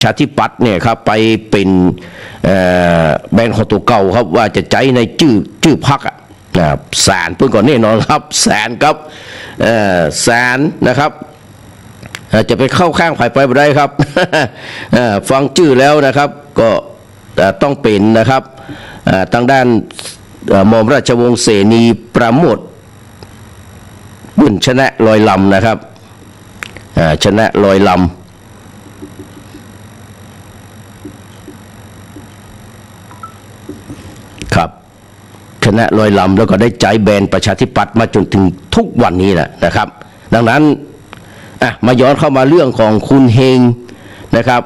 ชาธิปัตย์เนี่ยครับไปเป็นแบรนด์ของตัวเก่าครับว่าจะใจในชื่อพรรคแสนเพื่อนก่อนแน่นอนครับแสนครับแสนนะครับจะไปเข้าข้างฝ่ายไปไม่ได้ครับ ฟังชื่อแล้วนะครับก็ต้องเป็นนะครับทางด้านหม่อมราชวงศ์เสนีประโมทบุญชนะลอยลำนะครับชนะลอยลำครับชนะลอยลำแล้วก็ได้ใจแบนประชาธิปัตย์มาจนถึงทุกวันนี้นะครับดังนั้นมาย้อนเข้ามาเรื่องของคุณเฮงนะครับ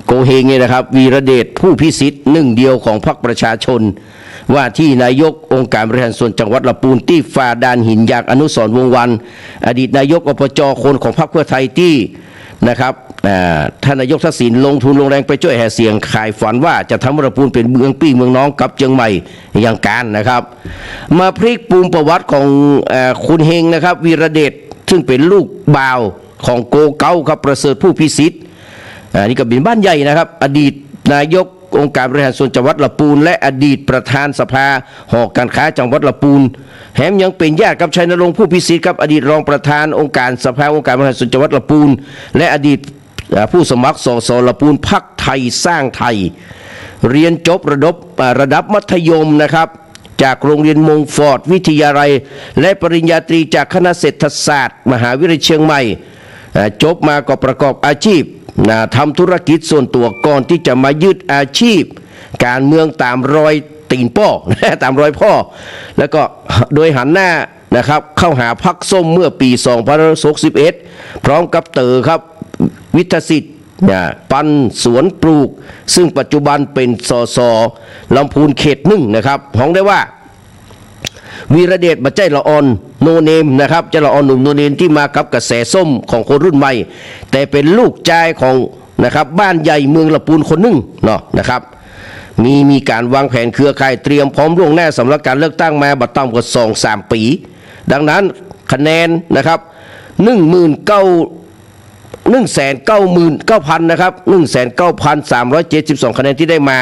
โกเฮงเนี่ยนะครับวีระเดชผู้พิสิทธิ์หนึ่งเดียวของพรรคประชาชนว่าที่นายกองค์การบริหารส่วนจังหวัดลำพูนที่ฝ่าด่านหินอยากอนุสรณ์วงศ์วรรณอดีตนายกอบจคนของพรรคเพื่อไทยที่นะครับท่านนายกทักษิณลงทุนลงแรงไปช่วยแห่เสียงขายฝันว่าจะทำลำพูนเป็นเมืองพี่เมืองน้องกับเชียงใหม่อย่างการนะครับมาพลิกปูมประวัติของคุณเฮงนะครับวีระเดชซึ่งเป็นลูกบ่าวของโกเก้าครับประเสริฐผู้พิสิทธิ์นี่ก็เป็นบ้านใหญ่นะครับอดีตนายกองค์การบริหารส่วนจังหวัดลำพูนและอดีตประธานสภาหอการค้าจังหวัดลำพูนแถมยังเป็นญาติกับชัยนรงค์ผู้พิสิทธิ์ครับอดีตรองประธานองค์การสภาองค์การบริหารส่วนจังหวัดลำพูนและอดีตผู้สมัครสสลำพูนพรรคไทยสร้างไทยเรียนจบระดับมัธยมนะครับจากโรงเรียนมงฟอร์ดวิทยาลัยและปริญญาตรีจากคณะเศรษฐศาสตร์มหาวิทยาลัยเชียงใหม่จบมาก็ประกอบอาชีพทำธุรกิจส่วนตัวก่อนที่จะมายึดอาชีพการเมืองตามรอยตีนพ่อตามรอยพ่อแล้วก็โดยหันหน้านะครับเข้าหาพรรคส้มเมื่อปี2561พร้อมกับเต๋อครับวิทยสิทธิ์ปันสวนปลูกซึ่งปัจจุบันเป็นสสลำพูนเขตหนึ่งนะครับห้องได้ว่าวีระเดชมาใจละออนโนเนมนะครับใจละออนหนุ่มโนเนมที่มากับกระแสส้มของคนรุ่นใหม่แต่เป็นลูกชายของนะครับบ้านใหญ่เมืองลำพูนคนหนึ่งเนาะนะครับมีการวางแผนเครือข่ายเตรียมพร้อมล่วงหน้าสำหรับการเลือกตั้งมาบัดต่ำกว่า2-3 ปีดังนั้นคะแนนนะครับ199,000นะครับ199,372คะแนนที่ได้มา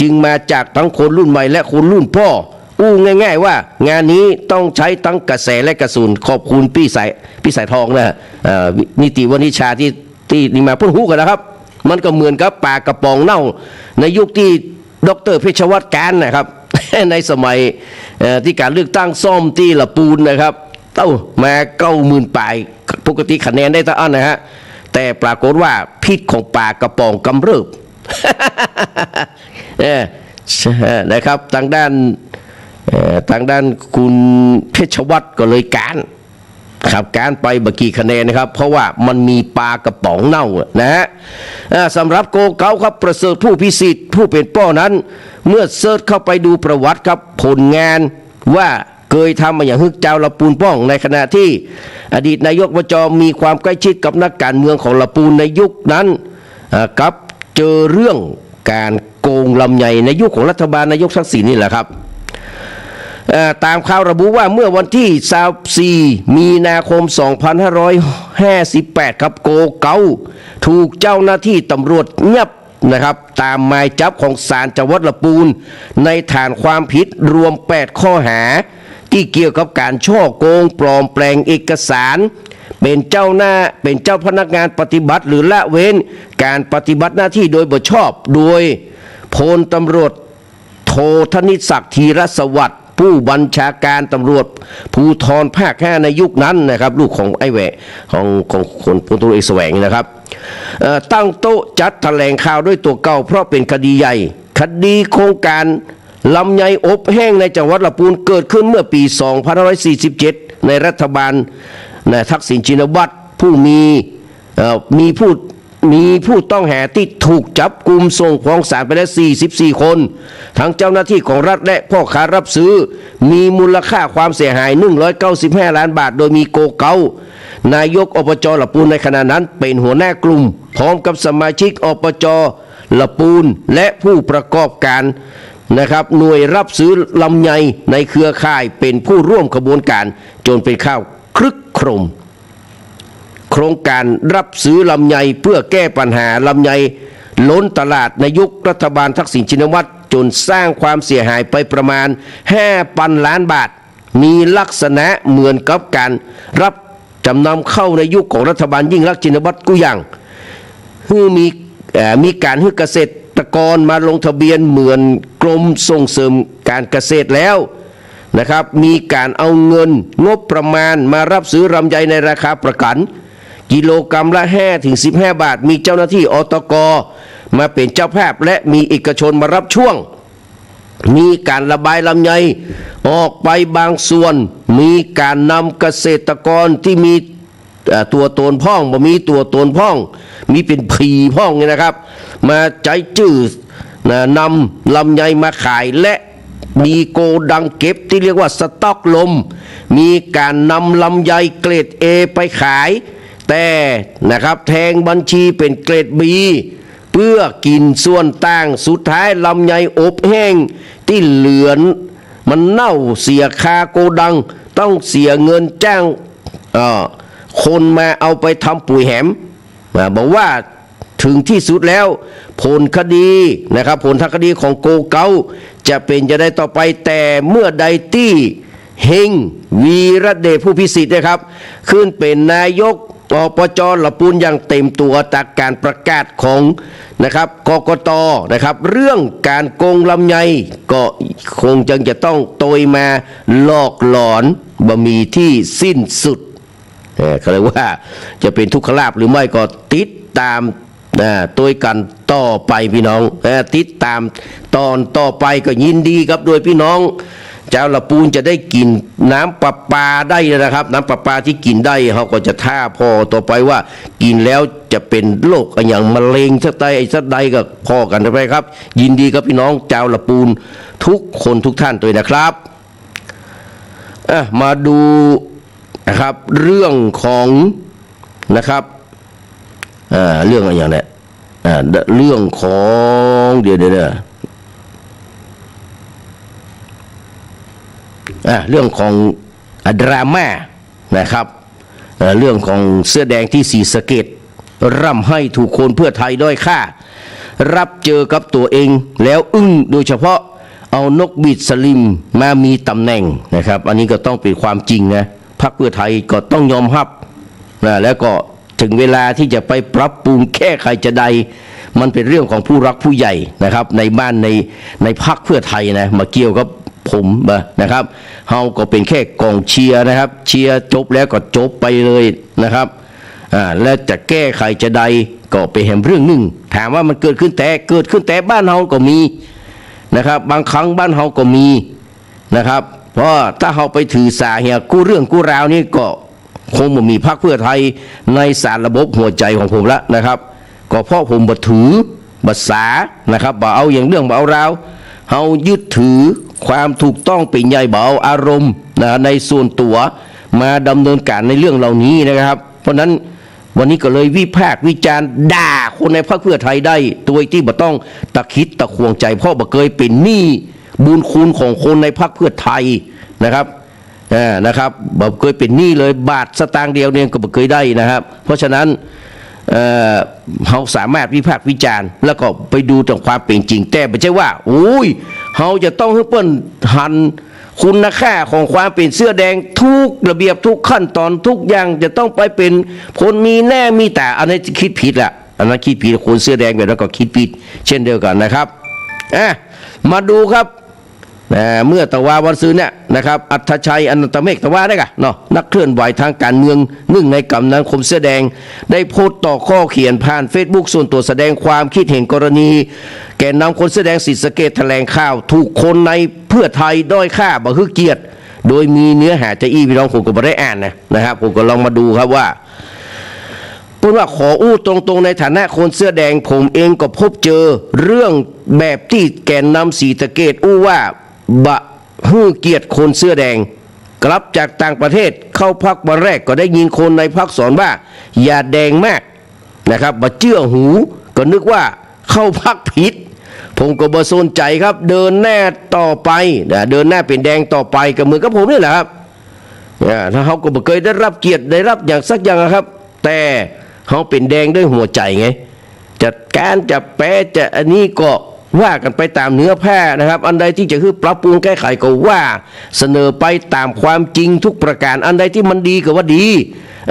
จึงมาจากทั้งคนรุ่นใหม่และคนรุ่นพ่อง่ายๆว่างานนี้ต้องใช้ทั้งกระแสและกระสุนขอบคุณพี่สายทองนะนิติวณิชาที่นี่มาพูดหูกันนะครับมันก็เหมือนกับปลากระป๋องเน่าในยุคที่ดร.เพชรวัฒน์การนะครับ ในสมัยที่การเลือกตั้งซ่อมที่ลำพูนนะครับมา90,000 ปลายปกติคะแนนได้ตั้งอันนะฮะแต่ปรากฏว่าพิษของปลากระป๋องกำเริบ นะครับทางด้านคุณเพชรวัฒน์ก็เลยการไปบักกี่คะแนนนะครับเพราะว่ามันมีปลากระป๋องเน่านะฮะสำหรับโกเก้าครับประเสริฐผู้พิสิทธิ์ผู้เป็นป้อนั้นเมื่อเสิร์ชเข้าไปดูประวัติครับผลงานว่าเคยทำมาอย่างฮึกเจ้าลำพูนป้องในขณะที่อดีตนายกอบจมีความใกล้ชิดกับนักการเมืองของลำพูนในยุคนั้นกับเจอเรื่องการโกงลำไยในยุคของรัฐบาลนายกทักษิณนี่แหละครับตามข่าวระบุว่าเมื่อวันที่24 มีนาคม 2558 ครับโกเก้าถูกเจ้าหน้าที่ตำรวจยับนะครับตามหมายจับของศาลจังหวัดลำพูนในฐานความผิดรวม8 ข้อหาที่เกี่ยวกับการช่อโกงปลอมแปลงเอกสารเป็นเจ้าพนักงานปฏิบัติหรือละเว้นการปฏิบัติหน้าที่โดยบ่ชอบโดยพลตำรวจโทธนิศักดิ์ธีรสวัสดิ์ผู้บัญชาการตำรวจภูธรภาค 5ในยุคนั้นนะครับลูกของไอ้แหวะของคนพลตำรวจเอกแสวงนะครับตั้งโต๊ะจัดแถลงข่าวด้วยตัวเก่าเพราะเป็นคดีใหญ่คดีโครงการลำไยอบแห้งในจังหวัดลำพูนเกิดขึ้นเมื่อปี2547ในรัฐบาลทักษิณชินวัตรผู้มีผู้ต้องหาที่ถูกจับกุมส่งฟ้องศาลไปแล้ว44 คนทั้งเจ้าหน้าที่ของรัฐและพ่อค้ารับซื้อมีมูลค่าความเสียหาย195 ล้านบาทโดยมีโกเก้านายกอบจลำพูนในขณะนั้นเป็นหัวหน้ากลุ่มพร้อมกับสมาชิกอบจลำพูนและผู้ประกอบการนะครับหน่วยรับซื้อลำไยในเครือข่ายเป็นผู้ร่วมขบวนการจนเป็นข้าวครึกโครมโครงการรับซื้อลำไยเพื่อแก้ปัญหาลำไย ล้นตลาดในยุครัฐบาลทักษิณชินวัตรจนสร้างความเสียหายไปประมาณ 5,000 ล้านบาทมีลักษณะเหมือนกับการรับจำนำเข้าในยุคของรัฐบาลยิ่งลักษณ์ชินวัตรกุยังมีการให้เกษตรกรมาลงทะเบียนเหมือนกรมส่งเสริมการเกษตรแล้วนะครับมีการเอาเงินงบประมาณมารับซื้อลำไยในราคาประกันกิโลกรัมละ 5-15 บาทมีเจ้าหน้าที่อตก.มาเป็นเจ้าภาพและมีเอกชนมารับช่วงมีการระบายลำไยออกไปบางส่วนมีการนำเกษตรกรที่มีตัวตนพ่องบ่มีตัวตนพ่องมีเป็นผีพ่องเนี่ยนะครับมาใจจื้อนำลำไยมาขายและมีโกดังเก็บที่เรียกว่าสต็อกลมมีการนำลำไยเกรด A ไปขายแต่นะครับแทงบัญชีเป็นเกรด B เพื่อกินส่วนต่างสุดท้ายลำไยอบแห้งที่เหลือมันเน่าเสียคาโกดังต้องเสียเงินจ้างคนมาเอาไปทำปุ๋ยแหมบอกว่าถึงที่สุดแล้วผลคดีนะครับผลทางคดีของโกเกาจะเป็นจะได้ต่อไปแต่เมื่อใดที่เฮงวีระเดชผู้พิสิทธิ์นะครับขึ้นเป็นนายกปจ.ละปูนอย่างเต็มตัวจากการประกาศของนะครับกกต.นะครับเรื่องการโกงลำไยก็คงจะต้องโตยมาหลอกหลอนบ่มีที่สิ้นสุดเขาเรียกว่าจะเป็นทุกขลาภหรือไม่ก็ติดตามตัวกันต่อไปพี่น้องติดตามตอนต่อไปก็ยินดีครับโดยพี่น้องเจ้าละปูนจะได้กินน้ำประปาได้นะครับน้ำประปาที่กินได้เขาก็จะท่าพอต่อไปว่ากินแล้วจะเป็นโรคอย่างมะเร็งสักใดก็พอกันไปครับยินดีกับพี่น้องเจ้าละปูนทุกคนทุกท่านด้วยนะครับมาดูนะครับเรื่องของนะครับเรื่องอะไรอย่างเนี้ยเรื่องของเดี๋ยวเรื่องของดราม่านะครับเรื่องของเสื้อแดงที่ศรีสะเกษร่ำให้ถูกคนเพื่อไทยด้อยค่ารับเจอกับตัวเองแล้วอึ้งโดยเฉพาะเอานกบิดสลิมมามีตำแหน่งนะครับอันนี้ก็ต้องเป็นความจริงนะพรรคเพื่อไทยก็ต้องยอมรับแล้วก็ถึงเวลาที่จะไปปรับปรุงแก้ไขจะใดมันเป็นเรื่องของผู้รักผู้ใหญ่นะครับในบ้านในพรรคเพื่อไทยนะมาเกี่ยวกับผมนะครับเฮาก็เป็นแค่กองเชียร์นะครับเชียร์จบแล้วก็จบไปเลยนะครับและจะแก้ไขจะใดก็ไปเห็นเรื่องหนึ่งถามว่ามันเกิดขึ้นแต่บ้านเฮาก็มีนะครับบางครั้งบ้านเฮาก็มีนะครับเพราะถ้าเฮาไปถือสาเหียกู้เรื่องกู้ราวนี่ก็คงบ่มีพรรคเพื่อไทยในสารระบบหัวใจของผมละนะครับก็เพราะผมบ่ถือบ่สานะครับบ่เอาอย่างเรื่องบ่เอาราวเฮายึดถือความถูกต้องเป็นใหญ่บ่เอาอารมณ์ในส่วนตัวมาดำเนินการในเรื่องเหล่านี้นะครับเพราะนั้นวันนี้ก็เลยวิพากษ์วิจารณ์ด่าคนในพรรคเพื่อไทยได้โดยที่บ่ต้องตะคิดตะควงใจเพราะบ่เคยเป็นหนี้บุญคุณของคนในพรรคเพื่อไทยนะครับนะครับบ่เคยเป็นหนี้เลยบาทสตางค์เดียวเนี่ยก็บ่เคยได้นะครับเพราะฉะนั้นเขาสามารถวิพากษ์วิจารณ์แล้วก็ไปดูตรงความเป็นจริงแต่ไม่ใช่ว่าโอ้ยเขาจะต้องให้เปิ้นหันคุณค่าของความเป็นเสื้อแดงทุกระเบียบทุกขั้นตอนทุกอย่างจะต้องไปเป็นคนมีแน่มีแต่อันนี้คิดผิดละอันนั้นคิดผิดคนเสื้อแดงแบบนั้นก็คิดผิดเช่นเดียวกันนะครับมาดูครับเมื่อตะวาวันซื้อเนี่ยนะครับอัธชัยอนันตเมฆตะวาได้กะเนาะนักเคลื่อนไหวทางการเมืองนึ่งในกำนันคมเสื้อแดงได้โพสต์ต่อข้อเขียนผ่าน Facebook ส่วนตัวแสดงความคิดเห็นกรณีแกนนำคนเสื้อแดงศรีสะเกษแถลงข่าวถูกคนในเพื่อไทยด้อยค่าบ่ฮือเกียรติโดยมีเนื้อหาจะพี่น้องผมก็ไม่ได้อ่านนะครับผมก็ลองมาดูครับว่าพูดว่าขออู้ตรงๆในฐานะคนเสื้อแดงผมเองก็พบเจอเรื่องแบบที่แกนนำศรีสะเกษอู้ว่าบะฮือเกียรติคนเสื้อแดงกลับจากต่างประเทศเข้าพักวันแรกก็ได้ยินคนในพักสอนว่าอย่าแดงมากนะครับบะเจื้อหูก็นึกว่าเข้าพักผิดผมก็บ่สนใจครับเดินหน้าต่อไปเดินหน้าเป็นแดงต่อไปก็เหมือนกับผมนี่แหละครับถ้าเขาก็บ่เคยได้รับเกียรติได้รับอย่างสักอย่างครับแต่เขาเป็นแดงด้วยหัวใจไง จัดการจะแปรจะอันนี้ก็ว่ากันไปตามเนื้อผ้านะครับ อันใดที่จะคือปรับปรุงแก้ไขก็ว่าเสนอไปตามความจริงทุกประการอันใดที่มันดีก็ว่าดี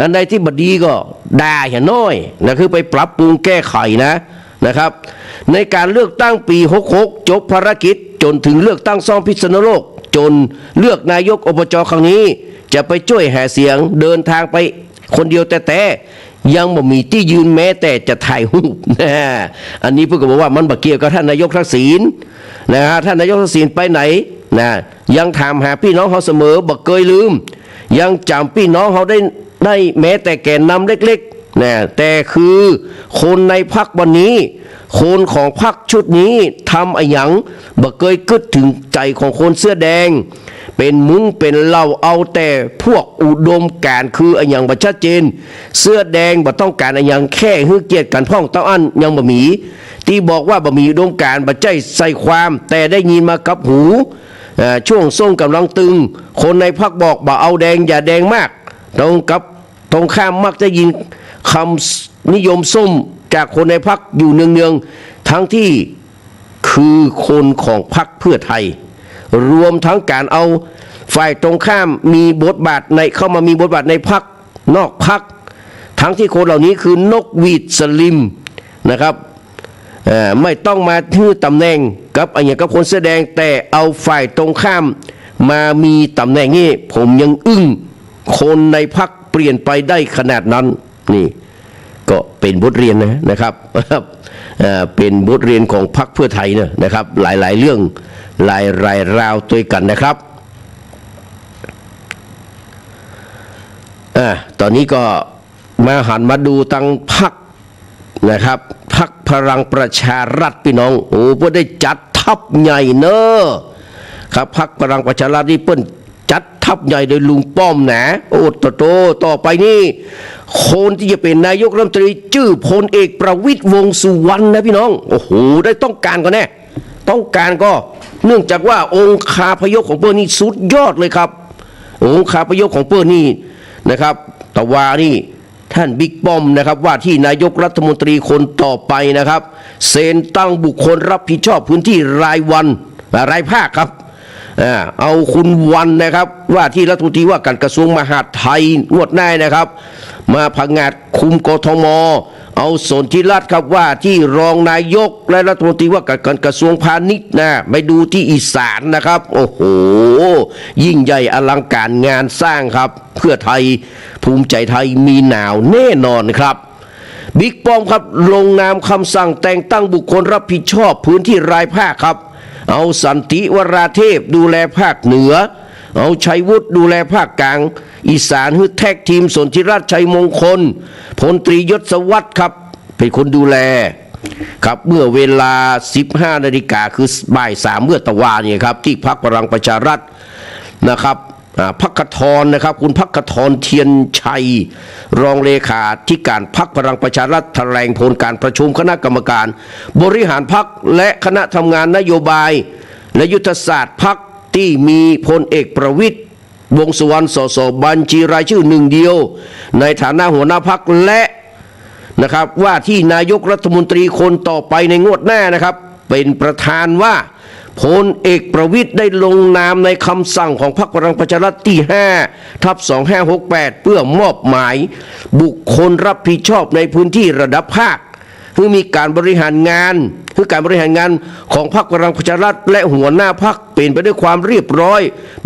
อันใดที่บ่ดีก็ด่าอย่าน้อยนะคือไปปรับปรุงแก้ไขนะครับในการเลือกตั้งปี66จบภารกิจจนถึงเลือกตั้งซ่อมพิษณุโลกจนเลือกนายกอบจครั้งนี้จะไปช่วยหาเสียงเดินทางไปคนเดียวแต่ยังบ่มีที่ยืนแม้แต่จะถ่ายรูปนะอันนี้เพื่อนก็บอกว่ามันบ่เกี่ยวกับท่านนายกทักษิณนะฮะท่านนายกทักษิณไปไหนนะยังถามหาพี่น้องเขาเสมอบ่เคยลืมยังจำพี่น้องเขาได้แม้แต่แกนนำเล็กๆนะแต่คือคนในพรรควันนี้คนของพรรคชุดนี้ทำอะไรอย่างบ่เคยกึดถึงใจของคนเสื้อแดงเป็นมุ้งเป็นเหล่าเอาแต่พวกอุดมการณ์คืออย่างบ่ชัดเจนเสื้อแดงบ่ต้องการอย่างแค่ฮื้อเกียรติกันพ้องเต้าอันยังบ่มีที่บอกว่าบ่มีอุดมการณ์บ่ใจใส่ความแต่ได้ยินมากับหูช่วงส่งกำลังตึงคนในพรรคบอกบ่เอาแดงอย่าแดงมากตรงข้ามมักจะยินคำนิยมส้มจากคนในพรรคอยู่เนืองๆทั้งที่คือคนของพรรคเพื่อไทยรวมทั้งการเอาฝ่ายตรงข้ามมีบทบาทเข้ามามีบทบาทในพรรคนอกพรรคทั้งที่คนเหล่านี้คือนกหวีดสลิมนะครับไม่ต้องมาถือตำแหน่งกับกับคนแสดงแต่เอาฝ่ายตรงข้ามมามีตำแหน่งนี้ผมยังอึ้งคนในพรรคเปลี่ยนไปได้ขนาดนั้นนี่ก็เป็นบทเรียนนะครับเป็นบทเรียนของพรรคเพื่อไทยนะครับหลายๆเรื่องหลายราวตัวกันนะครับตอนนี้ก็มาหันมาดูตั้งพรรคนะครับพรรคพลังประชารัฐพี่น้องโอ้เพื่อได้จัดทัพใหญ่ครับพรรคพลังประชารัฐนี่เปิ้นจัดทัพใหญ่โดยลุงป้อมนะโอ้ต่อไปนี่คนที่จะเป็นนายกรัฐมนตรีชื่อพลเอกประวิตรวงษ์สุวรรณนะพี่น้องโอ้โหได้ต้องการก็แน่ต้องการก็เนื่องจากว่าองค์คาพยพของเปิ้ลนี่สุดยอดเลยครับองค์คาพยพของเปิ้ลนี่นะครับแต่ว่านี่ท่านบิ๊กป้อมนะครับว่าที่นายกรัฐมนตรีคนต่อไปนะครับเซ็นตั้งบุคคลรับผิดชอบพื้นที่รายวันรายภาคครับเอาคุณวันนะครับว่าที่รัฐมนตรีว่าการกระทรวงมหาดไทยงวดหน้านะครับมาพังงาดคุมกทมเอาสนธิรัตน์ครับว่าที่รองนายกและรัฐมนตรีว่าการกระทรวงพาณิชย์ไปดูที่อีสานนะครับโอ้โหยิ่งใหญ่อลังการงานสร้างครับเพื่อไทยภูมิใจไทยมีหนาวแน่นอนครับบิ๊กป้อมครับลงนามคำสั่งแต่งตั้งบุคคลรับผิดชอบพื้นที่รายภาคครับเอาสันติวราเทพดูแลภาคเหนือเอาชัยวุฒิดูแลภาคกลางอีสานฮึดแท็กทีมสนธิรัตน์ชัยมงคลพลตรียศวัตรครับเป็นคนดูแลครับเมื่อเวลา 15 นาฬิกาคือบ่าย 3เมื่อตะวันเนี่ยครับที่พรรคพลังประชารัฐนะครับภักทรนะครับคุณภักทรเทียนชัยรองเลขาธิการพรรคพลังประชารัฐแถลงผลการประชุมคณะกรรมการบริหารพรรคและคณะทำงานนโยบายและยุทธศาสตร์พรรคที่มีพลเอกประวิตรวงษ์สุวรรณสสบัญชีรายชื่อหนึ่งเดียวในฐานะหัวหน้าพรรคและนะครับว่าที่นายกรัฐมนตรีคนต่อไปในงวดหน้านะครับเป็นประธานว่าพลเอกประวิตรได้ลงนามในคำสั่งของพรรคพลังประชารัฐที่ 5/2568 เพื่อมอบหมายบุคคลรับผิดชอบในพื้นที่ระดับภาคเพื่อมีการบริหารงานของพรรคพลังประชารัฐและหัวหน้าพรรคเป็นไปด้วยความเรียบร้อย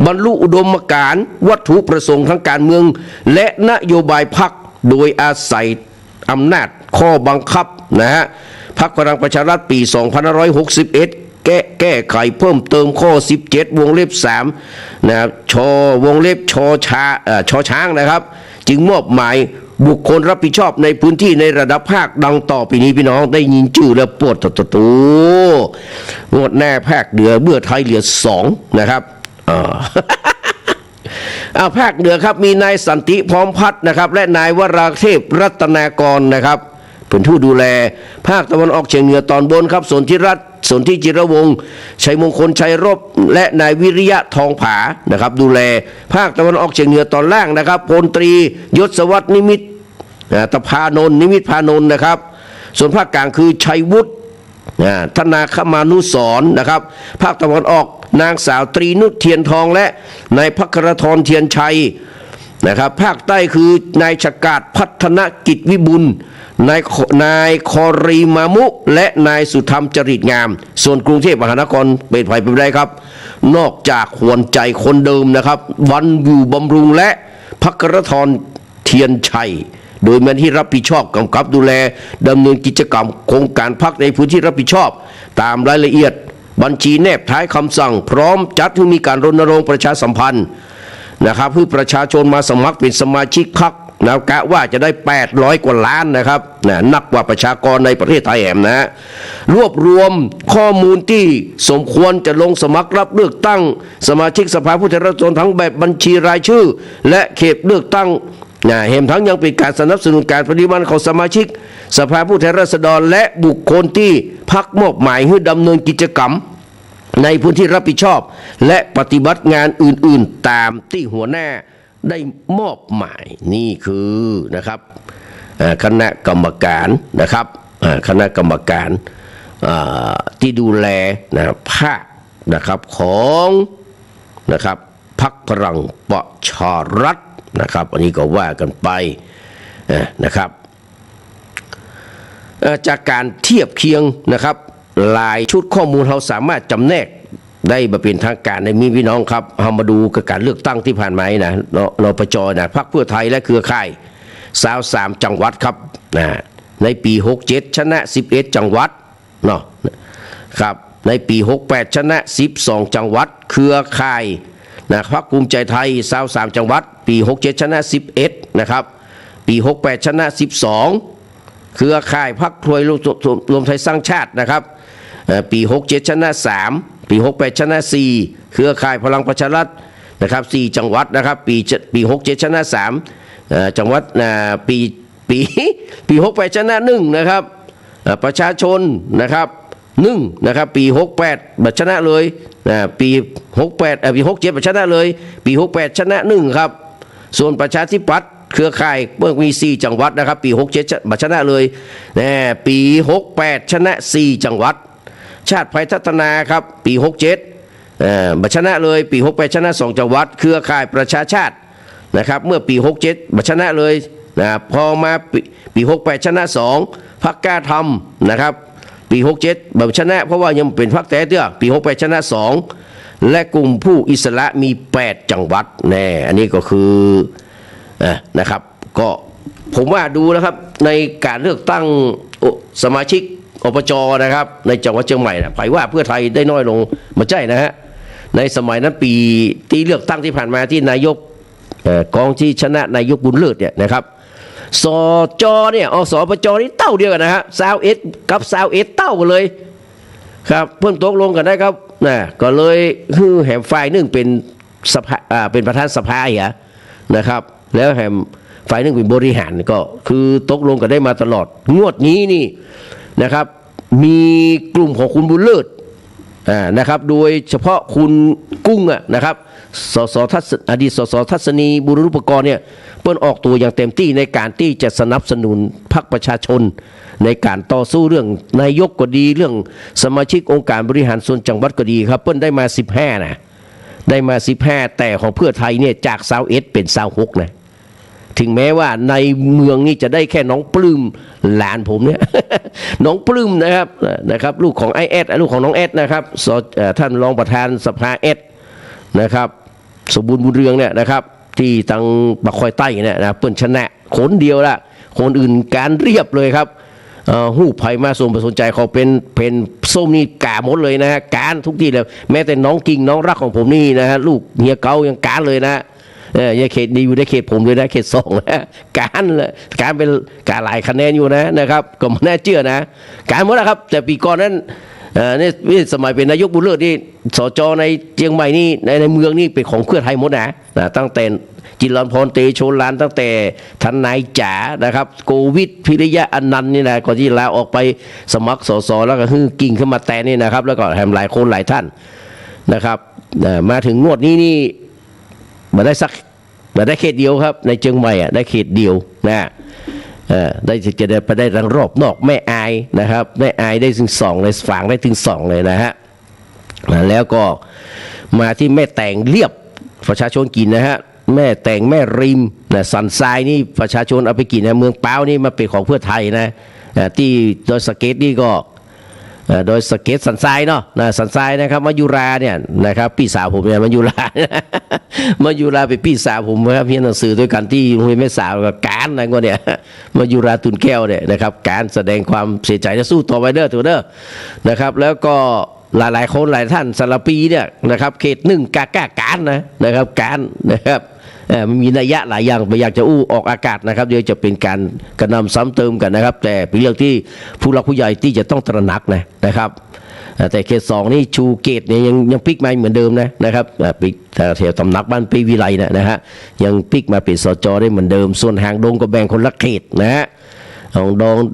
บรรลุอุดมการณ์วัตถุประสงค์ทางการเมืองและนโยบายพรรคโดยอาศัยอำนาจข้อบังคับพรรคพลังประชารัฐปี 2561 แก้ไขเพิ่มเติมข้อ 17 วงเล็บ 3 นะครับวงเล็บชช้างนะครับจึงมอบหมายบุคคลรับผิดชอบในพื้นที่ในระดับภาคดังต่อไปนี้พี่น้องได้ยินชื่อแล้วปวดงวดแน่ภาคเหนือเบื่อไทยเหลือ2นะครับภาคเหนือครับมีนายสันติพร้อมพัฒน์นะครับและนายวราเทพรัตนากรนะครับเป็นผู้ดูแลภาคตะวันออกเฉียงเหนือตอนบนครับสนธิรัตน์สนธิจิรวงศ์ชัยมงคลชัยรบและนายวิริยะทองผานะครับดูแลภาคตะวันออกเฉียงเหนือตอนล่างนะครับพลตรียศวัฒน์นิมิตพานนท์นะครับ ส่วนภาคกลางคือชัยวุฒิธนาคมานุสรณ์นะครับภาคตะวันออกนางสาวตรีนุชเทียนทองและนายภัครธรเทียนชัยนะครับภาคใต้คือนายฉกาจพัฒนกิจวิบุลนายคอรีมามุและนายสุธรรมจริตงามส่วนกรุงเทพมหานครเป็นไปได้ครับนอกจากหวนใจคนเดิมนะครับวันอยู่บำรุงและภัครธรเทียนชัยโดยมันที่รับผิดชอบกำกับดูแลดำเนินกิจกรรมโครงการพักในพื้นที่รับผิดชอบตามรายละเอียดบัญชีแนบท้ายคำสั่งพร้อมจัดให้มีการรณรงค์ประชาสัมพันธ์นะครับเพื่อประชาชนมาสมัครเป็นสมาชิกพรรคนะกะว่าจะได้800 กว่าล้านนะครับนักกว่าประชากรในประเทศไทยแอมนะรวบรวมข้อมูลที่สมควรจะลงสมัครรับเลือกตั้งสมาชิกสภาผู้แทนราษฎรทั้งแบบบัญชีรายชื่อและเขตเลือกตั้งเห็นทั้งยังเป็นการสนับสนุนการปฏิบัติของสมาชิกสภาผู้แทนราษฎรและบุคคลที่พรรคมอบหมายให้ดำเนินกิจกรรมในพื้นที่รับผิดชอบและปฏิบัติงานอื่นๆตามที่หัวหน้าได้มอบหมายนี่คือนะครับคณะกรรมการนะครับคณะกรรมการที่ดูแลนะครับภาคนะครับของนะครับพรรคพลังประชารัฐนะครับอันนี้ก็ว่ากันไปนะครับจากการเทียบเคียงนะครับลายชุดข้อมูลเราสามารถจำแนกได้มาเป็นทางการในมีพี่น้องครับเรามาดูกับการเลือกตั้งที่ผ่านมานะนปจนะพรรคเพื่อไทยและเครือข่าย23 จังหวัดครับในปี67ชนะ11 จังหวัดเนาะครับในปี68ชนะ12 จังหวัดเครือข่ายนะพรรคภูมิใจไทย23 จังหวัดปี67ชนะ11นะครับปี68ชนะ12เครือข่ายพรรครวมไทยสร้างชาตินะครับปี67ชนะ3ปี68ชนะ4เครือข่ายพลังประชารัฐนะครับ4 จังหวัดนะครับปี67ชนะ3จังหวัดปี68ชนะ1นะครับประชาชนนะครับ1นะครับปี68บัชนะเลยปี68ปี67ชนะเลยปี68ชนะ1ครับส่วนประชาธิปัตย์เครือข่ายเมื่อมี4 จังหวัดนะครับปี67บัชนะเลยปี68ชนะ4 จังหวัดชาติไทยพัฒนาครับปี67บัชนะเลยปี68ชนะ2 จังหวัดเครือข่ายประชาชาตินะครับเมื่อปี67บัชนะเลยพอมาปี68ชนะ2พรรคกล้าทำนะครับปี67บัชนะเพราะว่ายังเป็นพรรคแต่เตื้อปี68ชนะ2และกลุ่มผู้อิสระมี8 จังหวัดแน่อันนี้ก็คือนะครับก็ผมว่าดูนะครับในการเลือกตั้งสมาชิกอบจนะครับในจังหวัดเชียงใหม่นะไปว่าเพื่อไทยได้น้อยลงมาใช่นะฮะในสมัยนั้นปีที่เลือกตั้งที่ผ่านมาที่นายกกองที่ชนะนายกบุญเลิศเนี่ยนะครับสจเนี่ยสปจนี่เต้าเดียวกันนะฮะ21กับ21เต้ากันเลยครับเพิ่งตกลงกันได้ครับนะก็เลยคือแหมฝ่ายหนึ่งเป็นสภาเป็นประธานสภาเหรอนะครับแล้วแหมฝ่ายหนึ่งเป็นบริหารก็คือตกลงกันได้มาตลอดงวดนี้นี่นะครับมีกลุ่มของคุณบุญเลิศนะครับโดยเฉพาะคุณกุ้งนะครับอดีตสสทัศนีบุรณุปกรณ์เนี่ยเปิ้นออกตัวอย่างเต็มที่ในการที่จะสนับสนุนพรรคประชาชนในการต่อสู้เรื่องนายกก็ดีเรื่องสมาชิกองค์การบริหารส่วนจังหวัดก็ดีครับเปิ้นได้มา15นะได้มา15แต่ของเพื่อไทยเนี่ยจาก21เป็น26นะถึงแม้ว่าในเมืองนี่จะได้แค่น้องปลื้มหลานผมเนี่ย น้องปลื้มนะครับลูกของไอเอสลูกของน้องเอสนะครับท่านรองประธานสภาเอสนะครับสมบูรณ์บุญเรืองเนี่ยนะครับที่ตังบักคอยใต้เนี่ยนะเปิ้นชนะคนเดียวละคนอื่นการเรียบเลยครับหู้ไผ่มาสนใจเขาเป็นส้มนี่กาหมดเลยนะฮะการทุกที่เลยแม้แต่น้องกิ่งน้องรักของผมนี่นะฮะลูกเฮียเกายังการเลยนะยังเขตดีอยู่ในเขตผมเลยนะเขต2นะการเป็นการหลายคะแนนอยู่นะครับก็ไม่น่าเชื่อนะการหมดนะครับแต่ปีก่อนนั้นนี่สมัยเป็นนายกบุญเลิศนี่สจในเชียงใหม่นี่ในเมืองนี่เป็นของเพื่อไทยหมดนะตั้งแต่จิรัญพรเตโชลานตั้งแต่ทนายจ๋านะครับโควิดพิริยะอนันต์นี่นะก่อนที่ลาออกไปสมัครสสแล้วก็กิ่งขึ้นมาแต่นี่นะครับแล้วก็แถมหลายคนหลายท่านนะครับมาถึงงวดนี้นี่มาได้เขตเดียวครับในเชียงใหม่ได้เขตเดียวนะ ได้จะได้ไปได้รังรอบนอกแม่อายนะครับแม่อายได้ถึง2เลยฝางได้ถึง2เลยนะฮะแล้วก็มาที่แม่แตงเรียบประชาชนกินนะฮะแม่แตงแม่ริมนะสันทรายนี่ประชาชนเอาไปกินนะเมืองเป้านี่มาเป็นของเพื่อไทยนะที่โดยสเก็ตนี่ก็โดยสเก็ตสันทรายเนาะสันทรายนะครับมายุราเนี่ยนะครับพี่สาวผมเนี่ยมายุรามายุราเป็นพี่สาวผมครับเรียนหนังสือด้วยกันที่โรงเรียนแม่สาวกับการอะไรก็เนี่ยมายุราตุนแก้วเนี่ยนะครับการแสดงความเสียใจจะสู้ต่อไปเด้อตัวเด้อนะครับแล้วก็หลายคนหลายท่านสารปีเนี่ยนะครับเขต1กาการนะครับการนะครับมันมีนัยยะหลายอย่างไม่อยากจะออกอากาศนะครับเดี๋ยวจะเป็นการกระนำซ้ำเติมกันนะครับแต่เป็นเรื่องที่ผู้หลักผู้ใหญ่ที่จะต้องตระหนักนะครับแต่เขต2นี่ชูเกตเนี่ยยังพลิกมาเหมือนเดิมนะครับพลิกแถวตำหนักบ้านปีวิไลนะฮะยังพลิกมาเป็นสจได้เหมือนเดิมส่วนหางดงก็แบ่งคนละเขตนะฮะของ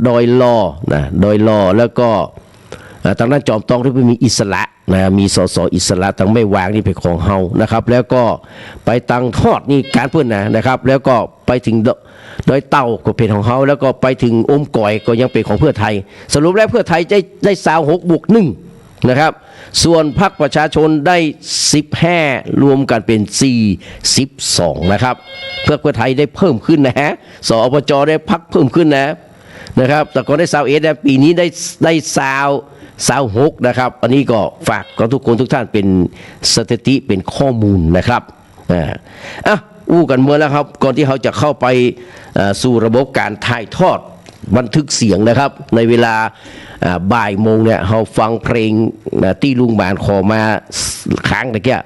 ดอยลอนะดอยลอแล้วก็ทางด้านจอมทองที่มีอิสระนะมีสสอิสระตั้งไม่วางนี่เป็นของเฮานะครับแล้วก็ไปตังทอดนี่การเพื่อนนะครับแล้วก็ไปถึงดอยเต่าก็เป็นของเฮาแล้วก็ไปถึงอมก่อยก็ยังเป็นของเพื่อไทยสรุปแล้วเพื่อไทยได้26+1นะครับส่วนพรรคประชาชนได้15รวมกันเป็น42นะครับเพื่อไทยได้เพิ่มขึ้นนะฮะสอบจได้พักเพิ่มขึ้นนะครับแต่ก็ได้21ปีนี้ได้26นะครับอันนี้ก็ฝากกับทุกคนทุกท่านเป็นสถิติเป็นข้อมูลนะครับอู้กันเมื่อแล้วครับก่อนที่เขาจะเข้าไปสู่ระบบการถ่ายทอดบันทึกเสียงนะครับในเวลาบ่ายโมงเนี่ยเขาฟังเพลงที่ลุงบานขอมาค้างตะเกีย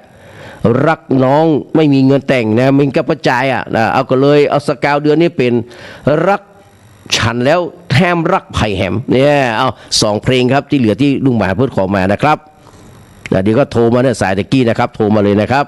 รักน้องไม่มีเงินแต่งนะมึงก็ประจายเอาก็เลยเอาสกาวเดือนนี้เป็นรักฉันแล้วแถมรักไผ่แหมเนี่ยเอา2เพลงครับที่เหลือที่ลุงหมาพูดขอมานะครับเดี๋ยวก็โทรมาเนี่ยสายตะกี้นะครับโทรมาเลยนะครับ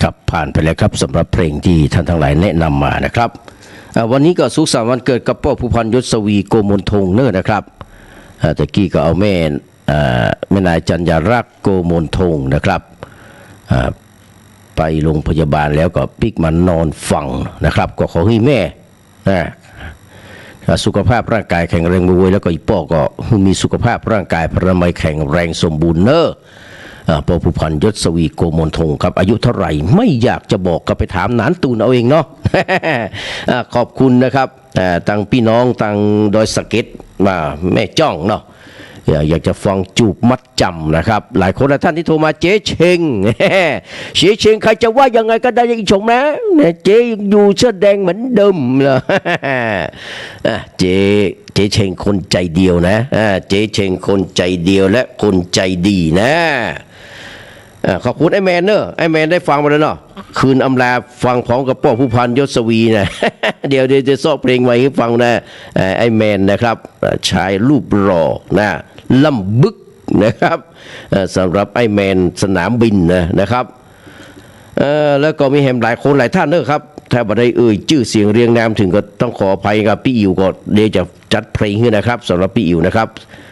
ครับผ่านไปแล้วครับสำหรับเพลงที่ท่านทั้งหลายแนะนำมานะครับวันนี้ก็สุขสันต์วันเกิดกับพ่อผู้พันยศวีโกมลทงเนอะนะครับตะกี้ก็เอาแม่นายจัญญารักษ์โกมลทงนะครับไปโรงพยาบาลแล้วก็ปิกมันนอนฟังนะครับก็ขอให้แม่สุขภาพร่างกายแข็งแรงรวยแล้วก็อีกป้อก็มีสุขภาพร่างกายพระมัยแข็งแรงสมบูรณ์เนอะพ่อผู้พันยศวีโกมลทงครับอายุเท่าไหร่ไม่อยากจะบอกก็ไปถามหนานตูนเอาเองเนาะ ขอบคุณนะครับตังพี่น้องตังดอยสะเก็ดมาแม่จ้องเนาะอยากจะฟังจูบมัดจำนะครับหลายคนหลายท่านที่โทรมาเจ๊เชง เจ๊เชงใครจะว่ายังไงก็ได้ยังชมนะเจ๊ยังอยู่เสื้อแดงเหมือนเดิมเลย เจ๊เชงคนใจเดียวนะเจ๊เชงคนใจเดียวและคนใจดีนะขอบคุณไอ้แมนเนอะไอ้แมนได้ฟังมาแล้วเนาะคืนอำลาฟังพร้อมกับป้อผู้พันยศวีนะ เดี๋ยวจะซอกเพลงไว้ให้ฟังนะไอ้แมนนะครับชายรูปหล่อนะล่ำบึกนะครับสำหรับไอ้แมนสนามบินนะครับแล้วก็มีแฮมหลายคนหลายท่านเนอะครับถ้าบัดได้ชื่อเสียงเรียงนามถึงก็ต้องขออภัยกับพี่อิ๋วก็เดี๋ยวจะจัดเพลงให้นะครับสำหรับพี่อิ๋วนะครับ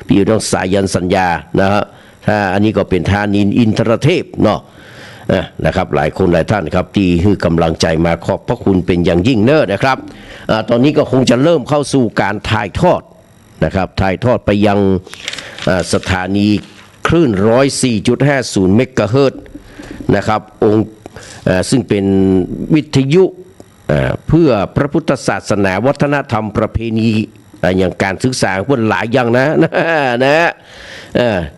พี่อิ๋วต้องสายันสัญญานะฮะถ้าอันนี้ก็เป็นธานินอินทรเทพเนาะนะครับหลายคนหลายท่านครับที่ให้กำลังใจมาขอบพระคุณเป็นอย่างยิ่งเนอะนะครับตอนนี้ก็คงจะเริ่มเข้าสู่การถ่ายทอดนะครับถ่ายทอดไปยังสถานีคลื่น 104.50 เมกะเฮิรตซ์นะครับองค์ซึ่งเป็นวิทยุเพื่อพระพุทธศาสนาวัฒนธรรมประเพณีอย่างการศึกษาพวกหลายอย่างนะ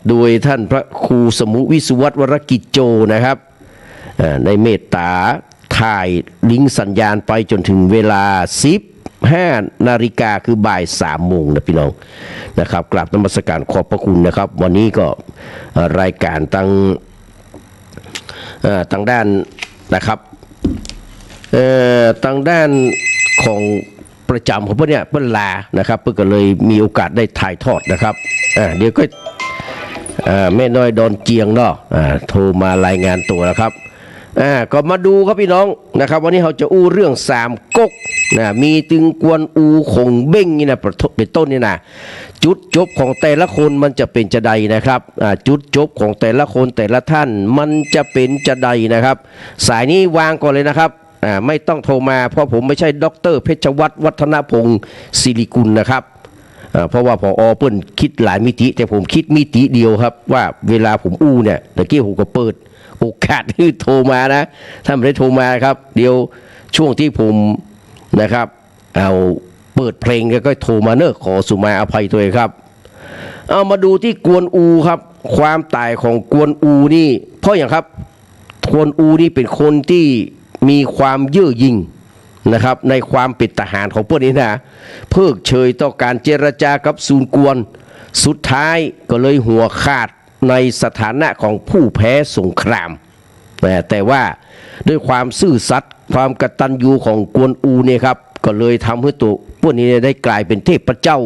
โดยท่านพระครูสมุวิสุวัตวรกิจโจนะครับในเมตตาถ่ายลิงก์สัญญาณไปจนถึงเวลา15 นาฬิกาคือบ่าย3 โมงนะพี่น้องนะครับกราบนมัสการขอบพระคุณนะครับวันนี้ก็รายการทางด้านนะครับทางด้านของประจำของพวกเนี้ยเปิ้ลลานะครับเพื่อก็เลยมีโอกาสได้ถ่ายทอดนะครับเดี๋ยวก็แม่น้อยดอนเจียงเนาะโทรมารายงานตัวนะครับก็มาดูครับพี่น้องนะครับวันนี้เราจะอู้เรื่องสามก๊กมีตึงกวนอูคงเบ้งนี่นะเป็นต้นนี่นะจุดจบของแต่ละคนมันจะเป็นจะใดนะครับจุดจบของแต่ละคนแต่ละท่านมันจะเป็นจะใดนะครับสายนี้วางก่อนเลยนะครับไม่ต้องโทรมาเพราะผมไม่ใช่ดร.เพชรวัฒน์วัฒนพงศ์ศิริกุลนะครับเพราะว่าผอ.เปิ้ลคิดหลายมิติแต่ผมคิดมิติเดียวครับว่าเวลาผมอู้เนี่ยตะกี้ผมก็เปิดโอกาสที่โทรมานะถ้าไม่ได้โทรมาครับเดี๋ยวช่วงที่ผมนะครับเอาเปิดเพลงก็โทรมาเนอะขอสุมาอภัยตัวเองครับเอามาดูที่กวนอูครับความตายของกวนอูนี่เพราะอย่างครับกวนอูนี่เป็นคนที่มีความเย่อหยิ่งนะครับในความเป็นทหารของพวกนี้นะเพิกเฉยต่อการเจรจากับซูนกวนสุดท้ายก็เลยหัวขาดในสถานะของผู้แพ้สงครามแต่ว่าด้วยความซื่อสัตย์ความกตัญญูของกวนอูเนี่ยครับก็เลยทำให้ตัวพวกนี้ได้กลายเป็นเทพเจ้า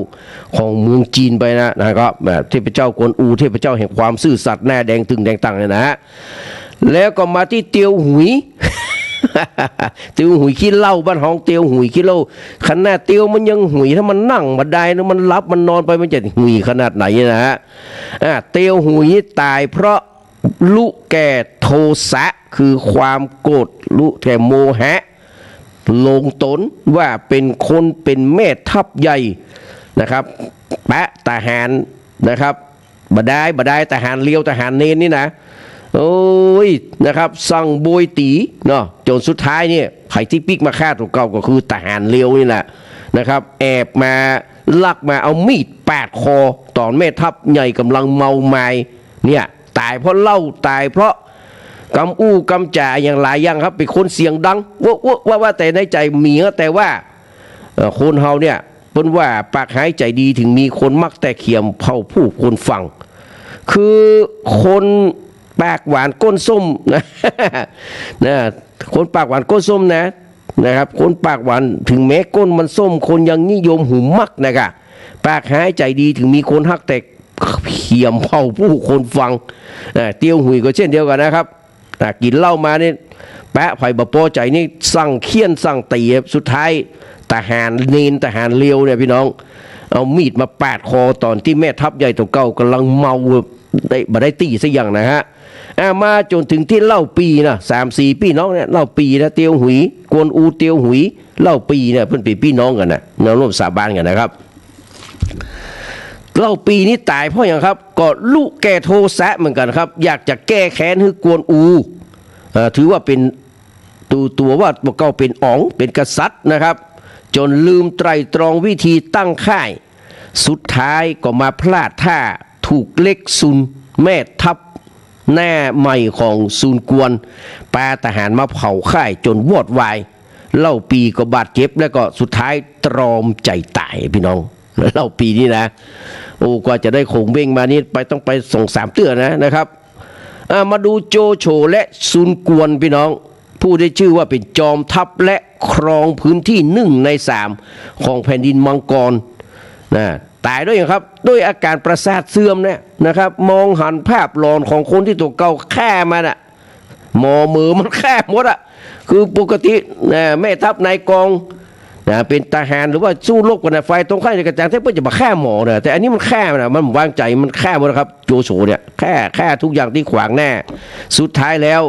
ของเมืองจีนไปนะครับเทพเจ้ากวนอูเทพเจ้าแห่งความซื่อสัตย์หน้าแดงตึงแดงตังเลยนะฮะแล้วก็มาที่เตียวหุย เตียวหุยขี้เหล้าบ้านห้องเตียวหุยขี้เหล้าขนาดเตียวมันยังหุยถ้ามันนั่งบันไดนะมันรับมันนอนไปมันจะหุยขนาดไหนนะฮะเตียวหุยตายเพราะลุแก่โทสะคือความโกรธลุแก่โมหะลงตนว่าเป็นคนเป็นแม่ทัพใหญ่นะครับแปะทหารนะครับบดายทหารเลี้ยวทหารเนนนี่นะโอ้ยนะครับสั่งโบยตีเนาะจนสุดท้ายเนี่ยไผ่ที่ปิกมาฆ่าตัวเก่าก็คือทหารเลี้ยวนี่แหละนะครับแอบมาลักมาเอามีดปาดคอตอนแม่ทัพใหญ่กำลังเมาไม้เนี่ยตายเพราะเหล้าตายเพราะกำอู้กำจ่าอย่างหลายอย่างครับเป็นคนเสียงดังว่าแต่ในใจเมียแต่ว่าคนเฮาเนี่ยเป็นว่าปากหายใจดีถึงมีคนมักแต่เขียมเผาผู้คนฟังคือคนปากหวานก้นส้มนะคนปากหวานก้นส้มนะครับคนปากหวานถึงแม้ก้นมันส้มคนยังนิยมหูมักนะครับปากหายใจดีถึงมีคนฮักแต่เขียมเผาผู้คนฟังเตียวหุยก็เช่นเดียวกันนะครับ กินเหล้ามานี่แปะไผ่บะโปใจนี่สั่งเคี่ยนสั่งตีสุดท้ายทหารเนนทหารเลียวเนี่ยพี่น้องเอามีดมาปาดคอตอนที่แม่ทัพใหญ่ตัวเก่ากำลังเมาได้บ่ได้ตีสักอย่างนะฮะมาจนถึงที่เล่าปีนะ3-4พี่น้องเนี่ยเล่าปีนะเตียวหุยกวนอูเตียวหุยเล่าปีเนี่ยเพื่อนเป็นพี่น้องกันนะแนวร่วมสาบานกันนะครับเล่าปีนี้ตายเพราะอย่างครับก็ลูกแกโทสะเหมือนกันครับอยากจะแก้แค้นให้กวนอูถือว่าเป็นตัวว่าเก่าเป็นอ๋องเป็นกษัตริย์นะครับจนลืมไตรตรองวิธีตั้งค่ายสุดท้ายก็มาพลาดท่าถูกเล็กซุนแม่ทัพหน้าใหม่ของซุนกวนปาทหารมาเผาค่ายจนวอดวายเล่าปีก็บาดเจ็บแล้วก็สุดท้ายตรอมใจตายพี่น้องเล่าปีนี้นะโอ้กว่าจะได้คงเบ้งมานี่ต้องไปส่ง3 เตื้อนะครับมาดูโจโฉและซุนกวนพี่น้องผู้ได้ชื่อว่าเป็นจอมทัพและครองพื้นที่1 ใน 3ของแผ่นดินมังกรนะตายด้วยครับด้วยอาการประสาทเสื่อมเนี่ยนะครับมองหันภาพหลอนของคนที่ตัวเก่าแค่มันอ่ะมอมือมันแค่หมดอ่ะคือปกติแม่ทัพนายกองเป็นทหารหรือว่าสู้รบกันไฟตรงข้ามกระจายเทพเพื่อจะมาแค่หมอเนี่ยแต่อันนี้มันแค่นะมันวางใจมันแค่หมดครับโจโฉเนี่ยแค่ทุกอย่างที่ขวางแน่สุดท้ายแล้ว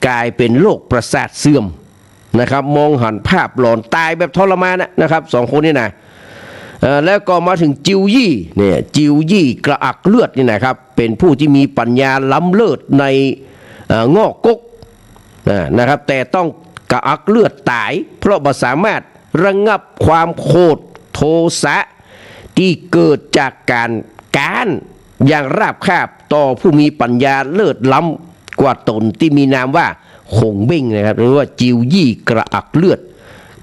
กลายเป็นโรคประสาทเสื่อมนะครับมองหันภาพหลอนตายแบบทรมานนะครับ2 คนนี่นะแล้วก็มาถึงจิวยี่เนี่ยจิวยี่กระอักเลือดนี่นะครับเป็นผู้ที่มีปัญญาล้ำเลิศในงอกกกนะครับแต่ต้องกระอักเลือดตายเพราะบ่สามารถระงับความโกรธโทสะที่เกิดจากการอย่างราบคาบต่อผู้มีปัญญาเลิศล้ำกว่าตนที่มีนามว่าคงเบ้งนะครับหรือว่าจิวยี่กระอักเลือด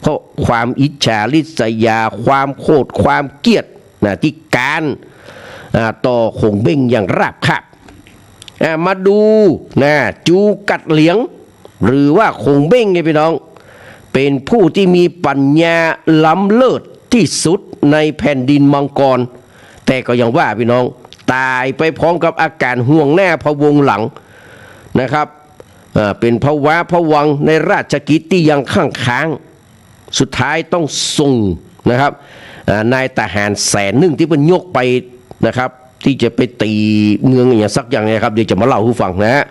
เพราะความอิจฉาริษยาความโกรธความเกลียดที่การต่อคงเบ้งอย่างราบคาบมาดูจูกัดเหลียงหรือว่าคงเบ้งไงพี่น้องเป็นผู้ที่มีปัญญาล้ำเลิศที่สุดในแผ่นดินมังกรแต่ก็ยังว่าพี่น้องตายไปพร้อมกับอาการห่วงหน้าพะวงหลังนะครับเป็นภาวะผวังในราชกิจที่ยังค้างสุดท้ายต้องส่งนะครับนายทหาร100,000ที่เป็นยกไปนะครับที่จะไปตีเมืองอย่างสักอย่างนะครับเดี๋ยวจะมาเล่าให้ฟังนะฮะ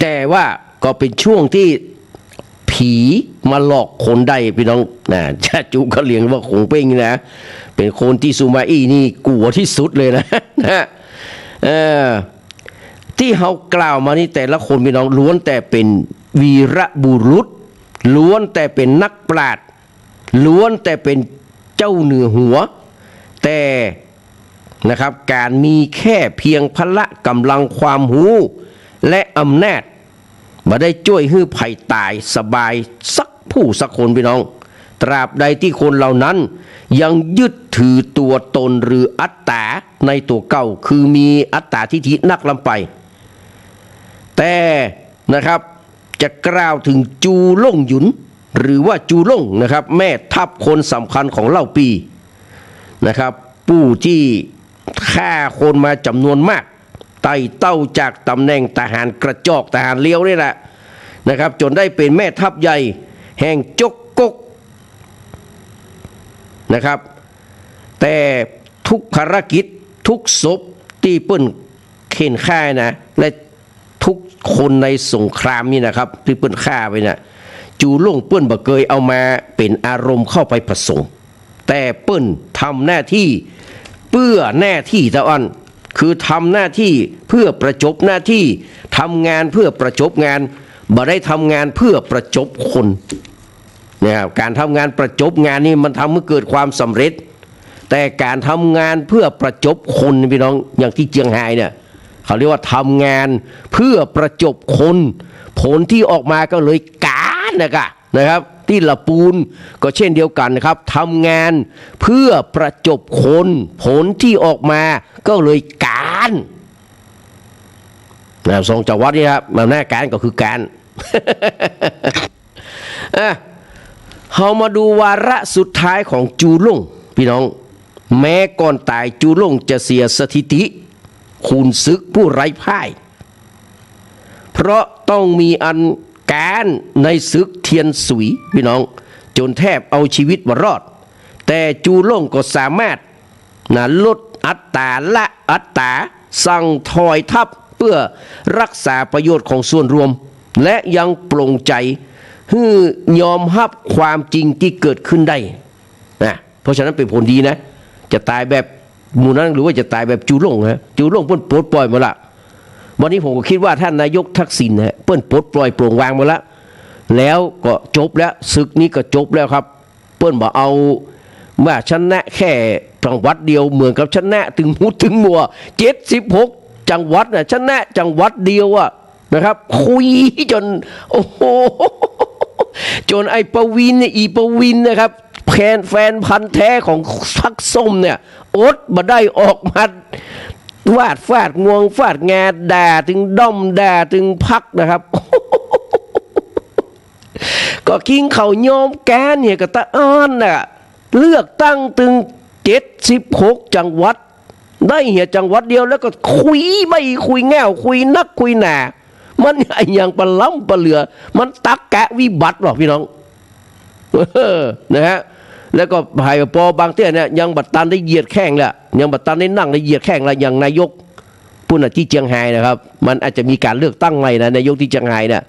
แต่ว่าก็เป็นช่วงที่ผีมาหลอกคนได้พี่น้องจูก็เลี้ยงว่าคงเป้งนะเป็นคนที่ซูมาอี้นี่กลัวที่สุดเลยนะที่เขากล่าวมานี่แต่ละคนพี่น้องล้วนแต่เป็นวีรบุรุษล้วนแต่เป็นนักปราชญ์ล้วนแต่เป็นเจ้าเหนือหัวแต่นะครับการมีแค่เพียงพละกำลังความหูและอำนาจมาได้ช่วยให้ไผ่ตายสบายสักคนพี่น้องตราบใดที่คนเหล่านั้นยังยึดถือตัวตนหรืออัตตาในตัวเก่าคือมีอัตตาทิฏฐินักลำไปแต่นะครับจะกล่าวถึงจูล่งหยุนหรือว่าจูล่งนะครับแม่ทัพคนสำคัญของเล่าปีนะครับผู้ที่ฆ่าคนมาจำนวนมากไต่เต้าจากตำแหน่งทหารกระจอกทหารเลี้ยวนี่แหละนะครับจนได้เป็นแม่ทัพใหญ่แห่งจกกกนะครับแต่ทุกภารกิจทุกศพที่เปิ้นเข็นฆ่านะและทุกคนในสงครามนี่นะครับที่เปิ้นฆ่าไปนะจูล่งเปิ้นบ่เคยเอามาเป็นอารมณ์เข้าไปผสมแต่เปิ้นทำหน้าที่เพื่อหน้าที่ตะอันคือทำหน้าที่เพื่อประจบหน้าที่ทำงานเพื่อประจบงานบ่ได้ทำงานเพื่อประจบคนนะครับการทำงานประจบงานนี่มันทำให้เกิดความสำเร็จแต่การทำงานเพื่อประจบคนพี่น้องอย่างที่เจียงไฮ้เนี่ยเขาเรียกว่าทำงานเพื่อประจบคนผลที่ออกมาก็เลยการนะครับที่ละปูนก็เช่นเดียวกันนะครับทำงานเพื่อประจบคนผลที่ออกมาก็เลยการทรงจักรวรรดินี่ครับมาหน้าการก็คือการ เรามาดูวาระสุดท้ายของจูล่งพี่น้องแม้ก่อนตายจูล่งจะเสียสถิติ ขุนศึกผู้ไร้พ่ายเพราะต้องมีอันการในศึกเทียนสุยพี่น้องจนแทบเอาชีวิตมารอดแต่จูล่งก็สามารถลดอัตราละอัตราสั่งถอยทัพเพื่อรักษาประโยชน์ของส่วนรวมและยังปลงใจให้ยอมรับความจริงที่เกิดขึ้นได้นะเพราะฉะนั้นเป็นผลดีนะจะตายแบบหมู่นั้นหรือว่าจะตายแบบจูล่งฮะจูล่งเพิ่นปลดปล่อยมาละวันนี้ผมก็คิดว่าท่านนายกทักษิณฮะเพิ่นปลดปล่อยโปร่งวางมาละแล้วก็จบแล้วศึกนี้ก็จบแล้วครับเพิ่นบอกเอาว่าชนะแค่จังหวัดเดียวเหมือนกับชนะถึงหูถึงมัว76จังหวัดน่ะชนะจังหวัดเดียวอะนะครับคุยจนโอ้โหจนไอ้ปวินเนี่ยอีปวินนะครับแฟนพันธุ์แท้ของพรรคส้มเนี่ยอดมาได้ออกมาวาดฟาดงวงฟาดแงด่าถึงด้อมด่าถึงพักนะครับ ก็คิงเขายอมแกนเนี่ยก็ตะอ้อนน่ะเลือกตั้งถึง76จังหวัดได้เหียจังหวัดเดียวแล้วก็คุยไม่คุยแง่วคุยนักคุยหนามันอย่างปลาล้ำปลาเหลือมันตักแกะวิบัติหรอพี่น้องนะฮะแล้วก็ภายปอบางเตี้ยเนี่ยยังบัดตันได้เหยียดแข้งแหละยังบัดตันได้นั่งได้เหยียดแข้งแล้วอย่างนายกผู้น่ะที่เชียงไฮ้นะครับมันอาจจะมีการเลือกตั้งใหม่นะนายกที่เชียงไฮ้เนี่ย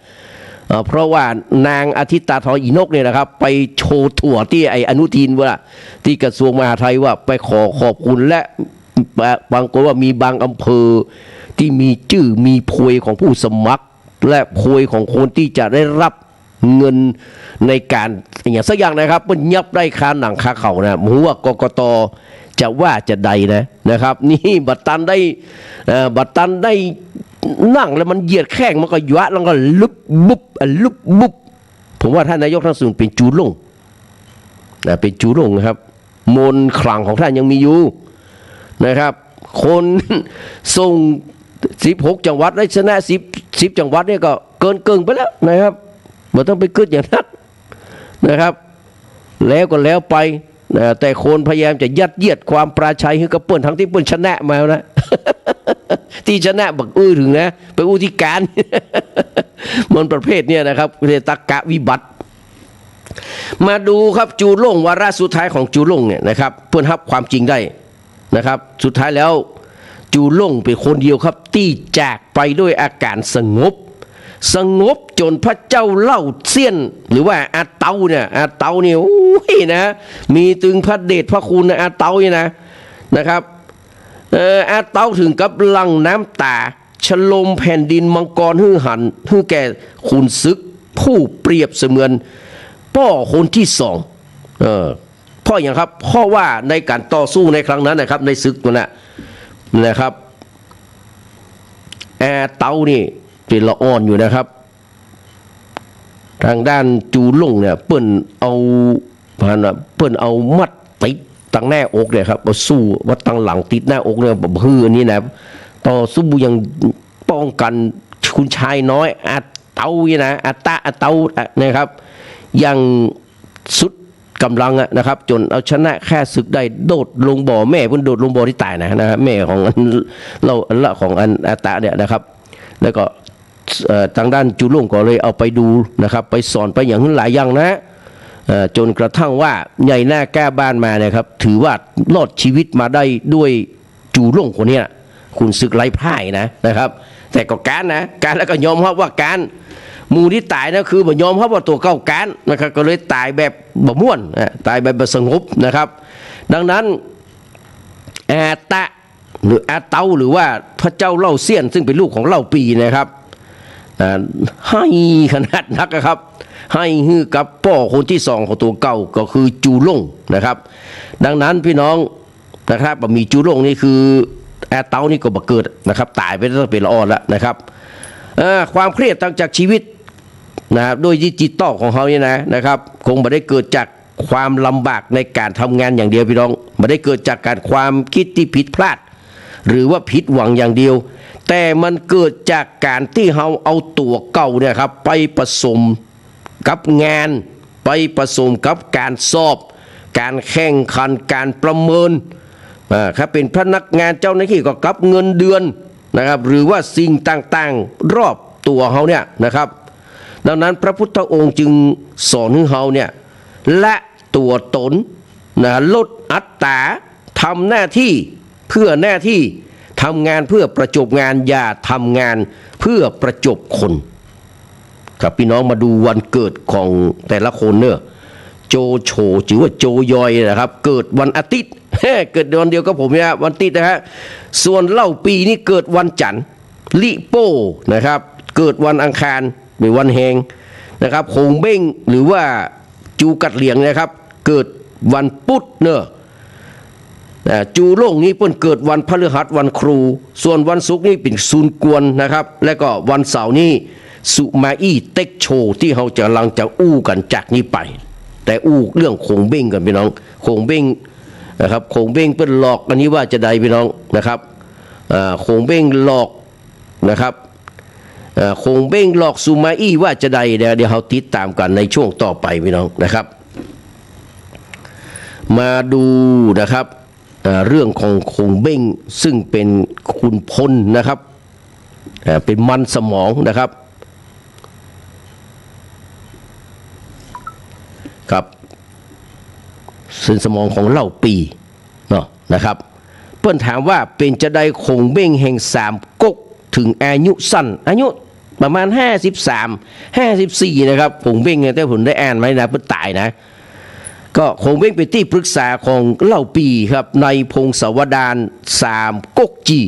เพราะว่านางอาทิตาทองอีนกเนี่ยนะครับไปโชว์ถั่วที่ไอ้อนุทินว่าที่กระทรวงมหาดไทยว่าไปขอบคุณและบางคนว่ามีบางอำเภอที่มีชื่อมีโพยของผู้สมัครและโพยของคนที่จะได้รับเงินในการอย่างสักอย่างนะครับมันยับได้คาหนังคาเข่านะหมูว่ากกตจะว่าจะใดนะครับนี่บัตรตันได้นั่งแล้วมันเหยียดแข้งมันก็ยวะแล้วก็ลุบบุบลุบบุบผมว่าท่านนายกทักษิณเป็นจูล่งนะเป็นจูล่งนะครับมนต์ขลังของท่านยังมีอยู่นะครับคนส่ง16จังหวัดได้ชนะ10จังหวัดเนี่ยก็เกินไปแล้วนะครับไม่ต้องไปกึดอย่างนั้นนะครับแล้วก็แล้วไปแต่คนพยายามจะยัดเยียดความปราชัยให้กับเปิ้ลทั้งที่เปิ้ลชนะมานะ ที่ชนะบักถึงนะไปที่การ มันประเภทเนี่ยนะครับเรตกะวิบัติมาดูครับจูล่งวาระสุดท้ายของจูล่งเนี่ยนะครับเปิ้ลรับความจริงได้นะครับสุดท้ายแล้วจูล่งเป็นคนเดียวครับที่จากไปด้วยอาการสงบจนพระเจ้าเล่าเซียนหรือว่าอาเตาเนี่ยโอ้ยนะมีตึงพระเดชพระคุณนะอาเตาเนี่ยนะครับอาเตาถึงกับลังน้ำตาฉลมแผ่นดินมังกรฮือหันฮือแก่ขุนศึกผู้เปรียบเสมือนพ่อคนที่สองพ่ออย่างครับเพราะว่าในการต่อสู้ในครั้งนั้นนะครับในศึกนั้นนะครับอาเตานี่เป็นละอ่อนอยู่นะครับทางด้านจูล่งเนี่ยเปิ้นเอามัดติดตั้งหน้าอกเนี่ยครับมาสู้ว่าตั้งหลังติดหน้าอกเนี่ยแบบฮืออันนี้นะต่อสู้ยังป้องกันคุณชายน้อยอาเตาเนี่ยนะอาเตานะครับยังสุดกำลังนะครับจนเอาชนะแค่ศึกได้โดดลงบ่อแม่เพิ่นโดดลงบ่อที่ตายนะครับแม่ของเราของอาตาเนี่ยนะครับแล้วก็ทางด้านจูล่งก็เลยเอาไปดูนะครับไปสอนไปอย่างหลายอย่างนะจนกระทั่งว่าใหญ่หน้าแก้บ้านมาเนี่ยครับถือว่ารอดชีวิตมาได้ด้วยจูล่งคนนี้คุณศึกไร้พ่ายนะครับแต่ก็การแล้วก็ยอมรับว่าการหมู่ที่ตายนะคือบ่ยอมรับว่าตัวเก้าการนะครับก็เลยตายแบบบ่ม่วนตายแบบสงบนะครับดังนั้นอาตะหรืออาเตาหรือว่าพระเจ้าเล่าเซียนซึ่งเป็นลูกของเล่าปีนะครับให้ขนาดนักนะครับให้ฮือกับพ่อคนที่สองของตัวเก่าก็คือจูล่งนะครับดังนั้นพี่น้องนะครับมีจูล่งนี่คืออาเตานี่ก็บ่เกิดนะครับตายไปตั้งเป็นละอ่อนแล้วนะครับความเครียดตั้งจากชีวิตนะครับโดยดิจิตอลของเขาเนี่ยนะครับคงไม่ได้เกิดจากความลำบากในการทำงานอย่างเดียวพี่น้องไม่ได้เกิดจากการความคิดที่ผิดพลาดหรือว่าผิดหวังอย่างเดียวแต่มันเกิดจากการที่เราเอาตัวเก่าเนี่ยครับไปผสมกับงานไปผสมกับการสอบการแข่งขันการประเมินครับเป็นพนักงานเจ้าหน้าที่ก็กับเงินเดือน นะครับหรือว่าสิ่งต่างๆรอบตัวเขาเนี่ยนะครับดังนั้นพระพุทธองค์จึงสอนให้เขาเนี่ยและตัวตนนะลดอัตตาทำหน้าที่เพื่อหน้าที่ทำงานเพื่อประจบงานอย่าทำงานเพื่อประจบคนครับพี่น้องมาดูวันเกิดของแต่ละคนเนอะโจโฉหรือว่าโจยอยนะครับเกิดวันอาทิตย์ เกิดวันเดียวกับผมเนี่ยวันอาทิตย์นะฮะส่วนเล่าปีนี่เกิดวันจันทร์ลิโป้นะครับเกิดวันอังคารเป็นวันแหงนะครับคงเบ้งหรือว่าจูกัดเหลียงนะครับเกิดวันพุธเนอะจูโล่งนี้เพิ่นเกิดวันพฤหัสวันครูส่วนวันศุกร์นี่เป็นซุนกวนนะครับและก็วันเสาร์นี่สุมาอี้เต็กโชที่เขาจะกำลังจะอู้กันจากนี้ไปแต่อู้เรื่องคงเบ้งกันพี่น้องคงเบ้งนะครับคงเบ้งเปิ้นหลอกอันนี้ว่าจะใดพี่น้องนะครับคงเบ้งหลอกนะครับคงเบ้งหลอกสุมาอี้ว่าจะใดเดี๋ยวเขาติดตามกันในช่วงต่อไปพี่น้องนะครับมาดูนะครับเรื่องของคงเบ้งซึ่งเป็นคุณพลนะครับเป็นมันสมองนะครับครับซึ่งสมองของเล่าปีเนาะนะครับเพื่อนถามว่าเป็นจะได้คงเบ้งแห่ง3ก๊กถึงอายุสั้นอายุประมาณ53 54นะครับคงเบ้งแต่ผมได้อ่านไหมนะเพื่อนตายนะก็คงเบ้งเป็นที่ปรึกษาของเล่าปีครับในพงศาวดาร3ก๊กจี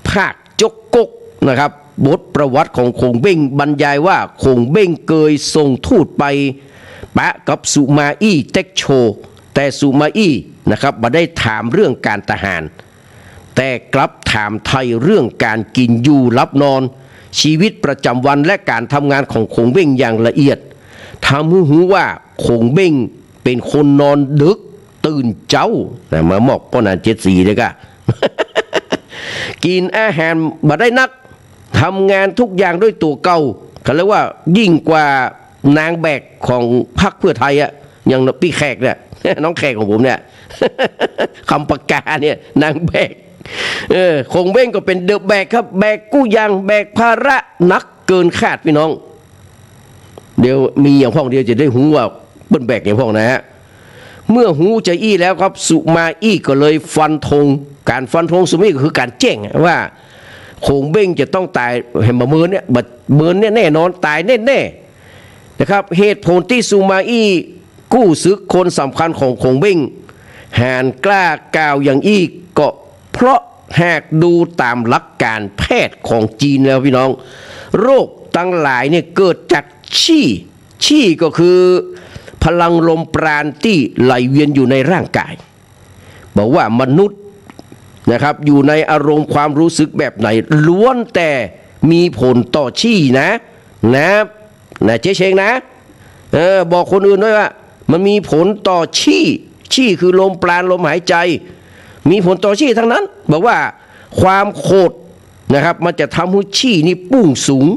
ภาคจกก๊กนะครับบทประวัติของคงเบ้งบรรยายว่าคงเบ้งเคยส่งทูตไปปะกับสุมาอี้เต็กโชแต่สุมาอี้นะครับมาได้ถามเรื่องการทหารแต่กลับถามไทยเรื่องการกินอยู่รับนอนชีวิตประจำวันและการทำงานของคงเบ้งอย่างละเอียดทำให้รู้ว่าคงเบ้งเป็นคนนอนดึกตื่นเจ้าแต่มาหมอกป้อนัน74เลยกะ กินอาหารมาได้นักทำงานทุกอย่างด้วยตัวเก่าเขาเรียกว่ายิ่งกว่านางแบกของพรรคเพื่อไทยอะอย่างพี่แขกเนี่ย น้องแขกของผมเนี่ย คำประกาเนี่ยนางแบกคงเบ้งก็เป็นเดอะแบกครับแบกกู้ยังแบกภาระหนักเกินคาดพี่น้องเดี๋ยวมีอย่างพ่องเดียวจะได้หูว่าเบิ้ลแบกอย่างพ่องนะฮะเมื่อหูจะอี้แล้วครับสุมาอี้ก็เลยฟันธงการฟันธงสุมาอี้ก็คือการแจ้งว่าคงเบ้งจะต้องตายเห็นมาเมินเนี่ยบัดเมินเนี่ยแน่นอนตายแน่ๆนะครับเหตุผลที่สุมาอี้กู้ซึกคนสำคัญของคงเบ้งหานกล้ากล่าวอย่างอี้ก็เพราะหากดูตามหลักการแพทย์ของจีนแล้วพี่น้องโรคตั้งหลายเนี่ยเกิดจากชี่ก็คือพลังลมปราณที่ไหลเวียนอยู่ในร่างกายบอกว่ามนุษย์นะครับอยู่ในอารมณ์ความรู้สึกแบบไหนล้วนแต่มีผลต่อชี่นะเจ๊เชงนะบอกคนอื่นด้วยว่ามันมีผลต่อชี่คือลมปราณลมหายใจมีผลต่อชี่ทั้งนั้นบอกว่าความโกรธนะครับมันจะทำให้ชี่นี่ปุ่งสูง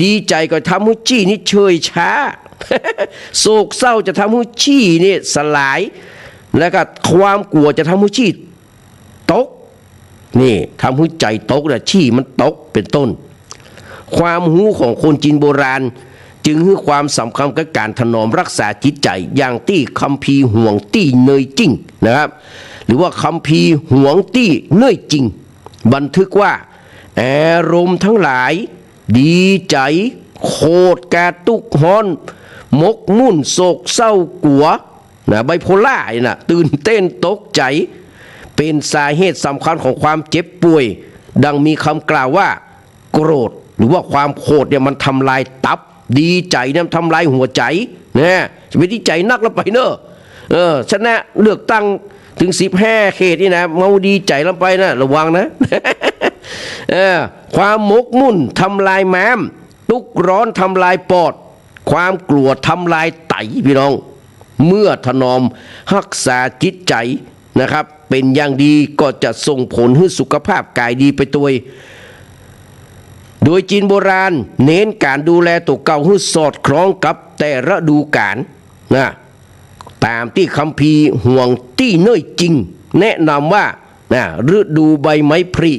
ดีใจก็ทำให้ชี่นี่เฉยช้า โศกเศร้าจะทำให้ชี่นี่สลายแล้วก็ความกลัวจะทำให้ชี่ตกนี่ทำให้ใจตกนะชี่มันตกเป็นต้นความหูของคนจีนโบราณจึงให้ความสำคัญกับการถนอมรักษาจิตใจอย่างที่คัมภีร์ห่วงตี้เนยจริงนะครับหรือว่าคัมภีร์ห่วงตี้เนยจริงบันทึกว่าอารมณ์ทั้งหลายดีใจโคตรแกตุกฮอนมกมุ่นโศกเศร้ากัวไบโพล่าน่ะตื่นเต้นตกใจเป็นสาเหตุสำคัญของความเจ็บป่วยดังมีคำกล่าวว่าโกรธหรือว่าความโกรธเนี่ยมันทำลายตับดีใจเนี่ยทำลายหัวใจเนี่ยจะไปดีใจนักแล้วไปเนอะชนะเลือกตั้งถึง15 เขตนี่นะเมาดีใจแล้วไปนะระวังนะ ความมกมุ่นทำลายม้ามทุกข์ร้อนทำลายปอดความกลัวทำลายไตพี่น้องเมื่อถนอมรักษาจิตใจนะครับเป็นอย่างดีก็จะส่งผลให้สุขภาพกายดีไปตัวโดยจีนโบราณเน้นการดูแลตัวเก่าให้สอดคล้องกับแต่ฤดูกาลนะตามที่คัมภีร์ห่วงตี้เน่ยจริงแนะนำว่าฤดูใบไม้ผลิ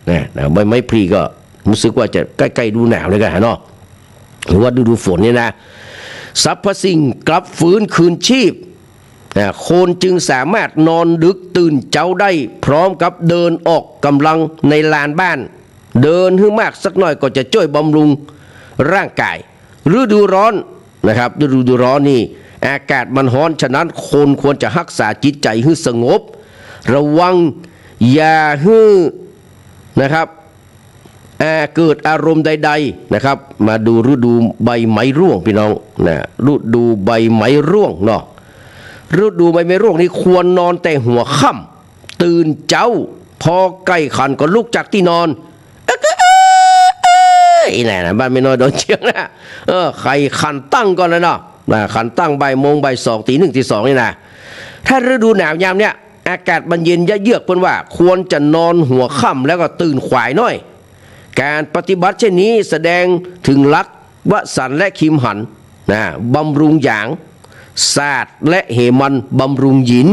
นะใบไม้พลีก็รู้สึกว่าจะใกล้ๆดูหนาวเลยกันเนาะหรือว่าฤดูฝนเนี่ยนะสรรพสิ่งกลับฟื้นคืนชีพคนจึงสามารถนอนดึกตื่นเจ้าได้พร้อมกับเดินออกกำลังในลานบ้านเดินให้มากสักหน่อยก็จะช่วยบำรุงร่างกายฤดูร้อนนะครับฤดูร้อนนี่อากาศมันร้อนฉะนั้นคนควรจะรักษาจิตใจให้สงบระวังอย่าให้นะครับเกิดอารมณ์ใดๆนะครับมาดูฤดูใบไม้ร่วงพี่น้องนะฤดูใบไม้ร่วงเนาะฤดูใบไม้ร่วงนี่ควรนอนแต่หัวค่ำตื่นเจ้าพอใกล้คันก็ลุกจากที่นอนอีไหนนะบ้านไม่น้อยโดนเชียงนะใครคันตั้งก่อนเลยเนาะคันตั้งบ่ายโมงบ่ายสองตีหนึ่งตีสองนี่นะถ้าฤดูหนาวยามเนี้ยอากาศมันเย็นเยือกเพิ่นว่าควรจะนอนหัวค่ำแล้วก็ตื่นขวายหน่อยการปฏิบัติเช่นนี้แสดงถึงลักษณ์วสันต์และคิมหันนะบำรุงหยางศาสตร์และเหมันบำรุงหยิน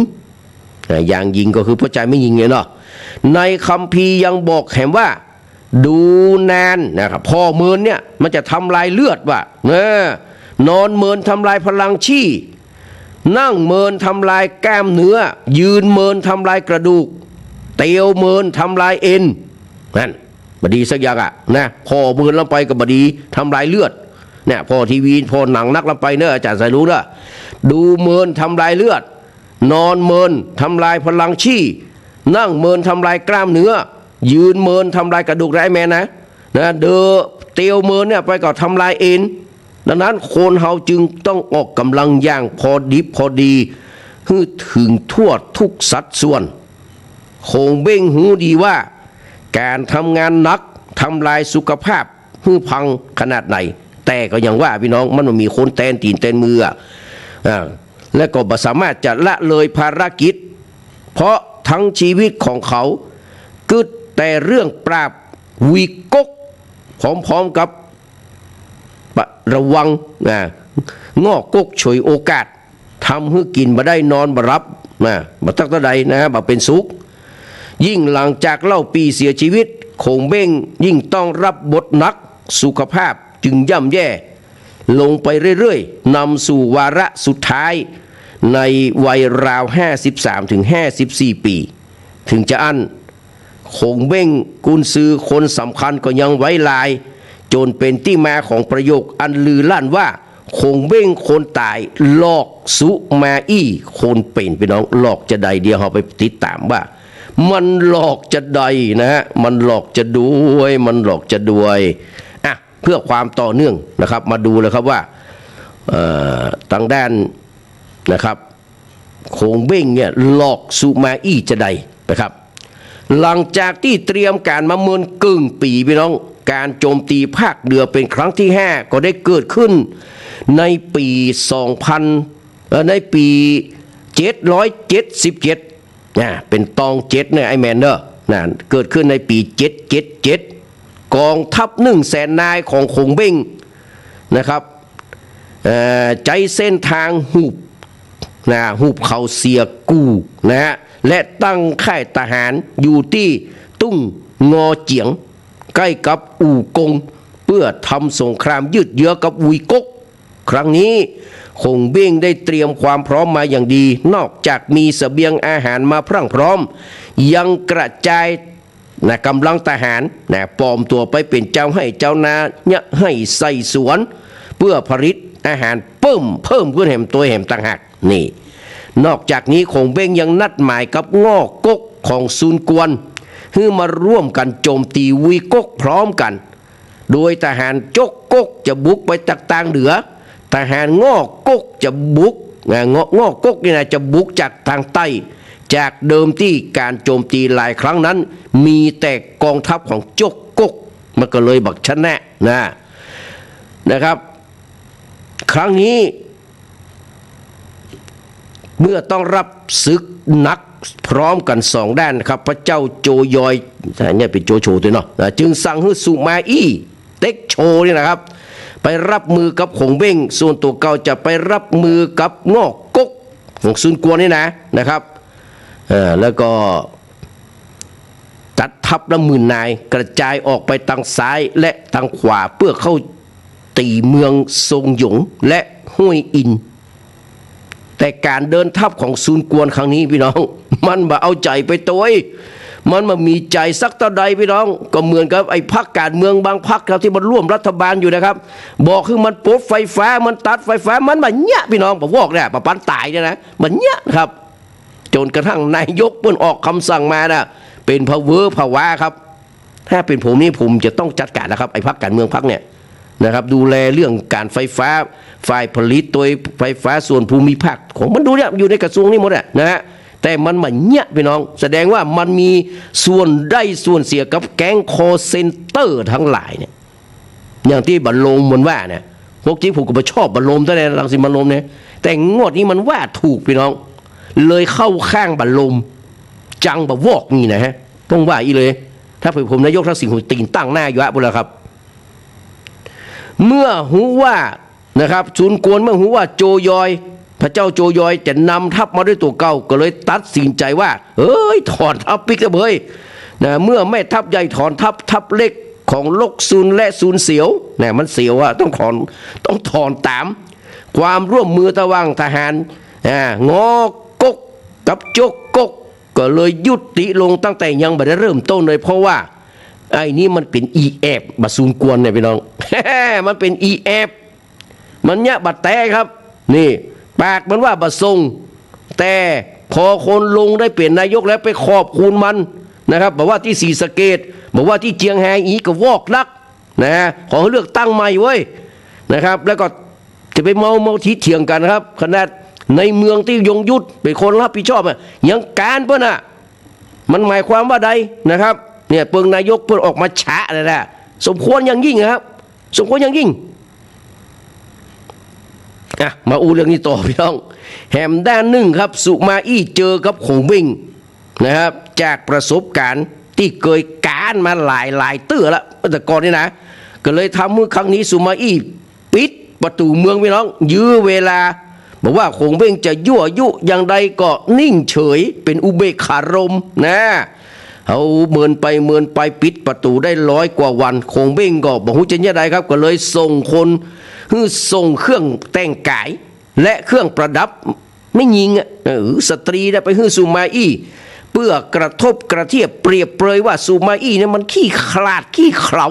อย่างยิงก็คือพระใจไม่ยิงเนาะในคัมภีร์ยังบอกแถมว่าดูนานนะครับพอเมินเนี่ยมันจะทำลายเลือดว่านอนเมินทำลายพลังชี่นั่งเมินทำลายแก้มเนื้อยืนเมินทำลายกระดูกเตียวเมินทำลายเอ็นนั่นบดีสักอย่างนะพอเมินลงไปกับบดีทำลายเลือดเนี่ยพอทีวีพอหนังนักลงไปเนอะอาจารย์สายรู้นะดูเมินทำลายเลือดนอนเมินทำลายพลังชี่นั่งเมินทำลายกล้ามเนื้อยืนเมินทำลายกระดูกไรแม่นะเดอเตียวเมินเนี่ยไปก็ทำลายเอ็นดังนั้นคนเฮาจึงต้องออกกำลังอย่างพอดิบพอดีให้ถึงทั่วทุกสัดส่วนคงเบ่งหูดีว่าการทำงานหนักทำลายสุขภาพให้พังขนาดไหนแต่ก็ยังว่าพี่น้องมันมีคนแตนตีนแตนมือและก็บ่สามารถจะละเลยภารกิจเพราะทั้งชีวิตของเขากึดแต่เรื่องปราบวิกกพร้อมๆกับระวังงอกกกฉวยโอกาสทำให้กินบ่ได้นอนบ่รับบ่ตักตะใดบ่เป็นสุขยิ่งหลังจากเล่าปีเสียชีวิตคงเบ้งยิ่งต้องรับบทหนักสุขภาพจึงย่ำแย่ลงไปเรื่อยๆนำสู่วาระสุดท้ายในวัยราว 53-54 ปีถึงจะอั้นคงเบ้งกุนซือคนสำคัญก็ยังไว้ลายจนเป็นที่มาของประโยคอันลือลั่นว่าคงเบ้งคนตายหลอกสุมาอี้คนเป็นพี่น้องหลอกจะใดเดียวเราไปติดตามว่ามันหลอกจะใดนะมันหลอกจะด้วยมันหลอกจะด้วยเพื่อความต่อเนื่องนะครับมาดูเลยครับว่าทางด้านนะครับคงเบ้งเนี่ยหลอกสุมาอี้จะใดนะครับหลังจากที่เตรียมการมาเมินกึ่งปีพี่น้องการโจมตีภาคเหนือเป็นครั้งที่5ก็ได้เกิดขึ้นในปี2000ในปี777เป็นตอง7เนี่ยไอแมนเนอร์เกิดขึ้นในปี777กองทัพ100,000 นายของคงเบ้งนะครับใจเส้นทางหุบเขาเสียกูและตั้งค่ายทหารอยู่ที่ตุ้งงอเจียงใกล้กับอู่กงเพื่อทำสงครามยืดเยื้อกับวุยกกครั้งนี้คงเบ้งได้เตรียมความพร้อมมาอย่างดีนอกจากมีเสบียงอาหารมาพรั่งพร้อมยังกระจายกำลังทหารปลอมตัวไปเป็นเจ้าให้เจ้านาเนี่ยให้ใส่สวนเพื่อผลิตอาหารเพิ่มขึ้นแหมตัวแหมต่างหากนี่นอกจากนี้คงเบ้งยังนัดหมายกับง้อกกของซุนกวนให้มาร่วมกันโจมตีวุยกกพร้อมกันโดยทหารจกกกจะบุกไปจากทางเหนือทหารง้อกกจะบุกง้อกกนี่นะจะบุกจากทางใต้จากเดิมที่การโจมตีหลายครั้งนั้นมีแต่กองทัพของจกกกมันก็เลยบักชนะครับครั้งนี้เมื่อต้องรับศึกหนักพร้อมกัน2 ด้านครับพระเจ้าโจยอยเนี่ยเป็นโจโฉตัวเนาะจึงสั่งให้สุมาอี้เต็กโชนี่นะครับไปรับมือกับคงเบ้งส่วนตัวเก่าจะไปรับมือกับง้อกกของซุนกวนนี่นะครับแล้วก็จัดท ทัพละหมื่นนายกระจายออกไปทางซ้ายและทางขวาเพื่อเข้าตีเมืองทรงหยงและห้วยอินแต่การเดินทัพของซุนกวนครั้งนี้พี่น้องมันมาเอาใจไปตัวมันมามีใจสักเท่าใดพี่น้องก็เหมือนกับไอ้พรรคการเมืองบางพรรคครับที่มันร่วมรัฐบาลอยู่นะครับบอกคือมันปุ๊บไฟฟ้ามันตัดไฟฟ้ามันแบบเนี้ยพี่น้องผมบอกเนี่ยประปันตายเนี่ยนะมันเนี้ยครับจนกระทั่งนายกเพิ่นออกคำสั่งมานะเป็นพะเวอภาวะครับถ้าเป็นผมนี่ผมจะต้องจัดการนะครับไอ้พรรคการเมืองพรรคเนี่ยนะครับดูแลเรื่องการไฟฟ้าฝ่ายผลิตโดยไฟฟ้าส่วนภูมิภาคของมันดูเนี่ยอยู่ในกระทรวงนี้หมดอะนะฮะแต่มันเหมือนเนี้ยพี่น้องแสดงว่ามันมีส่วนได้ส่วนเสียกับแก๊งคอเซ็นเตอร์ทั้งหลายเนี่ยอย่างที่บัลลมมันว่าเนี่ยพวกที่ผมก็ไปชอบบัลลมตั้งแต่รังสิมันบัลลมเนี่ยแต่งวดนี้มันว่าถูกพี่น้องเลยเข้าข้างบัลลมจังแบบวอกนี่นะฮะต้องว่าอีเลยถ้าผมนายกทักษิณผมตีนตั้งหน้าอยู่อะบุญละครับเมื่อหูว่านะครับซุนกวนเมื่อหูว่าโจยอยพระเจ้าโจยอยจะนำทัพมาด้วยตัวเก่าก็เลยตัดสินใจว่าถอนทัพปิกเลยนะเมื่อแม่ทัพใหญ่ถอนทัพเล็กของลกซุนและซุนเสียวเนี่ยมันเสียวอะต้องถอนตามความร่วมมือระหว่างทหารงอกกกับโจกกก็เลยยุติลงตั้งแต่ยังไม่ได้เริ่มต้นเลยเพราะว่าไอ้นี่มันเป็นอีแอบบัดซุนกวนเนี่ยพี่น้อง มันเป็นอีแอบมันเนี่ยบัดแต่ครับนี่ปากมันว่าบัดทรงแต่พอคนลงได้เปลี่ยนนายกแล้วไปขอบคุณมันนะครับบอกว่าที่ศรีสะเกษบอกว่าที่เจียงไฮ้อีก็วอกนักนะขอเลือกตั้งใหม่เว้ยนะครับแล้วก็จะไปเมาทีเถียงกันครับขนาดในเมืองที่ยงยุทธเป็นคนรับผิดชอบยังการเพื่อนมันหมายความว่าใดนะครับเนี่ยเปิงนายกเพื่อออกมาฉะเลยนะสมควรอย่างยิ่งครับสมควรอย่างยิ่งมาอูเรื่องนี้ต่อพี่น้องแหมด้านหนึ่งครับสุมาอี้เจอกับขงเบ้งนะครับจากประสบการณ์ที่เคยการมาหลายเตื้อแล้วแต่ก่อนนี่นะก็เลยทำเมื่อครั้งนี้สุมาอี้ปิดประตูเมืองพี่น้องยื้อเวลาบอกว่าขงเบ้งจะยั่วยุอย่างใดก็นิ่งเฉยเป็นอุเบกขารมนะเอาเมินไปปิดประตูได้100 กว่าวันคงเบ้งก็บอกหูจะยังไงครับก็เลยส่งคนส่งเครื่องแต่งกายและเครื่องประดับไม่ยิงสตรีได้ไปฮื้อซูมาอี้เพื่อกระทบกระเทียบเปรียบเปรยว่าซูมาอี้เนี่ยมันขี้ขลาดขี้เขลา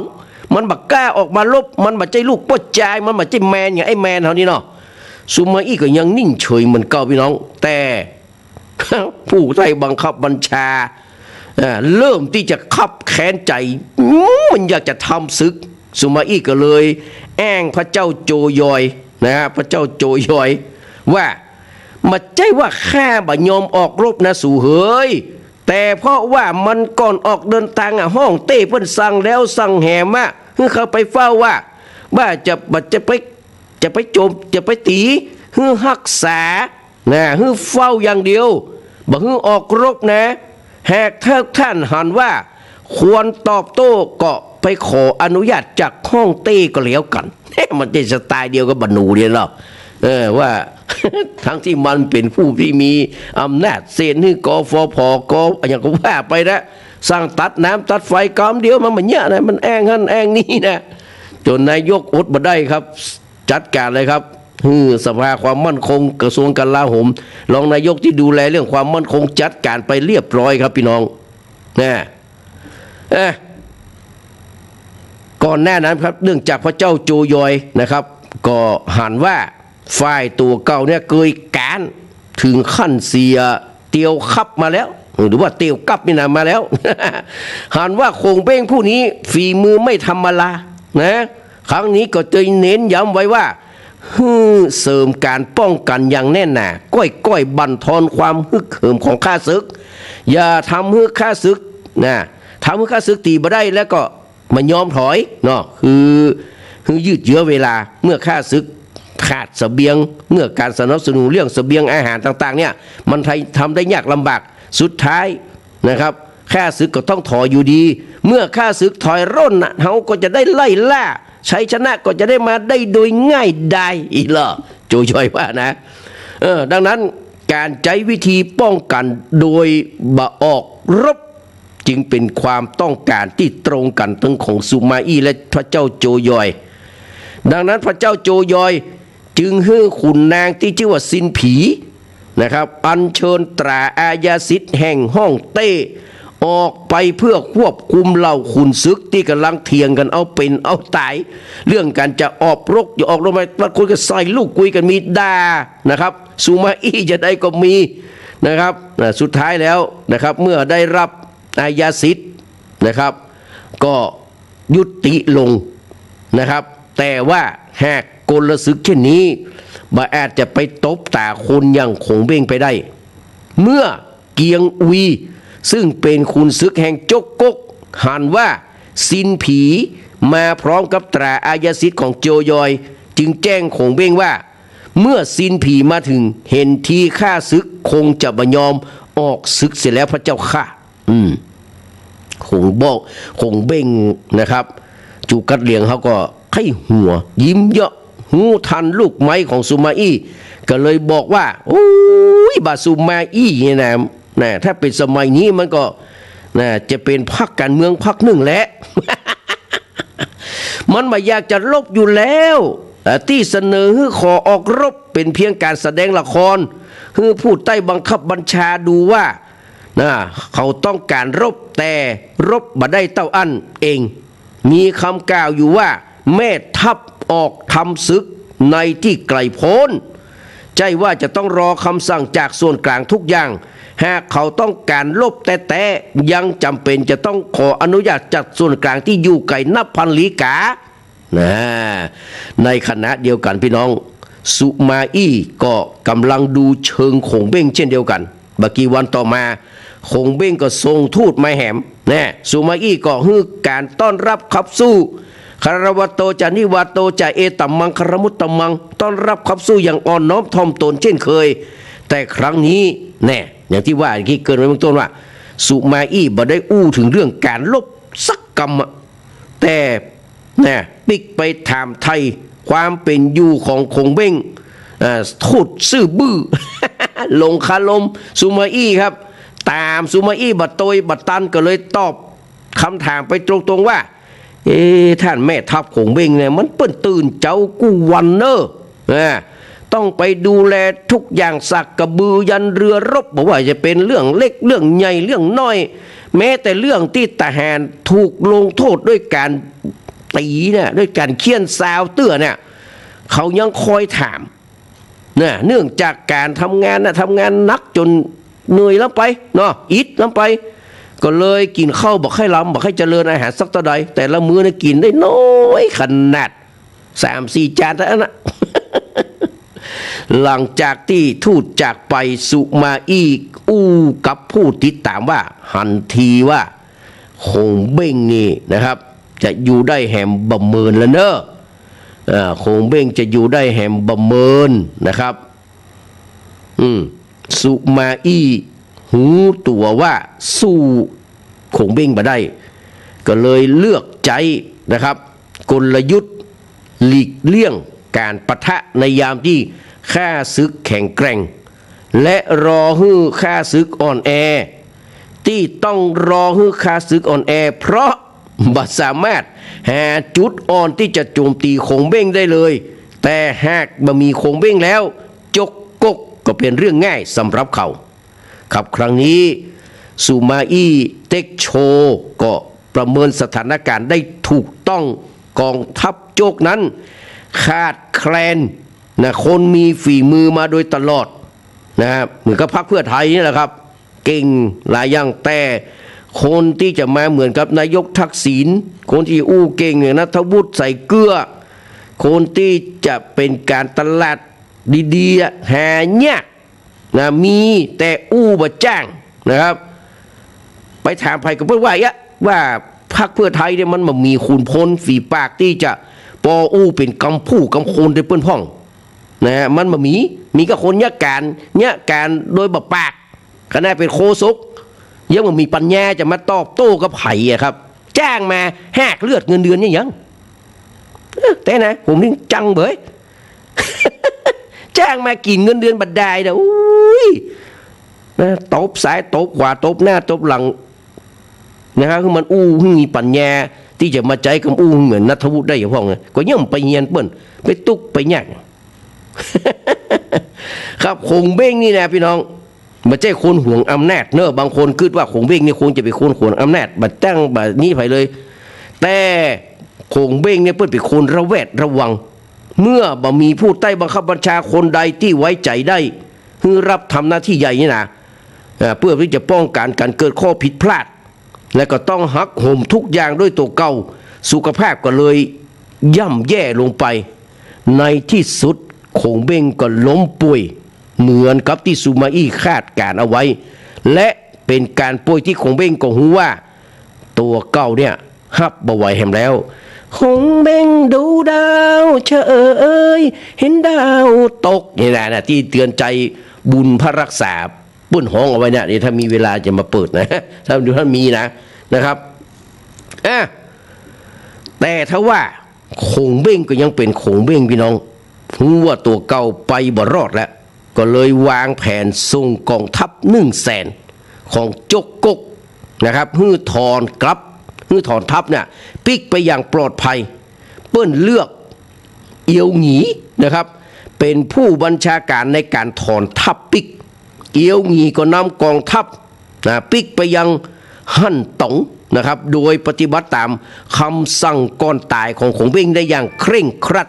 มันบักกล้าออกมาลบมันบักใจลูกป้อใจมันบักใจแมนอย่างไอ้แมนเท่านี้เนาะซูมาอี้ก็ยังนิ่งเฉยเหมือนเก่าพี่น้องแต่ ผู้ใต้บังคับบัญชาเริ่มที่จะคับแค้นใจมันอยากจะทำศึกสุมาอี้ก็เลยแอ้งพระเจ้าโจยอยนะฮะพระเจ้าโจยอยว่ามาใจว่าข้าบ่ยอมออกรบนะสู่เฮ้ยแต่เพราะว่ามันก่อนออกเดินทางห้องเต้เพิ่นสั่งแล้วสั่งแหมคือเขาไปเฝ้าว่าจะไปโจมจะไปตีคือรักษานะคือเฝ้าอย่างเดียวบ่คือออกรบนะหากท่านหันว่าควรตอบโต้ก็ไปขออนุญาตจากห้องเต้ก็แล้วกันมันจะสไตล์เดียวกับบรรณูเดียวเนาะว่า ทั้งที่มันเป็นผู้ที่มีอำนาจเซ็นให้กฟผก็อย่างก็ว่าไปนะสร้างตัดน้ำตัดไฟกอมเดียวมันเนี้ยนะมันแองนั่นแองนี่นะจนนายกอดมาได้ครับจัดการเลยครับสภาความมั่นคงกระทรวงกลาโหมรองนายกที่ดูแลเรื่องความมั่นคงจัดการไปเรียบร้อยครับพี่น้องนะก่อนหน้านั้นครับเนื่องจากพระเจ้าโจยอยนะครับก็หันว่าฝ่ายตัวเก่าเนี่ยเกยการถึงขั้นเสียเตียวคับมาแล้วหรือว่าเตียวกับนี่นะมาแล้ว หันว่าคงเบ้งผู้นี้ฝีมือไม่ธรรมดานะครั้งนี้ก็จะเน้นย้ำไว้ว่าเสริมการป้องกันอย่างแน่นหนาก้อยบั่นทอนความฮึกเหิมของข้าศึกอย่าทำให้ข้าศึกนะทำให้ข้าศึกตีบ่ได้แล้วก็มันยอมถอยเนาะคือยืดเยื้อเวลาเมื่อข้าศึกขาดเสบียงเมื่อการสนับสนุนเรื่องเสบียงอาหารต่างๆเนี่ยมันทำได้ยากลำบากสุดท้ายนะครับข้าศึกก็ต้องถอยอยู่ดีเมื่อข้าศึกถอยร่นเขาก็จะได้ไล่ล่าชัยชนะก็จะได้มาได้โดยง่ายได้อีกเหรอโจยอยว่านะดังนั้นการใช้วิธีป้องกันโดยบ่ออกรบ จึงเป็นความต้องการที่ตรงกันทั้งของซูมาอี้และพระเจ้าโจยอยดังนั้นพระเจ้าโจยอยจึงให้ขุนนางที่ชื่อว่าซินผีนะครับอัญเชิญตราอาญาสิทธิ์แห่งห้องเต้ออกไปเพื่อควบคุมเหล่าขุนศึกที่กำลังเถียงกันเอาเป็นเอาตายเรื่องการจะออกรบอย่าออกรบไปบางคนก็ใส่ลูกคุยกันมีด่านะครับซูมาอี้จะได้ก็มีนะครับสุดท้ายแล้วนะครับเมื่อได้รับอาญาสิทธิ์นะครับก็ยุติลงนะครับแต่ว่าหากกลศึกเช่นนี้บ่อาจจะไปตบตาคนอย่างคงเบ้งไปได้เมื่อเกียงอุยซึ่งเป็นขุนศึกแห่งจกกกหันว่าซินผีมาพร้อมกับตราอาญาสิทธิ์ของโจยอยจึงแจ้งคงเบ้งว่าเมื่อซินผีมาถึงเห็นทีข้าศึกคงจะบ่ยอมออกศึกเสร็จแล้วพระเจ้าข้าคงเบ้งนะครับจูกัดเหลียงเขาก็ไข้หัวยิ้มเยาะหูทันลูกไม้ของซูมาอี้ก็เลยบอกว่าโอ้ยบาซูมาอี้เนี่ยนะถ้าเป็นสมัยนี้มันก็นะจะเป็นพรรคการเมืองพรรคหนึ่งแหละ มันไม่อยากจะลบอยู่แล้วที่เสนอให้ขอออกรบเป็นเพียงการแสดงละครให้ผู้ใต้บังคับบัญชาดูว่านะเขาต้องการรบแต่รบบ่ได้เต้าอั้นเองมีคำกล่าวอยู่ว่าแม่ทัพออกทำศึกในที่ไกลโพ้นใจว่าจะต้องรอคำสั่งจากส่วนกลางทุกอย่างหากเขาต้องการลบแต่ยังจำเป็นจะต้องขออนุญาตจากส่วนกลางที่อยู่ไกลนับพันลี้กาในขณะเดียวกันพี่น้องสุมาอี้ก็กำลังดูเชิงคงเบ้งเช่นเดียวกันบักกี่วันต่อมาคงเบ้งก็ส่งทูตมาแหมสุมาอี้ก็ฮือการต้อนรับขับสู้คารวะโตจานิวาโตจาเอตัมมังคารมุตตัมมังต้อนรับขับสู้อย่างอ่อนน้อมถ่อมตนเช่นเคยแต่ครั้งนี้อย่างที่ว่าที่เกินไว้เบื้องต้นว่าสุมาอี้บ่ได้อู้ถึงเรื่องการลบสักกรรมแต่ปิกไปถามไทยความเป็นอยู่ของคงเบ้งทูตซื่อบื้อ ลงคาลมสุมาอี้ครับตามสุมาอี้บัดโตยบัดตันก็เลยตอบคำถามไปตรงๆว่าท่านแม่ทัพคงเบ้งเนี่ยมันเปิ้นตื่นเจ้ากู้วันเนอะต้องไปดูแลทุกอย่างสักกระบือยันเรือรบบอกว่าจะเป็นเรื่องเล็กเรื่องใหญ่เรื่องน้อยแม้แต่เรื่องที่ทหารถูกลงโทษด้วยการตีเนี่ยด้วยการเคี่ยนซาวเตื้อเนี่ยเขายังคอยถามเนื่องจากการทำงานทำงานหนักจนเหนื่อยแล้วไปเนาะอิดแล้วไปก็เลยกินข้าวบอกให้ล้ำบอกให้เจริญอาหารสักเท่าใดแต่ละมื้อเนี่ยกินได้น้อยขนาด 3-4 จานเท่านั้นนะ หลังจากที่ทูตจากไปสุมาอี้กับผู้ติดตามว่าหันทีว่าคงเบ้งนี่นะครับจะอยู่ได้แหมบะเมินแล้วเนอะคงเบ้งจะอยู่ได้แหมบะเมินนะครับสุมาอี้หูตัวว่าสู้คงเบ้งมาได้ก็เลยเลือกใจนะครับกลยุทธ์หลีกเลี่ยงการปะทะในยามที่ข้าศึกแข็งแกร่งและรอให้ข้าศึกอ่อนแอที่ต้องรอให้ข้าศึกอ่อนแอเพราะบ่สามารถหาจุดอ่อนที่จะโจมตีคงเบ้งได้เลยแต่หากบ่มีคงเบ้งแล้วจกกกก็เป็นเรื่องง่ายสำหรับเขาครับครั้งนี้สุมาอี้เต็กโชก็ประเมินสถานการณ์ได้ถูกต้องกองทัพโจกนั้นขาดแคลนคนมีฝีมือมาโดยตลอดนะครับเหมือนกับพรรคเพื่อไทยนี่แหละครับเก่งหลายอย่างแต่คนที่จะมาเหมือนกับนายกทักษิณคนที่เก่งอย่างณัฐวุฒิใส่เกลือคนที่จะเป็นการตลาดดีๆหาเนี่ยมีแต่บ่จ้างนะครับไปถามไผก็เพิ่นว่าพรรคเพื่อไทยเนี่ยมันมีคุณพลฝีปากที่จะปอเป็นกำผู้กำโคนได้เปิ้นพ่องมันมีกับคนเนี่ยการโดยบ่ปากขณะเป็นโคศกยังมีปัญญาจะมาตอบโต้กับไผครับจ้างมาแหกเลือดเงินเดือนนี่ยังแต่ผมนี่จังเบย จ้างมากินเงินเดือนบัดได้นะอุ้ยตบซ้ายตบขวาตบหน้าตบหลัง นะฮะคือมันอู้มีปัญญาที่จะมาใจกับอู้เหมือนนัทวุฒิได้อย่างพ่อไงก็ย่อมไปเยียนเปิ้นไปตุกไปแย่ง ครับคงเบ้งนี่นะพี่น้องมาใจคนห่วงอำนาจเนอะบางคนคิดว่าคงเบ้งนี่คงจะเป็นคนห่วงอำนาจบัดตั้งบัดนี้ไปเลยแต่คงเบ้งเนี่ยเปิ้นเป็นคนระแวดระวังเมื่อบ่มีผู้ใต้บังคับบัญชาคนใดที่ไว้ใจได้คือรับทำหน้าที่ใหญ่นี่นะเพื่อที่จะป้องกันการเกิดข้อผิดพลาดและก็ต้องหักโหมทุกอย่างด้วยตัวเก่าสุขภาพก็เลยย่ำแย่ลงไปในที่สุดคงเบ้งก็ล้มป่วยเหมือนกับที่ซูมาอี้คาดการเอาไว้และเป็นการป่วยที่คงเบ้งก็รู้ว่าตัวเก่าเนี่ยฮับบ่ไหวแหมแล้วคงเบ้งดูดาวเฉยเห็นดาวตกนี่นะที่เตือนใจบุญพระรักษาปุ้นห้องเอาไว้เนี่ยเดี๋ยวถ้ามีเวลาจะมาเปิดนะถ้าดูท่านมีนะครับแต่ถ้าว่าคงเบ้งก็ยังเป็นคงเบ้งพี่น้องรู้ว่าตัวเก่าไปบ่รอดแล้วก็เลยวางแผนส่งกองทัพ100,000ของจกกกนะครับฮื้อถอนทัพเนี่ยปิกไปอย่างปลอดภัยเปิ้นเลือกเอียวหงีนะครับเป็นผู้บัญชาการในการถอนทัพปิกเอียวหงีก็นำกองทัพปิกไปยังฮั่นตงนะครับโดยปฏิบัติตามคำสั่งก่อนตายของคงเบ้งได้อย่างเคร่งครัด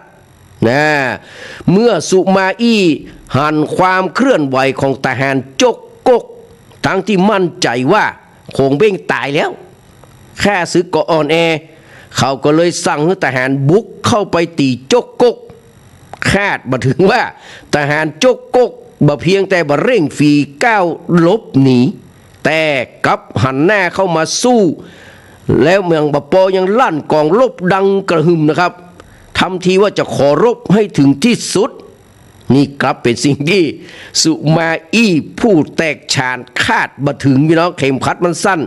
นะเมื่อสุมาอี้หันความเคลื่อนไหวของทหารจกกกทั้งที่มั่นใจว่าคงเบ้งตายแล้วแค่ศึกก็อ่อนแอเขาก็เลยสั่งให้ทหารบุกเข้าไปตีจกกกคาดมาถึงว่าทหารจกกกบ่เพียงแต่บ่เร่งฝีก้าวลบหนีแต่กลับหันหน้าเข้ามาสู้แล้วเมืองบปอยังลั่นกองรบดังกระหึ่มนะครับทำทีว่าจะขอรบให้ถึงที่สุดนี่กลับเป็นสิ่งที่สุมาอี้ผู้แตกฉานคาดมาถึงพี่น้องเข็มขัดมันสั้น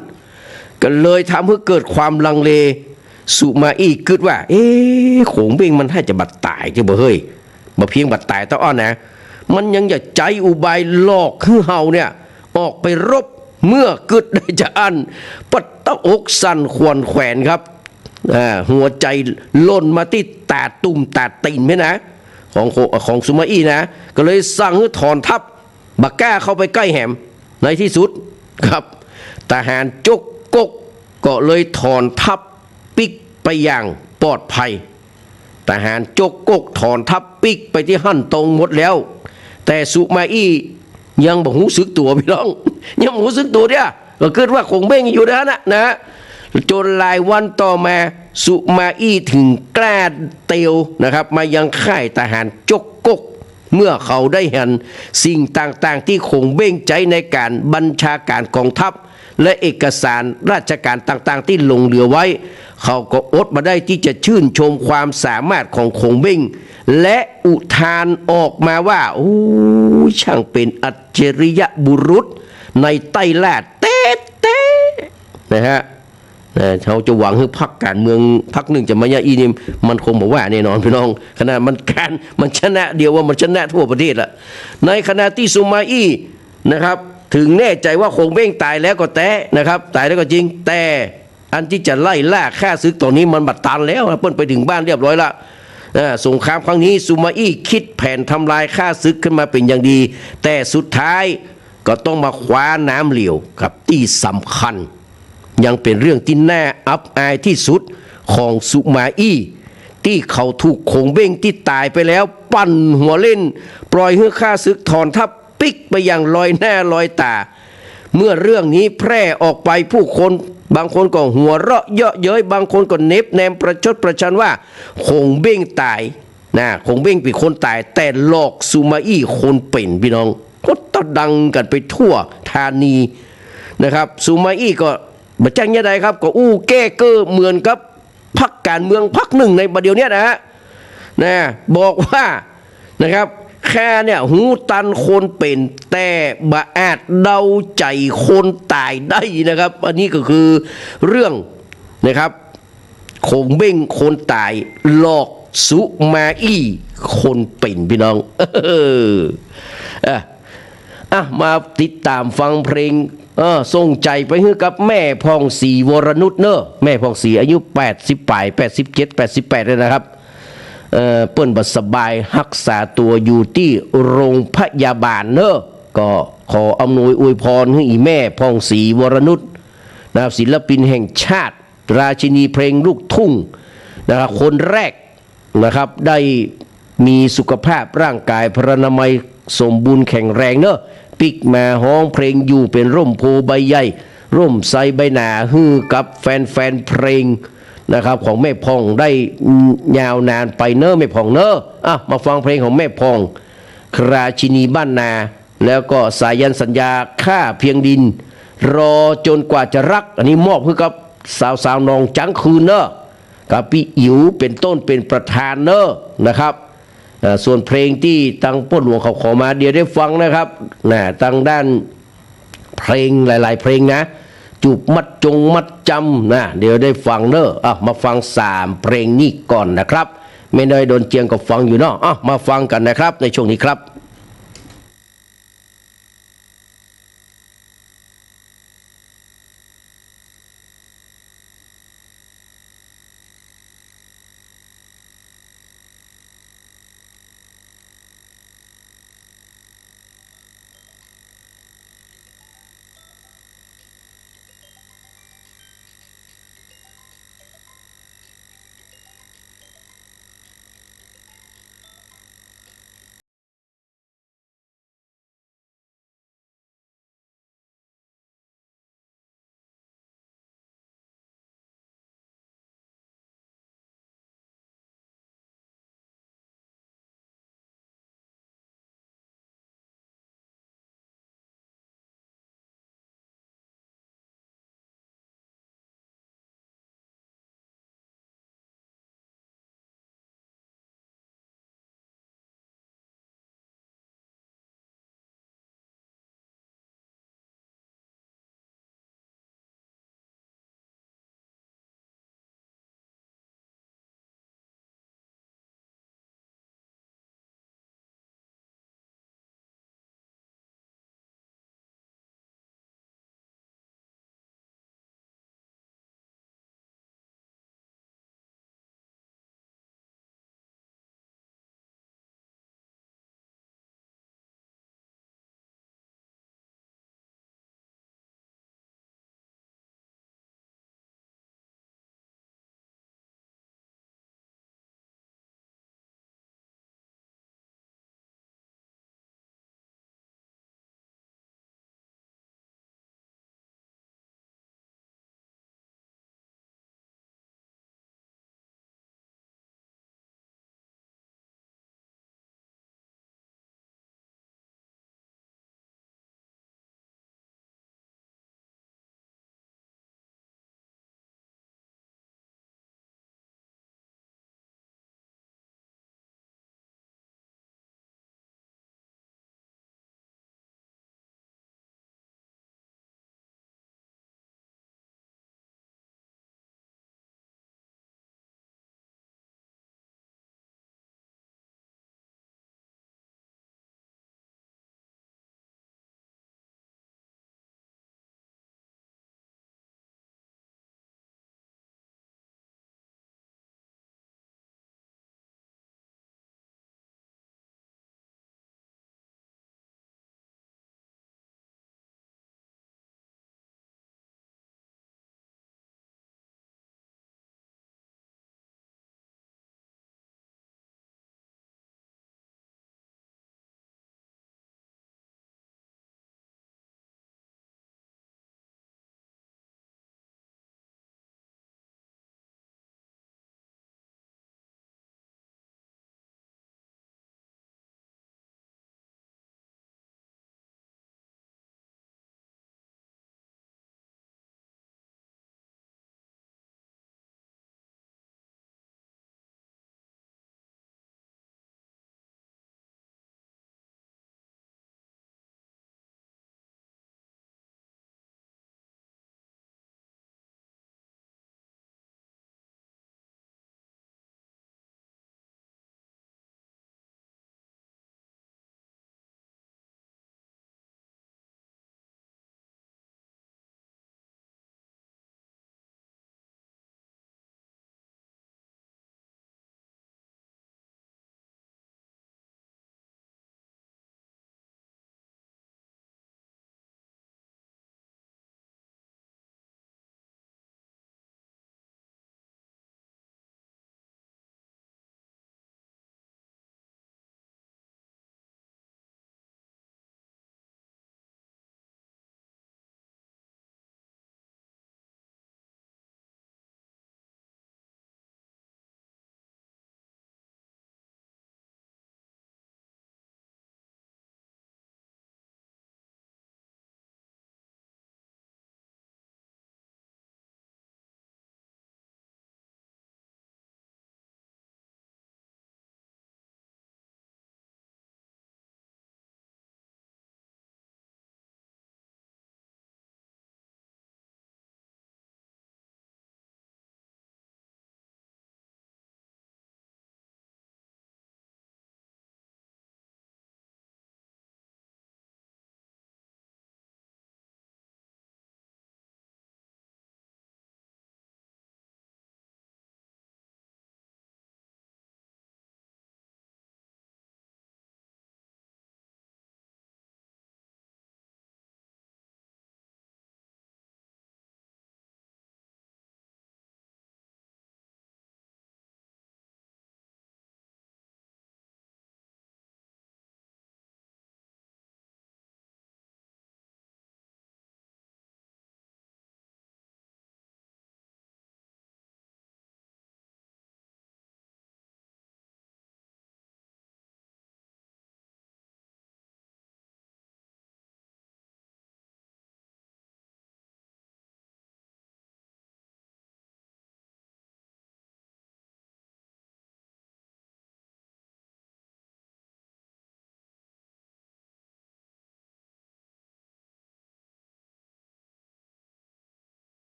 ก็เลยทำให้เกิดความลังเลสุมาอี้คิดว่าโขงเบ้งมันให้จะบัดตายที่บ่เฮ้ยบ่เพียงบัดตายตะอ้อนนะมันยังอยากใจอุบายหลอกให้เฮาเนี่ยออกไปรบเมื่อเกิดได้จะอันปัดตะอกสั่นขวนแขวนครับหัวใจล่นมาที่ตาตุ่มตาตีนไหมนะของสุมาอี้นะก็เลยสั่งให้ถอนทัพบักก้าเข้าไปใกล้แหมในที่สุดครับทหารจกกกก็เลยถอนทัพปิกไปอย่างปลอดภัยทหารจกกกถอนทัพปิกไปที่ฮั่นตงหมดแล้วแต่สุมาอี้ยังบ่รู้สึกตัวพี่น้องยังบ่รู้สึกตัวเนี่ยก็คิดว่าคงเบ้งอยู่นะจนหลายวันต่อมาสุมาอี้ถึงกล้าเตียวนะครับมายังค่ายทหารจกกกเมื่อเขาได้เห็นสิ่งต่างๆที่คงเบ้งใจในการบัญชาการกองทัพและเอกสารราชการต่างๆที่ลงเหลือไว้เขาก็อดมาได้ที่จะชื่นชมความสามารถของคงเบ้งและอุทานออกมาว่าโอ้ช่างเป็นอัจฉริยะบุรุษในไต้ลาดเต้นะฮะเขาจะหวังให้พรรคการเมืองพรรคหนึ่งจะมายาอีนี่มันคงบอกว่าแน่นอนพี่น้องขณะมันชนะเดียวว่ามันชนะทั่วประเทศละในขณะที่ซูมาอี้นะครับถึงแน่ใจว่าคงเบ้งตายแล้วก็แต่นะครับตายแล้วก็จริงแต่อันที่จะไล่ล่าฆ่าศึกตอนนี้มันบัดตันแล้วเปิ้นไปถึงบ้านเรียบร้อยละสงครามครั้งนี้ซูมาอี้คิดแผนทำลายฆ่าศึกขึ้นมาเป็นอย่างดีแต่สุดท้ายก็ต้องมาคว้าน้ำเหลวครับที่สำคัญยังเป็นเรื่องที่น่าอับอายที่สุดของสุมาอี้ที่เขาถูกคงเบ้งที่ตายไปแล้วปั่นหัวเล่นปล่อยให้ฆ่าศึกถอนทัพปิกไปอย่างลอยหน้าลอยตาเมื่อเรื่องนี้แพร่ออกไปผู้คนบางคนก็หัวเราะเยาะเย้ยบางคนก็เน็บแนมประชดประชันว่าคงเบ้งตายคงเบ้งเป็นคนตายแต่หลอกสุมาอี้คนเป็นพี่น้องก็ตะดังกันไปทั่วธานีนะครับสุมาอี้ก็บัดจังยังไงครับก็แก้เก้อเหมือนกับพรรคการเมืองพรรคหนึ่งในประเดี๋ยวนี้นะบอกว่านะครับแค่เนี่ยหูตันคนเป็นแต่บะอาจเดาใจคนตายได้นะครับอันนี้ก็คือเรื่องนะครับคงเบ้งคนตายหลอกสุมาอี้คนเป็นพี่น้อง มาติดตามฟังเพลงส่งใจไปให้กับแม่พองศรีวรนุชเนอะแม่พองศรีอายุ80ปลาย87 88เลยนะครับเปิ้นบัสบายรักษาตัวอยู่ที่โรงพยาบาลเนอะก็ขออำนวยอวยพรให้อีแม่พองศรีวรนุชนะครับศิลปินแห่งชาติราชินีเพลงลูกทุ่งนะครับคนแรกนะครับได้มีสุขภาพร่างกายพรรณนามัยสมบูรณ์แข็งแรงเนอะปิกมาฮ้องเพลงอยู่เป็นร่มโพใบใหญ่ร่มไทรใบหนาฮือกับแฟนเพลงนะครับของแม่พองได้ยาวนานไปเนอะแม่พองเนอะมาฟังเพลงของแม่พองราชินีบ้านนาแล้วก็สายันสัญญาค่าเพียงดินรอจนกว่าจะรักอันนี้มอบให้กับสาวๆน้องจังคืนเนอะกับพี่อิ๋วเป็นต้นเป็นประธานเนอะนะครับส่วนเพลงที่ตังป้นหลวงเขาขอมาเดี๋ยวได้ฟังนะครับตังด้านเพลงหลายๆเพลงนะจูบมัดจำนะเดี๋ยวได้ฟังเนอะมาฟัง3เพลงนี้ก่อนนะครับไม่ได้โดนเจียงก็ฟังอยู่เนาะมาฟังกันนะครับในช่วงนี้ครับ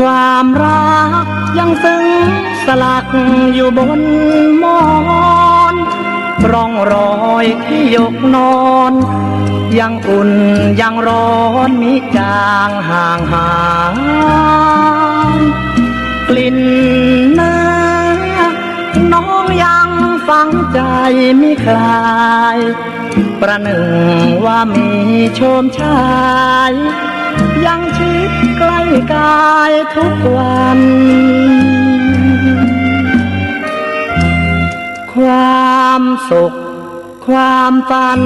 ความรักยังซึ้งสลักอยู่บนหมอนร่องรอยที่ยกนอนยังอุ่นยังร้อนมิจางห่างหายกลิ่นเนื้อน้องยังฝังใจมิคลายประหนึ่งว่ามีโชมชายยังชิดใกล้กายทุกวันความสุขความฝัน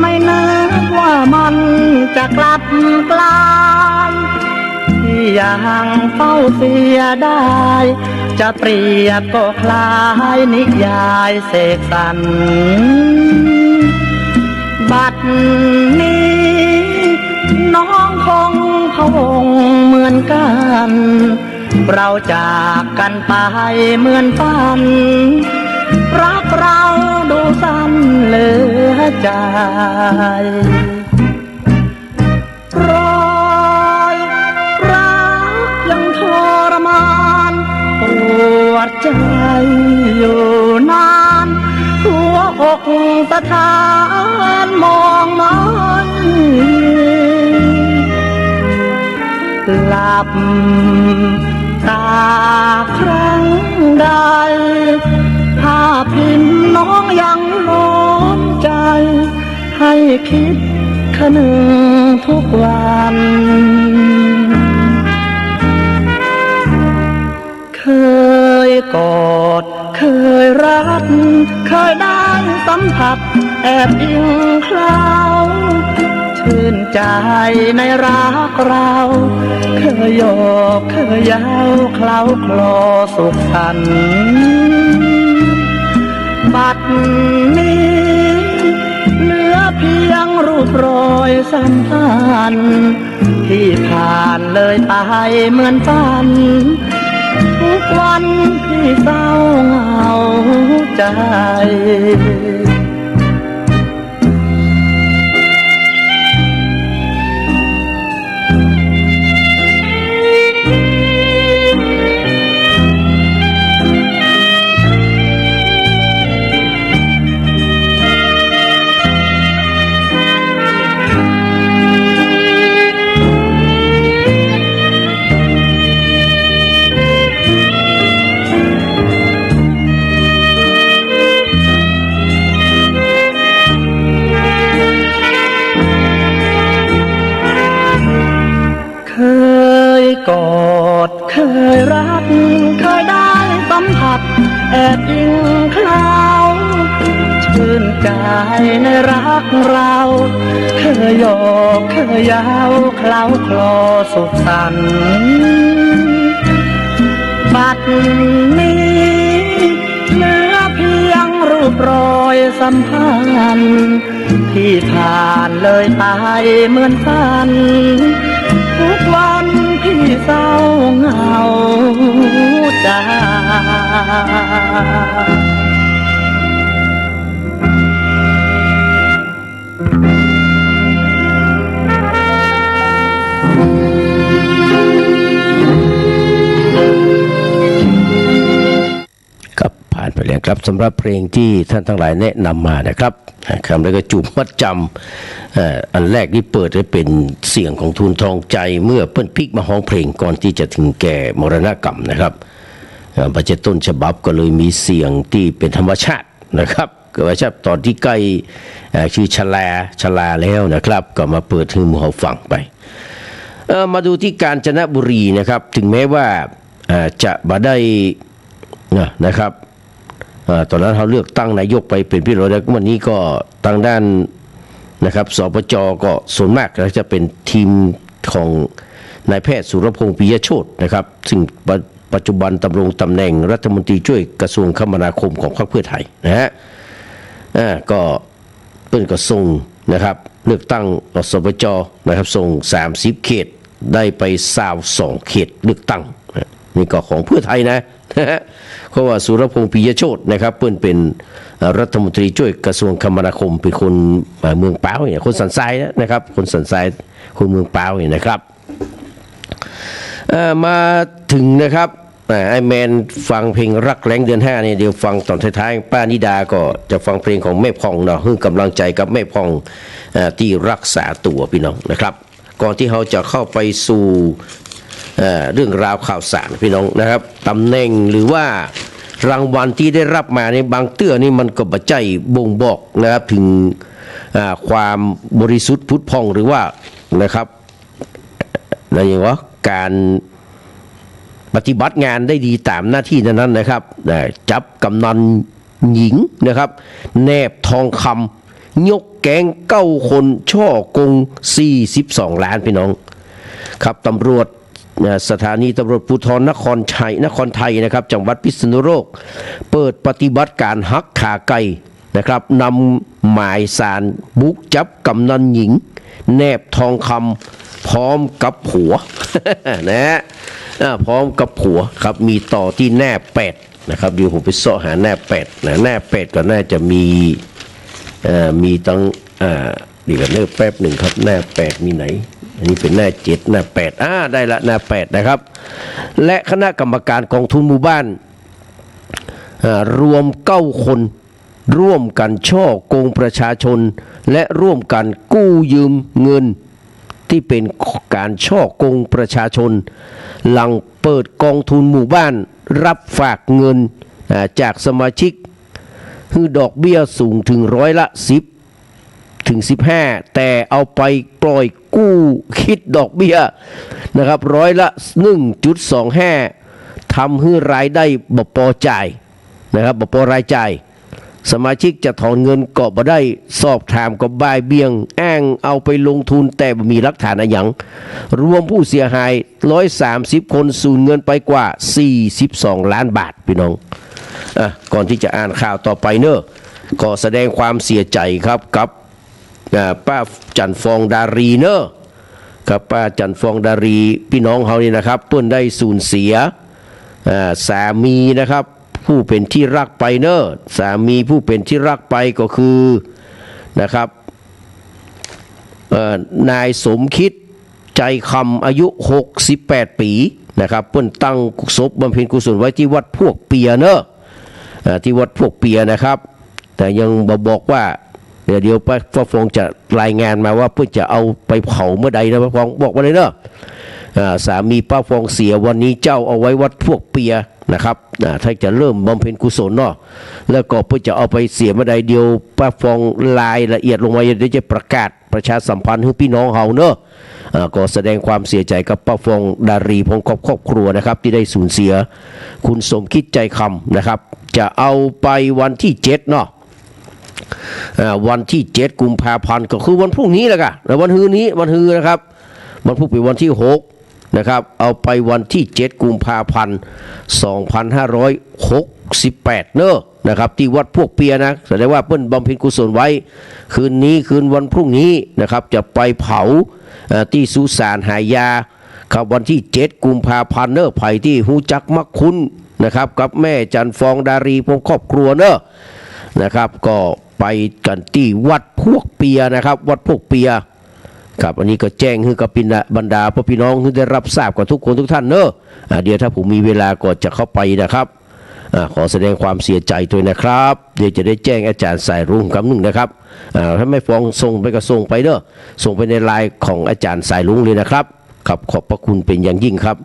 ไม่นึกว่ามันจะกลับกลายที่ยังเฝ้าเสียได้จะเปรียบก็คล้ายนิยายเสกสรรบัดนี้น้องคงพะวงเหมือนกันเราจากกันไปเหมือนฝันรักเราดูสั้นเหลือใจรอยรักยังทรมานปวดใจอยู่นานหัวอกสะท้านมองมันหลับตาครั้งใดภาพพิมพ์น้องยังน้อมใจให้คิดคนึงทุกวันเคยกอดเคยรักเคยได้สัมผัสแอบอิงเคล้าชื่นใจในรักเราเคยโยกเคยเย้าเคล้าคลอสุขสันต์บัดนี้เหลือเพียงรูปรอยสัมพันธ์ที่ผ่านเลยไปเหมือนฝันทุกวันที่เศร้าเหงาใจกอดเคยรักเคยได้สัมผัสแอบอิงเคล้าชื่นใจในรักเราเคยโยกเคยเย้าเคล้าคลอสุขสันต์บัดนี้เหลือเพียงรูปรอยสัมพันธ์ที่ผ่านเลยไปเหมือนฝันทุกวันที่เศร้าเหงาใจครับผ่านไปแล้วครับสำหรับเพลงที่ท่านทั้งหลายแนะนำมานะครับคำแล้วก็จูบมัดจำอันแรกที่เปิดให้เป็นเสียงของทูลทองใจเมื่อเพิ่นพลิกมาฮ้องเพลงก่อนที่จะถึงแก่มรณกรรมนะครับปัจจุบันต้นฉบับก็เลยมีเสียงที่เป็นธรรมชาตินะครับเกิดว่าชาติตอนที่ใกล้ชื่อชลาแล้วนะครับก็มาเปิดให้หมู่เราฟังไปมาดูที่กาญจนบุรีนะครับถึงแม้ว่าจะมาได้นะครับตอนนั้นเขาเลือกตั้งนายกไปเป็นพี่รอยแล้ววันนี้ก็ทางด้านนะครับสปจ.ก็ส่วนมากจะเป็นทีมของนายแพทย์สุรพงษ์ปิยโชตินะครับซึ่งปัจจุบันดำรงตำแหน่งรัฐมนตรีช่วยกระทรวงคมนาคมของพรรคเพื่อไทยนะฮะก็เพิ่นก็ส่งนะครับเลือกตั้งสปจ.นะครับส่ง30เขตได้ไป22เขตเลือกตั้งนี่ก็ของเพื่อไทยนะเพราะว่าสุรพงษ์ปิยโชตินะครับเพิ่นเป็นรัฐมนตรีช่วยกระทรวงคมนาคมเป็นคนเมืองป้าวเนี่ยคนสันทรายนะครับคนสันทรายคนเมืองป้าวเนี่ยนะครับ มาถึงนะครับไอแมนฟังเพลงรักแรงเดือน5เนี่ยเดี๋ยวฟังตอนท้ายๆป้านิดาก็จะฟังเพลงของแม่พองเนาะให้กำลังใจกับแม่พองที่รักษาตัวพี่น้องนะครับก่อนที่เขาจะเข้าไปสู่เรื่องราวข่าวสารพี่น้องนะครับตำแหน่งหรือว่ารางวัลที่ได้รับมาในบางเตื้อนี่มันก็บัจจัยบ่งบอกนะครับถึงความบริสุทธิ์พุทธพองหรือว่านะครับอะไรอย่างวะการปฏิบัติงานได้ดีตามหน้าที่นั้นนะครับจับกำนันหญิงนะครับแนบทองคำยกแก๊ง9 คนช่อกง42 ล้านพี่น้องครับตำรวจสถานีตำรวจภูธรนครไทยนะครับจังหวัดพิษณุโลกเปิดปฏิบัติการฮักขาไก่นะครับนำหมายสารบุกจับกำนันหญิงแนบทองคำพร้อมกับผัว นะฮะพร้อมกับผัวครับมีต่อที่แนบ8นะครับเดี๋ยวผมไปเสาะหาแนบ8นะแนบ8ก็น่าจะมีตั้งดีกันเนอแป๊บหนึ่งครับแนบ8มีไหนอันนี้เป็นหน้า7หน้า8ได้ละหน้า8นะครับและคณะกรรมการกองทุนหมู่บ้านรวม9 คนร่วมกันช่อโกงประชาชนและร่วมกันกู้ยืมเงินที่เป็นการช่อโกงประชาชนหลังเปิดกองทุนหมู่บ้านรับฝากเงินจากสมาชิกคือดอกเบี้ยสูงถึง10%ถึง 15%แต่เอาไปปล่อยกู้คิดดอกเบี้ยนะครับ1.25%ทำให้รายได้บ่พอจ่ายนะครับบ่พอรายจ่ายสมาชิกจะถอนเงินก็บ่ได้สอบถามกับบ่ายเบี่ยงอ้างเอาไปลงทุนแต่บ่มีหลักฐานอะไรอย่างรวมผู้เสียหาย130 คนสูญเงินไปกว่า42 ล้านบาทพี่น้องก่อนที่จะอ่านข่าวต่อไปเนอะก็แสดงความเสียใจครับกับป้าจันฟองดารีเนอะกับป้าจันฟองดารีพี่น้องเขานี่นะครับเพิ่นได้สูญเสียสามีนะครับผู้เป็นที่รักไปเนอะสามีผู้เป็นที่รักไปก็คือนะครับนายสมคิดใจคำอายุ68 ปีนะครับเพิ่นตั้งศพบำเพ็ญกุศลไว้ที่วัดพวกเปียเนอะที่วัดพวกเปียนะครับแต่ยังบอกว่าเดี๋ยวป้าฟองจะรายงานมาว่าเพื่อจะเอาไปเผาเมื่อใดนะป้าฟองบอกมาเลยเนอะสามีป้าฟองเสียวันนี้เจ้าเอาไว้วัดพวกเปียนะครับถ้าจะเริ่มบำเพ็ญกุศลเนาะแล้วก็เพื่อจะเอาไปเสียเมื่อใดเดียวป้าฟองรายละเอียดลงมาเดี๋ยวจะประกาศประชาสัมพันธ์ให้พี่น้องเฮาเนอะก็แสดงความเสียใจกับป้าฟองดารีพงครอบครัวนะครับที่ได้สูญเสียคุณสมคิดใจคำนะครับจะเอาไปวันที่7เนาะวันที่7 กุมภาพันธ์ก็คือวันพรุ่งนี้แหละค่ะแล้ววันฮือนะครับวันพรุ่งเป็นวันที่6นะครับเอาไปวันที่7 กุมภาพันธ์ 2568เนอะนะครับที่วัดพวกเปียนะแสดงว่าเพิ่นบำเพ็ญกุศลไว้คืนวันพรุ่งนี้นะครับจะไปเผาที่สุสานหายาครับวันที่7 กุมภาพันธ์เนอะไผ่ที่ฮู้จักมักคุ้นนะครับกับแม่จันฟองดารีพงครอบครัวเนอะนะครับก็ไปกันที่วัดพวกเปียนะครับวัดพวกเปียครับอันนี้ก็แจ้งให้กับบรรดาพ่อพี่น้องที่ได้รับทราบกับทุกคนทุกท่านเนอะเดี๋ยวถ้าผมมีเวลาก็จะเข้าไปนะครับขอแสดงความเสียใจด้วยนะครับเดี๋ยวจะได้แจ้งอาจารย์สายรุ้งคำหนึ่งนะครับถ้าไม่ฟ้องส่งไปก็ส่งไปเนอะส่งไปในไลน์ของอาจารย์สายรุ้งเลยนะครับครับขอบพระคุณเป็นอย่างยิ่งครับ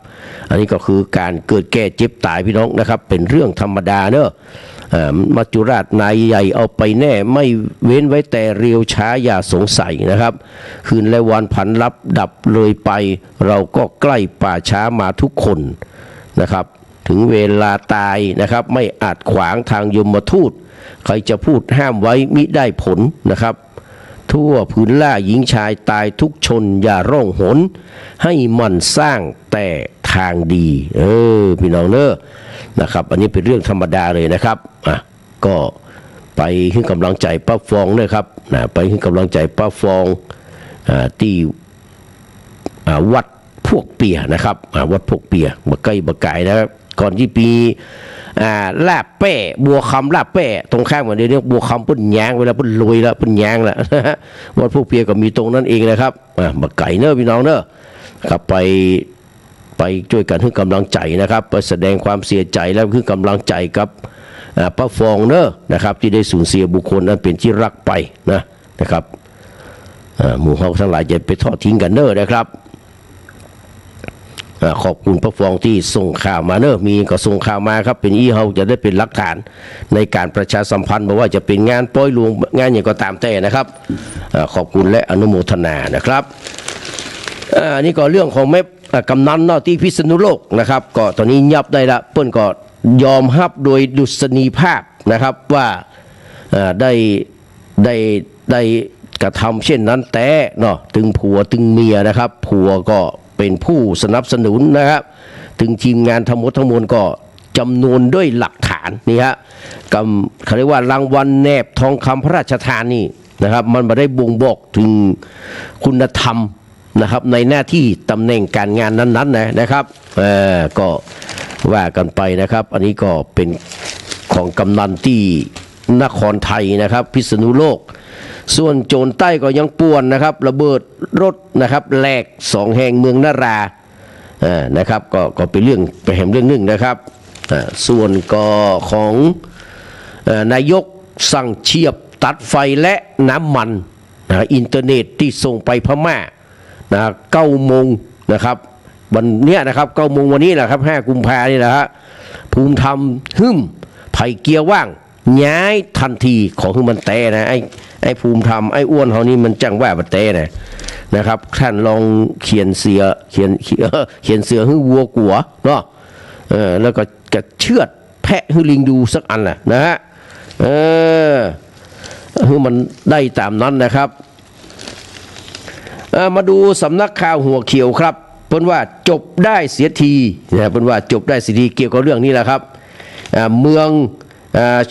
อันนี้ก็คือการเกิดแก่เจ็บตายพี่น้องนะครับเป็นเรื่องธรรมดาเนอะมัจจุราชนายใหญ่เอาไปแน่ไม่เว้นไว้แต่เรียวช้าอย่าสงสัยนะครับคืนและวันผันลับดับเลยไปเราก็ใกล้ป่าช้ามาทุกคนนะครับถึงเวลาตายนะครับไม่อาจขวางทางยมทูตใครจะพูดห้ามไว้มิได้ผลนะครับทั่วพื้นล่าหญิงชายตายทุกชนอย่าร้องหนให้มันสร้างแต่ทางดีพี่น้องเนอะนะครับอันนี้เป็นเรื่องธรรมดาเลยนะครับก็ไปให้กำลังใจป้าฟองนะครับไปให้กำลังใจป้าฟองที่วัดพวกเปียนะครับวัดพวกเปียบะไก่บะไก่นะครับก่อนที่ปีลาบแป้บัวคำลาบแป้ตรงข้ามกันเดี๋ยวบัวคำปุ่นยางเวลาปุ่นลอยแล้วปุ่นยางแล้ววัดพวกเปียก็มีตรงนั้นเองนะครับบะไก่เนอะพี่น้องเนอะครับไป ไปช่วยกันให้กำลังใจนะครับไปแสดงความเสียใจแล้วคือกำลังใจกับป้าฟองเนอะนะครับที่ได้สูญเสียบุคคลนั้นเป็นที่รักไปนะครับหมู่เฮาทั้งหลายจะไปทอดทิ้งกันเนอะนะครับขอบคุณป้าฟองที่ส่งข่าวมาเนอะมีก็ส่งข่าวมาครับเป็นอีเฮาจะได้เป็นหลักฐานในการประชาสัมพันธ์บอกว่าจะเป็นงานป้อยหลวงงานอย่างก็ตามแต่นะครับขอบคุณและอนุโมทนานะครับนี่ก็เรื่องของแม่กำนันเนาะที่พิษณุโลกนะครับก็ตอนนี้ยับได้ละเปิ้นก็ยอมรับโดยดุษณีภาพนะครับว่าได้กระทำเช่นนั้นแต่เนาะถึงผัวถึงเมียนะครับผัวก็เป็นผู้สนับสนุนนะครับถึงทีมงานทั้งหมดทั้งมวลก็จำนวนด้วยหลักฐานนี่ฮะเขาเรียกว่ารางวัลแนบทองคำพระราชทานนี่นะครับมันมาได้บ่งบอกถึงคุณธรรมนะครับในหน้าที่ตำแหน่งการงานนั้นๆนะครับก็ว่ากันไปนะครับอันนี้ก็เป็นของกำนันที่นครไทยนะครับพิษณุโลกส่วนโจรใต้ก็ยังป่วนนะครับระเบิดรถนะครับแหลก2 แห่งเมืองนารานะครับก็เป็นเรื่องไปแห่งเรื่องหนึ่งนะครับส่วนก็ของนายกสั่งเฉียบตัดไฟและน้ำมันอินเทอร์เน็ตที่ส่งไปพม่า9 โมงนะครับวันนี้นะครับ9 โมงวันนี้นะครับ5 กุมภาพันธ์นี่แหละฮะภูมิธรรมไผ่เกียร์ว่างย้ายทันทีของคือมันแต่นะไอ้ภูมิธรรมไอ้อ้วนเขานี่มันจังว่ามันแต่นะครับท่านลองเขียนเสือให้วัวกัวเนาะแล้วก็จะเชือดแพะให้ลิงดูสักอันแหละนะฮะให้มันได้ตามนั้นนะครับมาดูสำนักข่าวหัวเขียวครับเพิ่นว่าจบได้เสียทีนะเพิ่นว่าจบได้เสียทีเกี่ยวกับเรื่องนี้แหละครับเมือง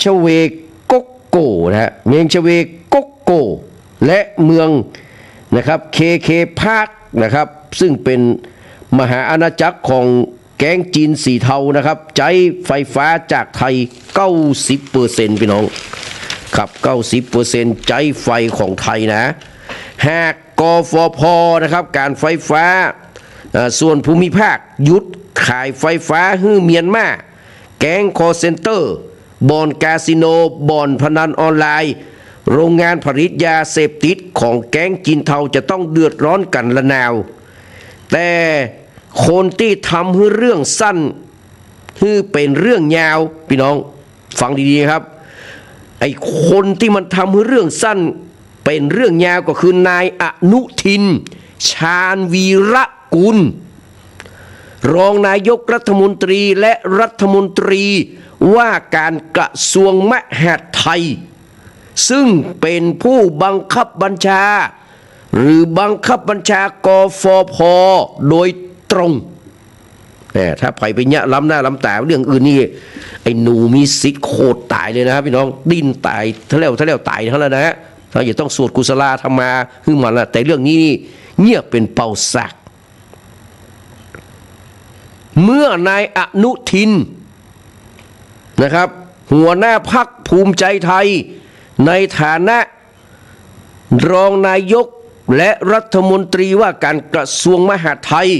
ชเวกโกนะฮะเมืองชเวกโกและเมืองนะครับเคพาร์คนะครับซึ่งเป็นมหาอาณาจักรของแก๊งจีนสีเทานะครับใช้ไฟฟ้าจากไทย 90% พี่น้องครับ 90% ใช้ไฟของไทยนะหากกฟผนะครับการไฟฟ้าส่วนภูมิภาคหยุดขายไฟฟ้าให้เมียนมาแก๊งคอลเซ็นเตอร์บ่อนคาสิโนบ่อนพนันออนไลน์โรงงานผลิตยาเสพติดของแก๊งจีนเทาจะต้องเดือดร้อนกันละนาวแต่คนที่ทำให้เรื่องสั้นให้เป็นเรื่องยาวพี่น้องฟังดีๆครับไอ้คนที่มันทำให้เรื่องสั้นเป็นเรื่องยาวก็คือนายอนุทินชาญวีระกุลรองนายกรัฐมนตรีและรัฐมนตรีว่าการกระทรวงมหาดไทยซึ่งเป็นผู้บังคับบัญชาหรือบังคับบัญชากฟผโดยตรงถ้าไปเนี่ยล้ำหน้าล้ำตาเรื่องอื่นนี่ไอ้หนูมีสิทธิ์โคตรตายเลยนะครับพี่น้องดิ้นตายทะเลวตายทั้งนั้นนะฮะเราอย่าต้องสวดกุศลาธรรมาขึ้นมาละแต่เรื่องนี้เงียบเป็นเป่าสักเมื่อนายอนุทินนะครับหัวหน้าพรรคภูมิใจไทยในฐานะรองนายกและรัฐมนตรีว่าการกระทรวงมหาดไทย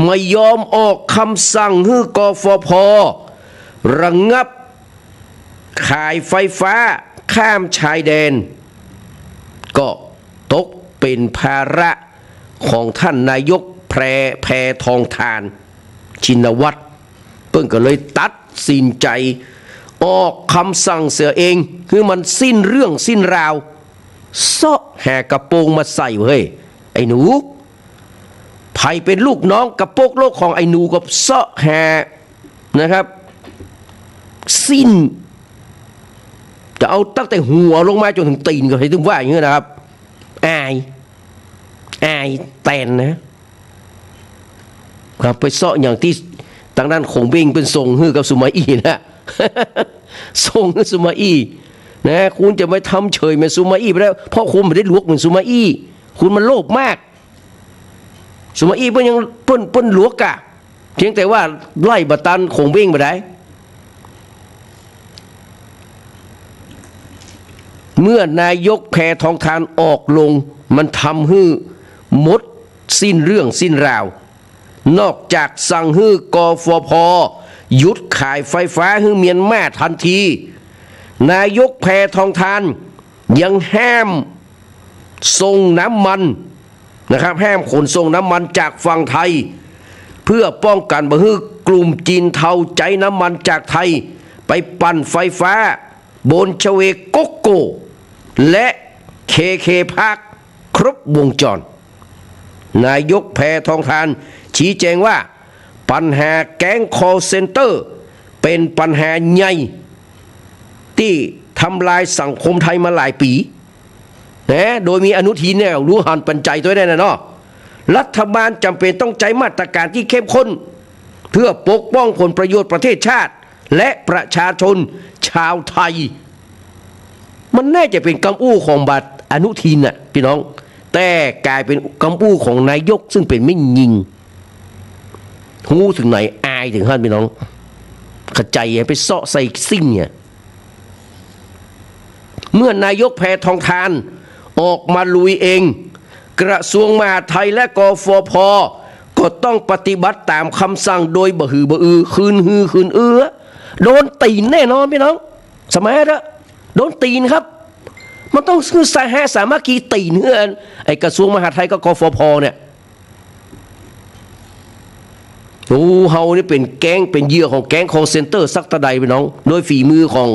ไม่ยอมออกคำสั่งให้กฟผระงับขายไฟฟ้าข้ามชายแดนก็ตกเป็นภาระของท่านนายกแพทองธารชินวัตรเพิ่งก็เลยตัดสินใจออกคำสั่งเสียเองคือมันสิ้นเรื่องสิ้นราวเซาะแหกระโปรงมาใส่เฮ้ยไอ้หนูไผ่เป็นลูกน้องกระโปงโลกของไอ้หนูกับเซาะแหนะครับสิ้นจะเอาตั้งแต่หัวลงมาจนถึงตีนก็ให้ถึงว่าอย่างนี้นะครับอายแตนนะครับไปเซาะอย่างที่ทางด้านของเบงเป็นส่งฮือกับสุมาอี้นะ ส่งฮือสุมาอี้นะคุณจะไม่ทำเฉยเหมือนสุมาอี้ไปแล้วเพราะคุณไม่ได้ลวกเหมือนสุมาอี้คุณมันโลภมากสุมาอี้เพิ่นยังเพิ่นลวกกะเพียงแต่ว่าไล่บัตันของเบงไปได้เมื่อนายกแพทองธารออกลงมันทำให้หมดสิ้นเรื่องสิ้นราว นอกจากสั่งให้กฟผ.หยุดขายไฟฟ้าให้เมียนมาทันทีนายกแพทองธารยังห้ามส่งน้ำมันนะครับห้ามขนส่งน้ำมันจากฝั่งไทยเพื่อป้องกันบ่ให้กลุ่มจีนเทาใจน้ำมันจากไทยไปปั่นไฟฟ้าบนชเวโกโกและเคพาร์คครบวงจรนายกแพทองธารชี้แจงว่าปัญหาแก๊งคอลเซ็นเตอร์เป็นปัญหาใหญ่ที่ทำลายสังคมไทยมาหลายปีนะโดยมีอนุทินเนี่ยรู้หันปัญใจตัวได้นะเนาะรัฐบาลจำเป็นต้องใจมาตรการที่เข้มข้นเพื่อปกป้องผลประโยชน์ประเทศชาติและประชาชนชาวไทยมันน่าจะเป็นคำอู้ของบัตรอนุทินน่ะพี่น้องแต่กลายเป็นคำอู้ของนายกซึ่งเป็นไม่ยิงหูถึงไหนอายถึงขั้นพี่น้องขจายไปเสาะใส่ซิ่งเนี่ยเมื่อนายกแพทองธารออกมาลุยเองกระทรวงมหาดไทยและกฟผ.ก็ต้องปฏิบัติตามคำสั่งโดยบ่หือบ่อือคืนฮือคืนโดนตีนแน่นอนพี่น้องสมัยนั้นโดนตีนครับมันต้องคือสามัคคีตีนเฮือนไอ้กระทรวงมหาดไทยกับกฟผ.เนี่ยโอ้เฮานี่เป็นแก๊งเป็นเหยื่อของแก๊งคอลเซ็นเตอร์ซักตะใดพี่น้องโดยฝีมือของ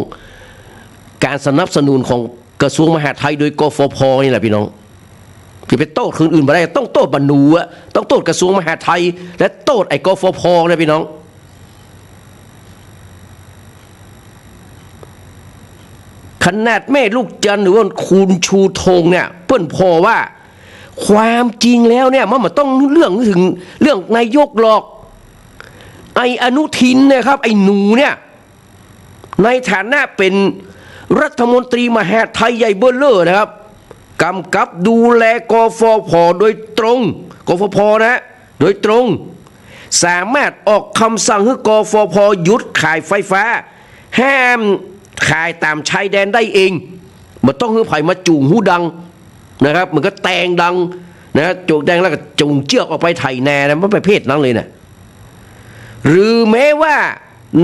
การสนับสนุนของกระทรวงมหาดไทยโดยกฟผ.นี่แหละพี่น้องที่ไปโต้คืนอื่นมาได้ต้องโต้บรรณูอะต้องโต้กระทรวงมหาดไทยและโต้ไอ้กฟผ.นะพี่น้องขนาดแม่ลูกจันหรือว่าคุณชูธงเนี่ยเปิ้นพอว่าความจริงแล้วเนี่ยมันต้องเรื่องถึงเรื่องนายกหรอกไอ้อนุทินเนี่ยครับไอ้หนูเนี่ยในฐานะเป็นรัฐมนตรีมหาดไทยใหญ่เบ้อเร่อนะครับกำกับดูแลกฟผ.โดยตรงกฟผ.นะโดยตรงสามารถออกคำสั่งให้กฟผ.หยุดขายไฟฟ้าห้ามขายตามชายแดนได้เองมันต้องให้ไผ่มาจูงหูดังนะครับมันก็แตงดังนะจูงแดงแล้วก็จูงเชือกออกไปไถแน่นะมันประเภทนั้นเลยนะหรือแม้ว่า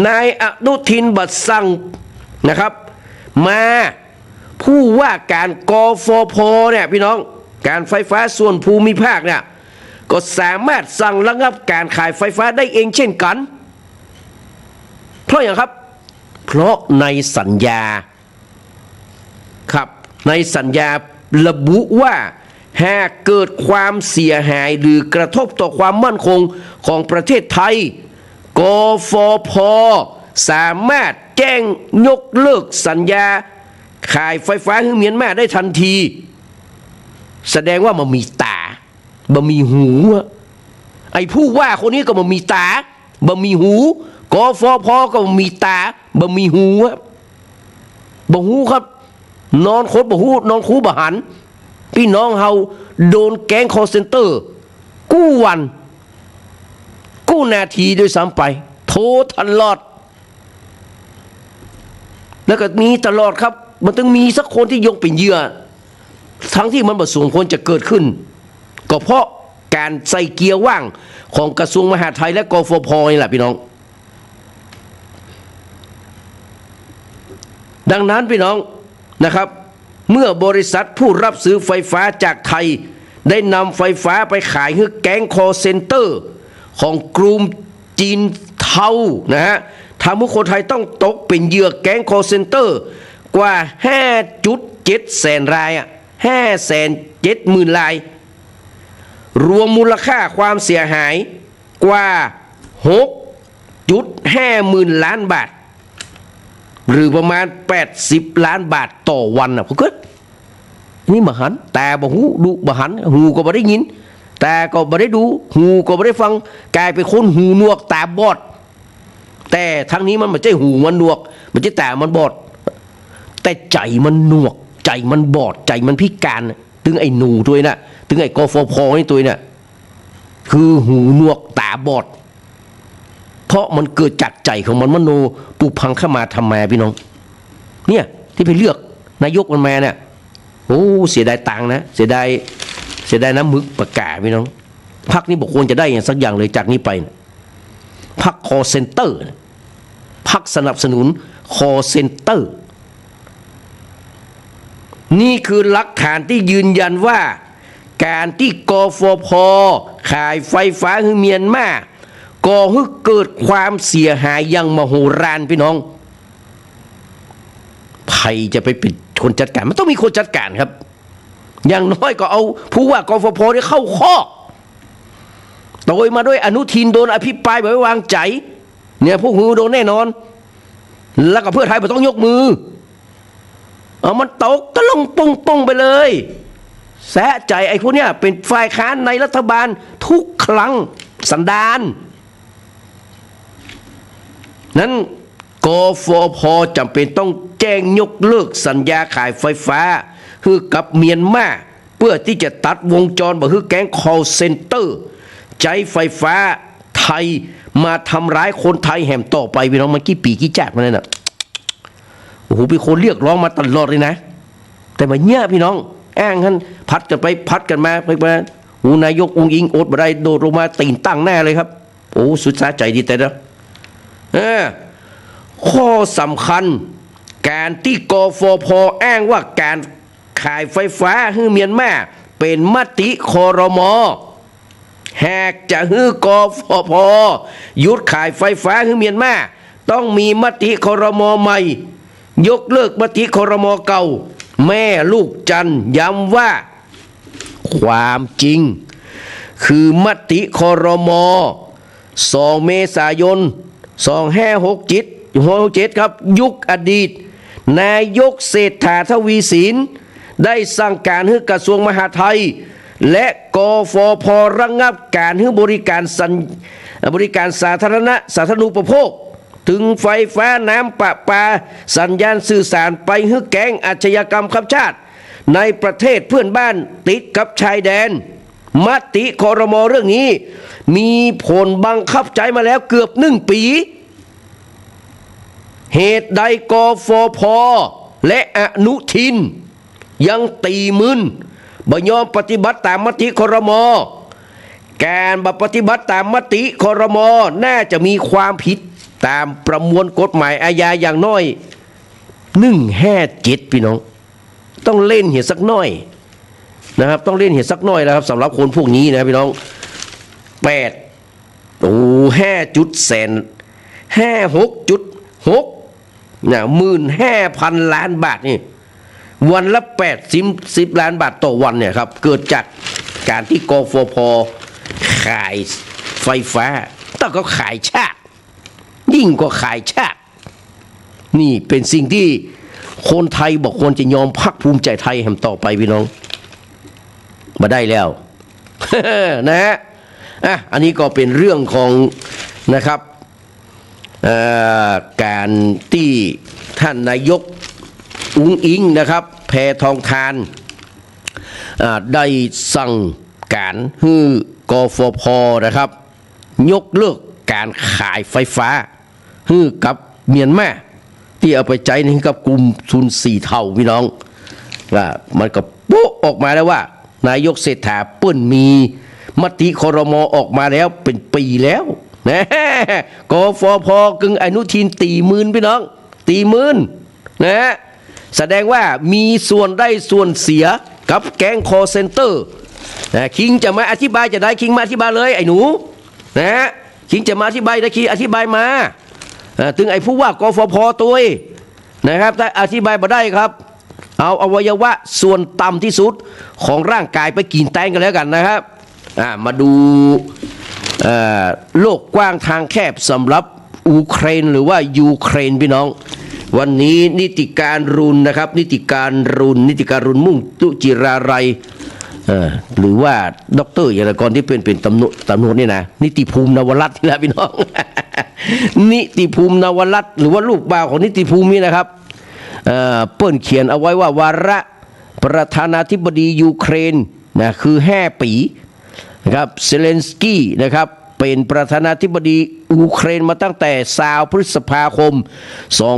นายอนุทินบัตรสั่งนะครับมาผู้ว่าการกฟผ.เนี่ยพี่น้องการไฟฟ้าส่วนภูมิภาคเนี่ยก็สามารถสั่งระงับการขายไฟฟ้าได้เองเช่นกันเพราะอย่างครับเพราะในสัญญาครับในสัญญาระบุว่าหากเกิดความเสียหายหรือกระทบต่อความมั่นคงของประเทศไทยกฟผ.สามารถแจ้งยกเลิกสัญญาขายไฟฟ้าให้เมียนมาได้ทันทีแสดงว่ามันมีตาบ่มีหูไอ้ผู้ว่าคนนี้ก็บ่มีตาบ่มีหูกฟผ.ก็บ่มีตาบ่มีหูบ่หูครับนอนคดบ่หูนอนคูบ่หันพี่น้องเฮาโดนแก๊งคอลเซ็นเตอร์กู้วันกู้นาทีด้วยซ้ำไปโทรตลอดแล้วก็มีตลอดครับมันต้องมีสักคนที่ยกเป็นเหยื่อทั้งที่มันบ่สมควรจะเกิดขึ้นก็เพราะการใส่เกียร์ว่างของกระทรวงมหาดไทยและกฟผ.นี่แหละพี่น้องดังนั้นพี่น้องนะครับเมื่อบริษัทผู้รับซื้อไฟฟ้าจากไทยได้นำไฟฟ้าไปขายให้แก๊งคอลเซ็นเตอร์ของกลุ่มจีนเทานะฮะทำให้คนไทยต้องตกเป็นเหยื่อแก๊งคอลเซ็นเตอร์กว่า 5.7 แสนราย570,000 รายรวมมูลค่าความเสียหายกว่า 6.5 หมื่นล้านบาทหรือประมาณ80 ล้านบาทต่อวันนะผมก็นี่บ่หันแต่บ่หูดูบ่หันหูก็บ่ได้ยินแต่ก็บ่ได้ดูหูก็บ่ได้ฟังกลายเป็นคนหูหนวกตาบอดแต่ทั้งนี้มันไม่ใช่หูมันหนวกมันใช่ตามันบอดแต่ใจมันหนวกใจมันบอดใจมันพิการถึงไอ้หนูตัวน่ะถึงไอ้กฟผ.นี่ตัวน่ะคือหูหนวกตาบอดเพราะมันเกิดจากใจของมันมโนปุพังเข้ามาทำมาพี่น้องเนี่ยที่ไปเลือกนายกมันมาเนี่ยโอ้เสียดายตังค์นะเสียดายน้ำมึกปากกาพี่น้อง พรรคนี้บอกควรจะได้อย่างสักอย่างเลยจากนี้ไปพรรคคอเซ็นเตอร์พรรคสนับสนุนคอเซ็นเตอร์นี่คือหลักฐานที่ยืนยันว่าการที่กฟผ.ขายไฟฟ้าให้เมียนมาก่อให้เกิดความเสียหายอย่างมโหฬารพี่น้องใครจะไปเป็นคนจัดการมันต้องมีคนจัดการครับอย่างน้อยก็เอาผู้ว่ากฟผ.ที่เข้าคอกโดยมาด้วยอนุทินโดนอภิปรายไม่ไว้วางใจเนี่ยพวกหูโดนแน่นอนแล้วก็เพื่อไทยไม่ต้องยกมือเอามันตกตะลงปุ้งไปเลยแสะใจไอ้พวกเนี้ยเป็นฝ่ายค้านในรัฐบาลทุกครั้งสันดานนั้นกฟผ.จำเป็นต้องแจ้งยกเลิกสัญญาขายไฟฟ้าให้กับเมียนมาเพื่อที่จะตัดวงจรบ่ให้แก๊ง call center ใจไฟฟ้าไทยมาทำร้ายคนไทยแห่มต่อไปพี่น้องมันกี่ปีกี่จากมาเนี่ยนะโอ้โหเป็นคนเรียกร้องมาตลอดเลยนะแต่มาเนี้ยพี่น้องอ้างกันพัดกันไปพัดกันมาไปมาหูนายกองอิงอดบ่ได้โดดลงมาตีนตั้งแน่เลยครับโอ้สุดสะใจดีแต่นะข้อสำคัญการที่กฟผ.อ้างว่าการขายไฟฟ้าให้เมียนมาเป็นมติครม.หากจะให้กฟผ.หยุดขายไฟฟ้าให้เมียนมาต้องมีมติครม.ใหม่ยกเลิกมติครม.เก่าแม่ลูกจันย้ำว่าความจริงคือมติครม. 2 เมษายน 2567 ครับยุคอดีตนายกเศรษฐาทวีสินได้สั่งการให้กระทรวงมหาดไทยและกฟผ.ระงับการให้บริการสาธารณูปโภคถึงไฟฟ้าน้ำประปาสัญญาณสื่อสารไปให้แก๊งอาชญากรรมข้ามชาติในประเทศเพื่อนบ้านติดกับชายแดนมติครม.เรื่องนี้มีผลบังคับใช้มาแล้วเกือบ1 ปีเหตุใดกฟผ.และอนุทินยังตีมึนบ่ยอมปฏิบัติตามมติครม.การปฏิบัติตามมติครม.น่าจะมีความผิดตามประมวลกฎหมายอาญาอย่างน้อย157พี่น้องต้องเล่นเห็นสักน้อยนะครับต้องเล่นเห็นสักน้อยแล้วครับสำหรับคนพวกนี้นะพี่น้อง56.6นะ15,000 ล้านบาทนี่วันละ10 ล้านบาทต่อวันเนี่ยครับเกิดจากการที่กฟผ.ขายไฟฟ้าต้องก็ขายชาติยิ่งกว่าขายชาตินี่เป็นสิ่งที่คนไทยบอกควรจะยอมภาคภูมิใจไทยแห่งต่อไปพี่น้องมาได้แล้ว นะฮะอันนี้ก็เป็นเรื่องของนะครับการที่ท่านนายกอุ๊งอิงนะครับแพทองทานได้สั่งการให้กฟผ.นะครับยกเลิกการขายไฟฟ้าให้กับเมียนมาที่เอาไปใช้ให้กับกลุ่มทุนสีเทาพี่น้องมันก็โป๊ะออกมาแล้วว่านายกเศรษฐาเปิ้นมีมติครม.ออกมาแล้วเป็นปีแล้วนะกฟผ.กึ่งอนุทินตีมืนพี่น้องตีมืนนะแสดงว่ามีส่วนได้ส่วนเสียกับแก๊งคอเซ็นเตอร์คิงจะมาอธิบายจะได้คิงมาอธิบายเลยไอ้หนูนะคิงจะมาอธิบายได้คิงอธิบายมาถึงไอ้ผู้ว่ากฟผ.ตัวนะครับถ้าอธิบายมาได้ครับเอาอวัยวะส่วนต่ำที่สุดของร่างกายไปกินแตงกันแล้วกันนะครับมาดูโลกกว้างทางแคบสำหรับอูเครนหรือว่ายูเครนพี่น้องวันนี้นิติการรุนนะครับนิติการรุนมุ่งตุจิราไรหรือว่าดร.ยานกรที่เป็นตำรวจนี่นะนิติภูมินวรัตน์นี่แหละพี่น้อง นิติภูมินวรัตน์หรือว่าลูกบ่าวของนิติภูมินี่นะครับเปิ้นเขียนเอาไว้ว่าวาระประธานาธิบดียูเครนนะคือ5 ปีนะครับเซเลนสกี้นะครับเป็นประธานาธิบดียูเครนมาตั้งแต่20 พฤษภาคม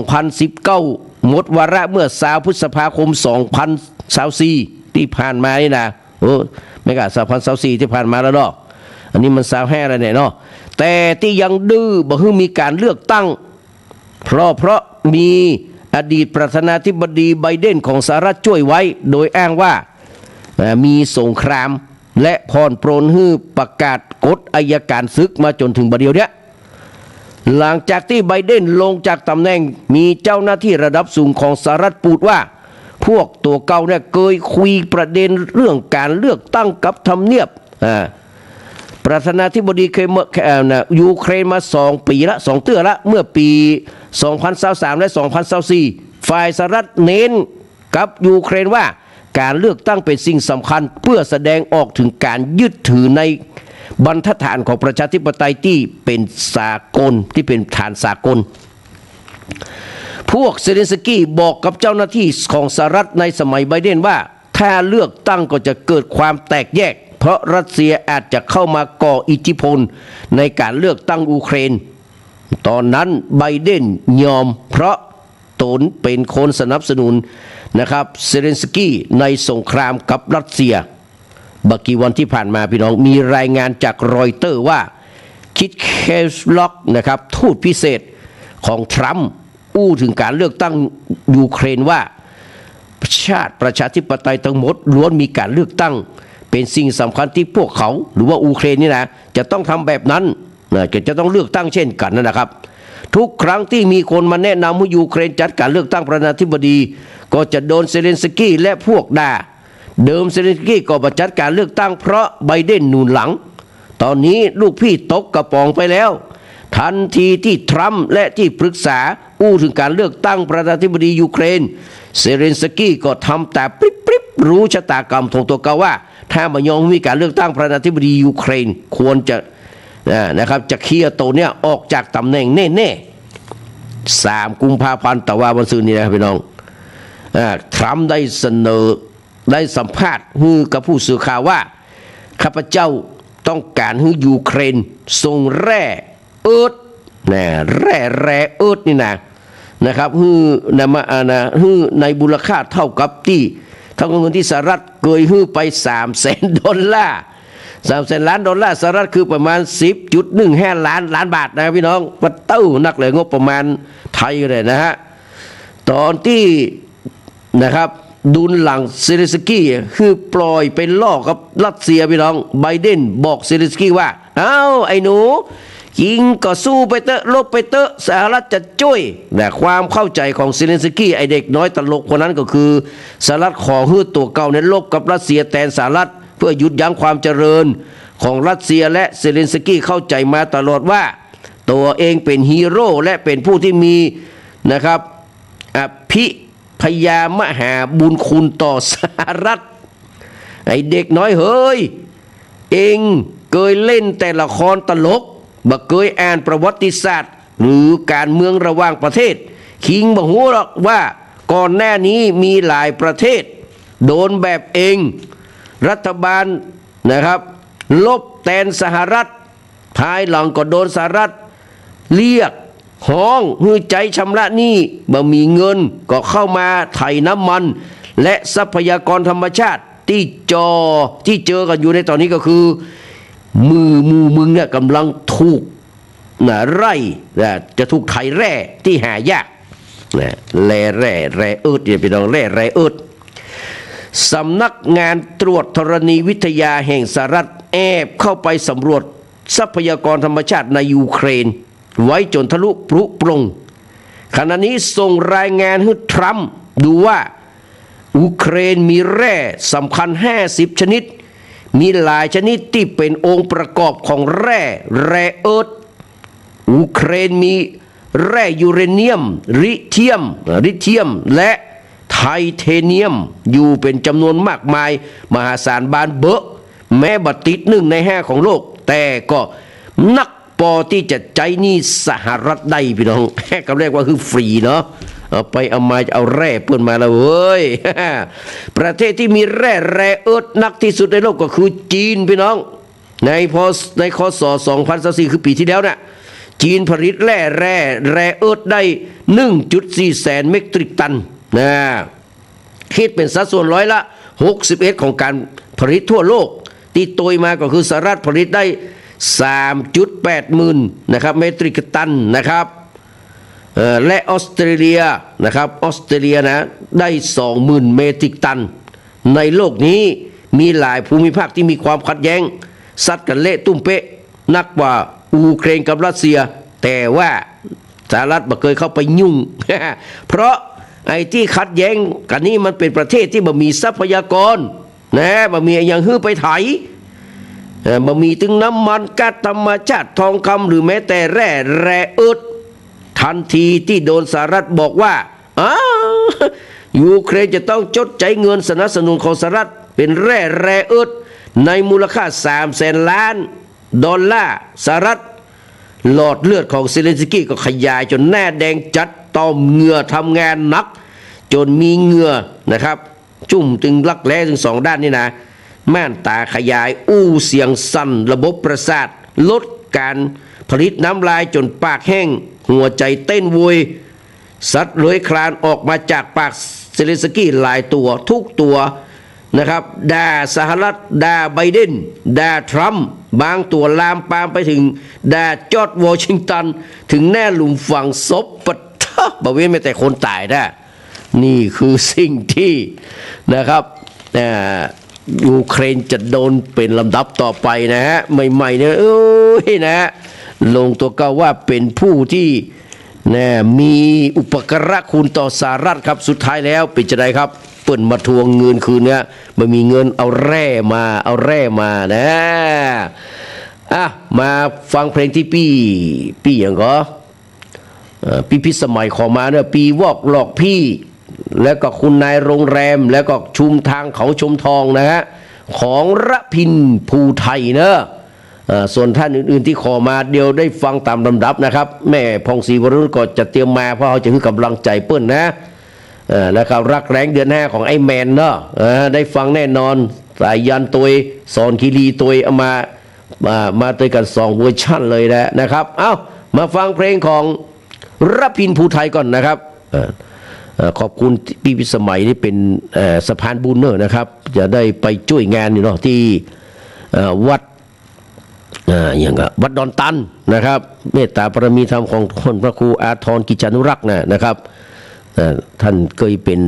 2019หมดวาระเมื่อ20 พฤษภาคม 2024ที่ผ่านมานี่นะไม่กะ2024ที่ผ่านมาแล้วเนาะ อันนี้มันสาวแห่อะไรเนี่ยเนาะแต่ที่ยังดื้อบ่ให้มีการเลือกตั้งเพราะมีอดีตประธานาธิบดีไบเดนของสหรัฐช่วยไว้โดยอ้างว่ามีสงครามและผ่อนปรนให้ประกาศกฎอัยการศึกมาจนถึงบัดเดียวเนี้ยหลังจากที่ไบเดนลงจากตำแหน่งมีเจ้าหน้าที่ระดับสูงของสหรัฐพูดว่าพวกตัวเก่าเนี่ยเคยคุยประเด็นเรื่องการเลือกตั้งกับทำเนียบประธานาธิบดีเคยยูเครนมา2 ปีละ2 เทื่อละเมื่อปี 2023 และ 2024 ฝ่ายสหรัฐเน้นกับยูเครนว่าการเลือกตั้งเป็นสิ่งสำคัญเพื่อแสดงออกถึงการยึดถือในบรรทัดฐานของประชาธิปไตยที่เป็นสากลที่เป็นฐานสากลพวกเซเลนสกี้บอกกับเจ้าหน้าที่ของสหรัฐในสมัยไบเดนว่าถ้าเลือกตั้งก็จะเกิดความแตกแยกเพราะรัสเซียอาจจะเข้ามาก่ออิทธิพลในการเลือกตั้งยูเครนตอนนั้นไบเดนยอมเพราะตนเป็นคนสนับสนุนนะครับเซเลนสกี้ในสงครามกับรัสเซียบักกี่วันที่ผ่านมาพี่น้องมีรายงานจากรอยเตอร์ว่าคิดเคสล็อกนะครับทูตพิเศษของทรัมป์อู้ถึงการเลือกตั้งยูเครนว่าชาติประชาธิปไตยทั้งหมดล้วนมีการเลือกตั้งเป็นสิ่งสำคัญที่พวกเขาหรือว่ายูเครนนี่นะจะต้องทำแบบนั้นจะต้องเลือกตั้งเช่นกันนะครับทุกครั้งที่มีคนมาแนะนำให้ยูเครนจัดการเลือกตั้งประธานาธิบดีก็จะโดนเซเลนสกี้และพวกด่าเดิมเซเลนสกี้ก็มาจัดการเลือกตั้งเพราะไบเดนหนุนหลังตอนนี้ลูกพี่ตกกระป๋องไปแล้วทันทีที่ทรัมป์และที่ปรึกษาอู้ถึงการเลือกตั้งประธานาธิบดียูเครนเซเลนสกี้ก็ทำแต่ปริบรู้ชะตากรรมของตัวเก่าว่าถ้ามายอมมีการเลือกตั้งประธานาธิบดียูเครนควรจะนะครับจะเคลียร์ตัวเนี้ยออกจากตำแหน่งแน่ๆ3 กุมภาพันธ์แต่ว่าวันศุกร์นี้นะครับพี่น้องทรัมป์ได้เสนอได้สัมภาษณ์กับผู้สื่อข่าวว่าข้าพเจ้าต้องการให้ยูเครนส่งแร่เอิร์ธแร่เอิร์ธนี่นะครับในมูลค่าเท่ากับเงินที่สหรัฐเคยให้ไป$300,000 ล้านสหรัฐคือประมาณ 10.15 ล้านบาทนะพี่น้องวัดเต้านักเลยงบประมาณไทยเลยนะฮะตอนที่นะครับดุลหลังเซเลนสกี้คือปล่อยไปล่อกับรัสเซียพี่น้องไบเดนบอกเซเลนสกี้ว่าไอ้หนูยิงก็สู้ไปเตอะลบไปเตอะสหรัฐจะช่วยแต่ความเข้าใจของเซเลนสกี้ไอเด็กน้อยตลกคนนั้นก็คือสหรัฐขอให้ตัวเก่านั้นลบกับรัสเซียแทนสหรัฐเพื่อหยุดยั้งความเจริญของรัสเซียและเซเลนสกี้เข้าใจมาตลอดว่าตัวเองเป็นฮีโร่และเป็นผู้ที่มีนะครับพยามหาบุญคุณต่อสหรัฐไอเด็กน้อยเฮ้ยเองเคยเล่นแต่ละครตลกบ่เคยอ่านประวัติศาสตร์หรือการเมืองระหว่างประเทศคิงบ่ฮู้หรอกว่าก่อนหน้านี้มีหลายประเทศโดนแบบเองรัฐบาลนะครับลบแทนสหรัฐภายหลังก็โดนสหรัฐเรียกห้องหื้อใจชำระหนี้บ่มีเงินก็เข้ามาไถน้ำมันและทรัพยากรธรรมชาติที่เจอกันอยู่ในตอนนี้ก็คือมึงเนี่ยกำลังถูกไร่จะถูกไถแร่ที่หายากแร่เอิร์ธเนี่ยพี่น้องแร่เอิร์ธสำนักงานตรวจธรณีวิทยาแห่งสหรัฐแอบเข้าไปสำรวจทรัพยากรธรรมชาติในยูเครนไว้จนทะลุปรุโปร่งขณะนี้ส่งรายงานให้ทรัมป์ดูว่ายูเครนมีแร่สำคัญ50 ชนิดมีหลายชนิดที่เป็นองค์ประกอบของแร่เอิร์ธยูเครนมีแร่ยูเรเนียมริเทียมและไทเทเนียมอยู่เป็นจำนวนมากมายมหาศาลบานเบอะแม้บัติด1 ใน 5ของโลกแต่ก็นักพอที่จะใจนี่สหรัฐได้พี่น้องก็เรียกว่าคือฟรีเนาะเอามาเอาแร่เปิ้นมาแล้วเว้ย ประเทศที่มีแร่เอิร์ธนักที่สุดในโลกก็คือจีนพี่น้องในคศ2024คือปีที่แล้วเนี่ยจีนผลิตแร่เอิร์ธได้ 1.4 แสนเมตริกตันคิดเป็นสัดส่วนร้อยละ61ของการผลิตทั่วโลกที่โตยมาก็คือสหรัฐผลิตได้ 3.8 หมื่นนะครับเมตริกตันนะครับและออสเตรเลียนะครับออสเตรเลียนะได้ 20,000 เมตริกตันในโลกนี้มีหลายภูมิภาคที่มีความขัดแย้งซัดกันเละตุ้มเป๊ะนักกว่าอูเครนกับรัสเซียแต่ว่าสหรัฐบ่เคยเข้าไปยุ่ง เพราะไอ้ที่ขัดแย้งกันนี้มันเป็นประเทศที่บ่มีทรัพยากรนะบ่มีอย่างฮื้อไปไถบ่มีถึงน้ำมันก๊าซธรรมชาติทองคำหรือแม้แต่แร่อึดทันทีที่โดนสหรัฐบอกว่ายูเครนจะต้องชดใช้เงินสนับสนุนของสหรัฐเป็นแร่อึดในมูลค่า300,000 ล้านดอลลาร์สหรัฐหลอดเลือดของเซเลนสกี้ก็ขยายจนหน้าแดงจัดต่อมเหงื่อทำงานหนักจนมีเหงื่อนะครับจุ่มถึงรักแร้ถึง2 ด้านนี่นะม่านตาขยายเสียงสั่นระบบประสาทลดการผลิตน้ำลายจนปากแห้งหัวใจเต้นโวยสัตว์เลื้อยคลานออกมาจากปากเซเลนสกี้หลายตัวทุกตัวนะครับด่าสหรัฐด่าไบเดนด่าทรัมป์บางตัวลามปามไปถึงด่าจอร์จวอชิงตันถึงแน่หลุมฝังศพปะทะบะเว้นไม่แต่คนตายนะนี่คือสิ่งที่นะครับยูเครนจะโดนเป็นลำดับต่อไปนะฮะใหม่ๆเนี่ยนะลงตัวก็ว่าเป็นผู้ที่มีอุปการะคุณต่อสหรัฐครับสุดท้ายแล้วเป็นจะไดครับเปิ่นมาทวงเงินคืนเนี่ยไม่มีเงินเอาแร่มานะมาฟังเพลงที่ปีอย่างก็ปีพิสมัยขอมาเนี่ยปีวอกหลอกพี่แล้วก็คุณนายโรงแรมแล้วก็ชุมทางเขาชมทองนะฮะของระพินภูไทยเนอะส่วนท่านอื่นๆที่ขอมาเดี๋ยวได้ฟังตามลำดับนะครับแม่พองศรีวรุณก็จะเตรียมมาเพราะเขาจะคือกำลังใจเปิ้ลนะแล้วก็รักแรงเดือน5ของไอ้แมนเนาะได้ฟังแน่นอนสายยันตัวสอนคีรีตัวเอามาตัวกัน2 เวอร์ชั่นเลยนะครับเอ้ามาฟังเพลงของระพินภูไทยก่อนนะครับขอบคุณพี่พิสมัยที่เป็นสะพานบุญเนอะนะครับจะได้ไปช่วยงานนี่เนาะที่วัดอย่างวัดดอนตันนะครับเมตตาปรมีธรรมของท่านพระครูอาทรกิจจานุรักษ์นะครับท่านเคยเป็น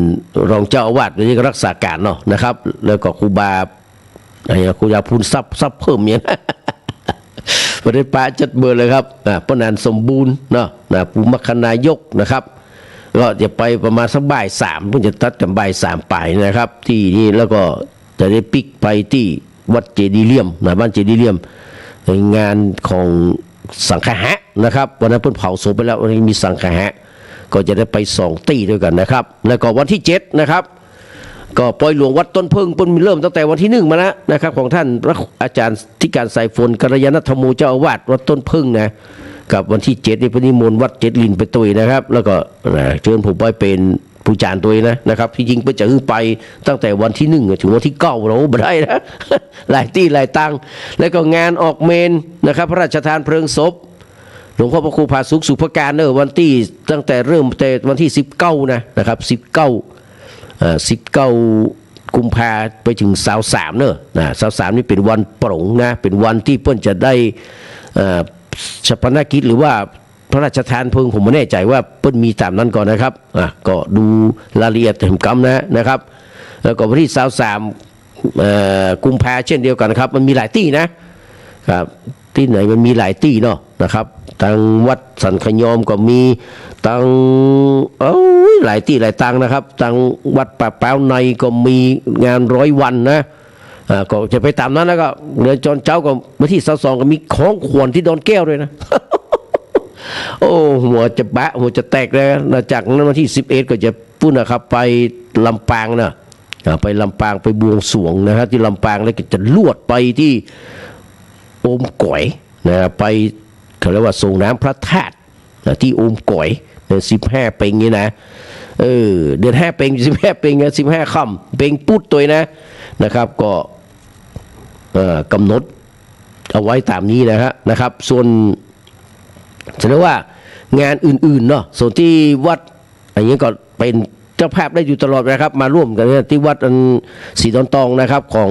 รองเจ้าอาวาสหรือรักษาการเนาะนะครับแล้วก็ครูบาครูยาพูนทรัพย์เพิ่มอย่างประเด็นป้าจัดเบอร์เลยครับพระนานสมบูรณ์เนาะภูมิคณายกนะครับก็จะไปประมาณสักบ่าย 3เพิ่งจะตัดกันบ่าย 3ไปนะครับที่นี่แล้วก็จะได้ปิกไปที่วัดเจดีย์เลี่ยมบ้านเจดีย์เลี่ยมงานของสังฆะนะครับวันนั้นเพิ่งเผาศพไปแล้ววันนี้มีสังฆะก็จะได้ไป2 ตีด้วยกันนะครับแล้วก็วันที่7นะครับก็ปล่อยหลวงวัดต้นพึ่งเริ่มตั้งแต่วันที่1มาแล้วนะครับของท่านพระอาจารย์ที่การสายฝนกัลยาณธรรมโมเจ้าอาวาสวัดต้นพึ่งนะกับวันที่7นี่พระนิมนต์วัด7 ลินไปตุยนะครับแล้วก็เชิญผมไปเป็นผู้จารย์ตัวนะครับที่จริงไปจะไปตั้งแต่วันที่1ถึงวันที่9เราไม่ได้นะ หลายที่หลายตังแล้วก็งานออกเมนนะครับพระราชทานเพลิงศพหลวงพ่อพระครูผาสุขสุภการวันที่ตั้งแต่เริ่มแต่วันที่19นะครับ19 กุมภาไปถึง2323นี่เป็นวันโปร่งนะเป็นวันที่เพิ่นจะได้ชาปนกิจหรือว่าพระราชทานเพลิงผมไม่แน่ใจว่าเพิ่นมีตามนั้นก่อนนะครับก็ดูรายละเอียดถึงกรรมนะครับแล้วก็วันที่23 กุมภาเช่นเดียวกันครับมันมีหลายที่นะครับที่ไหนมันมีหลายที่เนาะนะครับทางวัดสันขยอมก็มีทางหลายที่หลายตังนะครับทางวัดป่าเป้าในก็มีงาน100 วันนะก็จะไปตามนั้นแล้วก็เดือนจอนเจ้าก็วันที่22ก็มีของขวัญที่ดอนแก้วด้วยนะ โอ้หัวจะบะหัวจะแตกเลยนะจากนั้นวันที่11ก็จะพูดนะครับไปลำปางนะไปลำปางไปบวงสรวงนะครับที่ลำปางแล้วก็จะลวดไปที่โอมก๋อยนะไปเขาเรียกว่าส่งน้ำพระธาตุที่โอมก๋อย15 เป่งนี่นะเดือน5 เป่ง15 เป่ง15 ค่ำเป่งปุดตัวนะครับก็กำหนดเอาไว้ตามนี้นะครับส่วนแสดงว่างานอื่นๆเนาะส่วนที่วัดอย่างนี้ก็เป็นเจ้าภาพได้อยู่ตลอดนะครับมาร่วมกันที่วัดศรีดอนตองนะครับของ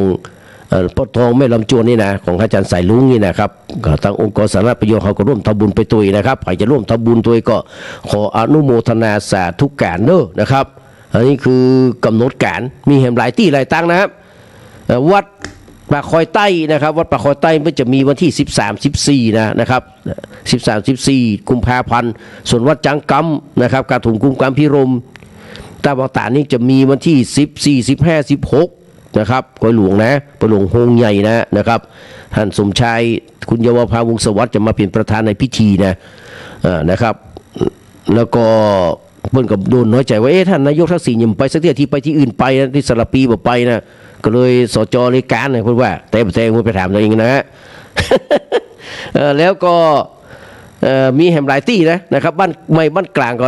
พ่อทองแม่ลำจวนนี่นะของอาจารย์สายลุงนี่นะครับก็ทางองค์กรสาธารณประโยชน์เขาก็ร่วมทำบุญไปตุยนะครับใครจะร่วมทำบุญตุยก็ขออนุโมทนาสาธุการเด้อนะครับอันนี้คือกำหนดการมีแห่งหลายที่หลายตั้งนะครับวัดปากคอยใต้นะครับวัดปากคอยใต้มันจะมีวันที่13-14นะครับ13-14กุมภาพันธ์ส่วนวัดจังกำนะครับการถุงกุมกำพิรมตาบอตานี่จะมีวันที่14 15 16นะครับกอยหลวงนะกอยหลวงโฮงใหญ่นะครับท่านสมชายคุณเยาวภาวงศ์สวัสดิ์จะมาเป็นประธานในพิธีนะครับแล้วก็เพิ่นกับโดนน้อยใจว่าท่านนายกทักษิณยังไปสักที่ไปที่อื่นไปนะที่สระปีบอกไปนะก็เลยสจเลการเนี่ยพูดว่าแต่ไปถามตัวเองนะฮะ แล้วก็มีแห่งหลายที่นะครับบ้านใหม่บ้านกลางก็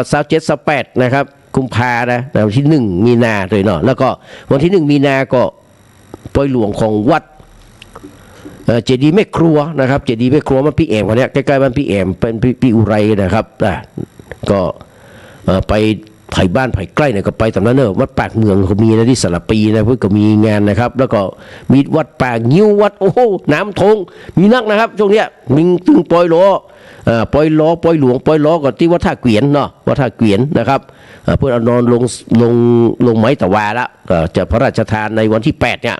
27-28นะครับกุมภานะวันที่1มีนาเลยเนาะแล้วก็วันที่1มีนาก็ปล่อยหลวงของวัดเจดีย์แม่ครัวนะครับเจดีย์แม่ครัวมันพี่แอมคนนี้ใกล้ๆบ้านพี่แอมเป็นพี่อุไรนะครับก็ไปไผ่บ้านไผ่ใกล้เนี่ยก็ไปตามนั้นเนอะวัดปากเมืองเขามีนะที่สระปีนะเพื่อก็มีงานนะครับแล้วก็มีวัดปากงิ้ววัดโอ้โหน้ำทงมีนักนะครับช่วงเนี้ยมิงตึงปล่อยล้อปล่อยหลวงปล่อยล้อก็ที่วัดท่าเกวียนเนาะวัดท่าเกวียนนะครับเพื่อนเอานอนลงไม้ตะวาละก็จะพระราชทานในวันที่8เนี่ย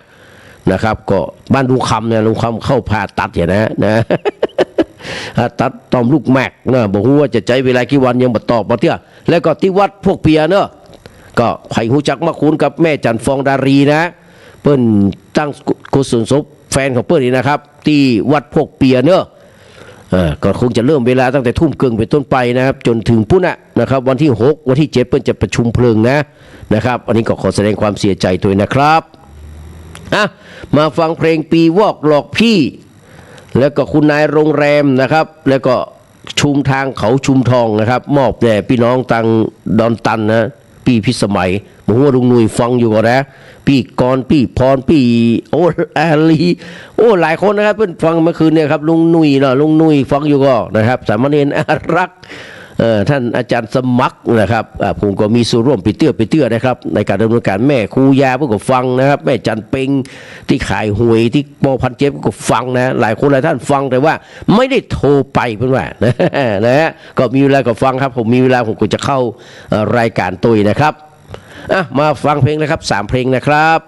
นะครับก็บ้านลุงคำเนี่ยลุงคำเข้าผ่าตัดอย่างนะ ตัดตอมลูกแม็กนะบอกว่าจะใจเวลากี่วันยังมาตอบมาเที่ยแล้วก็ที่วัดพวกเปียเนอะก็ไผ่หูจักมาคุณกับแม่จันฟองดารีนะเปิ้นตั้งกุศลศพแฟนของเปิ้นนี่นะครับที่วัดพวกเปียเนอะก็คงจะเริ่มเวลาตั้งแต่ทุ่มครึ่งเป็นต้นไปนะครับจนถึงพุ่นนะครับวันที่6วันที่7เปิ้นจะประชุมเพลิงนะครับอันนี้ก็ขอแสดงความเสียใจด้วยนะครับมาฟังเพลงปีวอกหลอกพี่แล้วก็คุณนายโรงแรมนะครับแล้วก็ชุมทางเขาชุมทองนะครับมอบแด่พี่น้องตังดอนตันนะปีพิสมัยผมว่าลุงหนุ่ยฟังอยู่ก่อนนะพี่กรพี่พรพี่โอ้อาลีโอ้หลายคนนะครับเพิ่นฟังเมื่อคืนเนี่ยครับลุงหนุ่ยเนาะลุงหนุ่ยฟังอยู่ก็นะครับสามเณรอารักษ์ท่านอาจารย์สมัครนะครับผมก็มีส่วนร่วมไปเตื้อนะครับในการดำเนินการแม่ครูยาพวกก็ฟังนะครับแม่จันเป็งที่ขายหวยที่ปอพันเจ็บก็ฟังนะหลายคนหลายท่านฟังแต่ว่าไม่ได้โทรไปเพื่อนว่านะฮะก็มีเวลาก็ฟังครับผมมีเวลาผมก็จะเข้ารายการตุยนะครับมาฟังเพลงนะครับ3เพลงนะครับ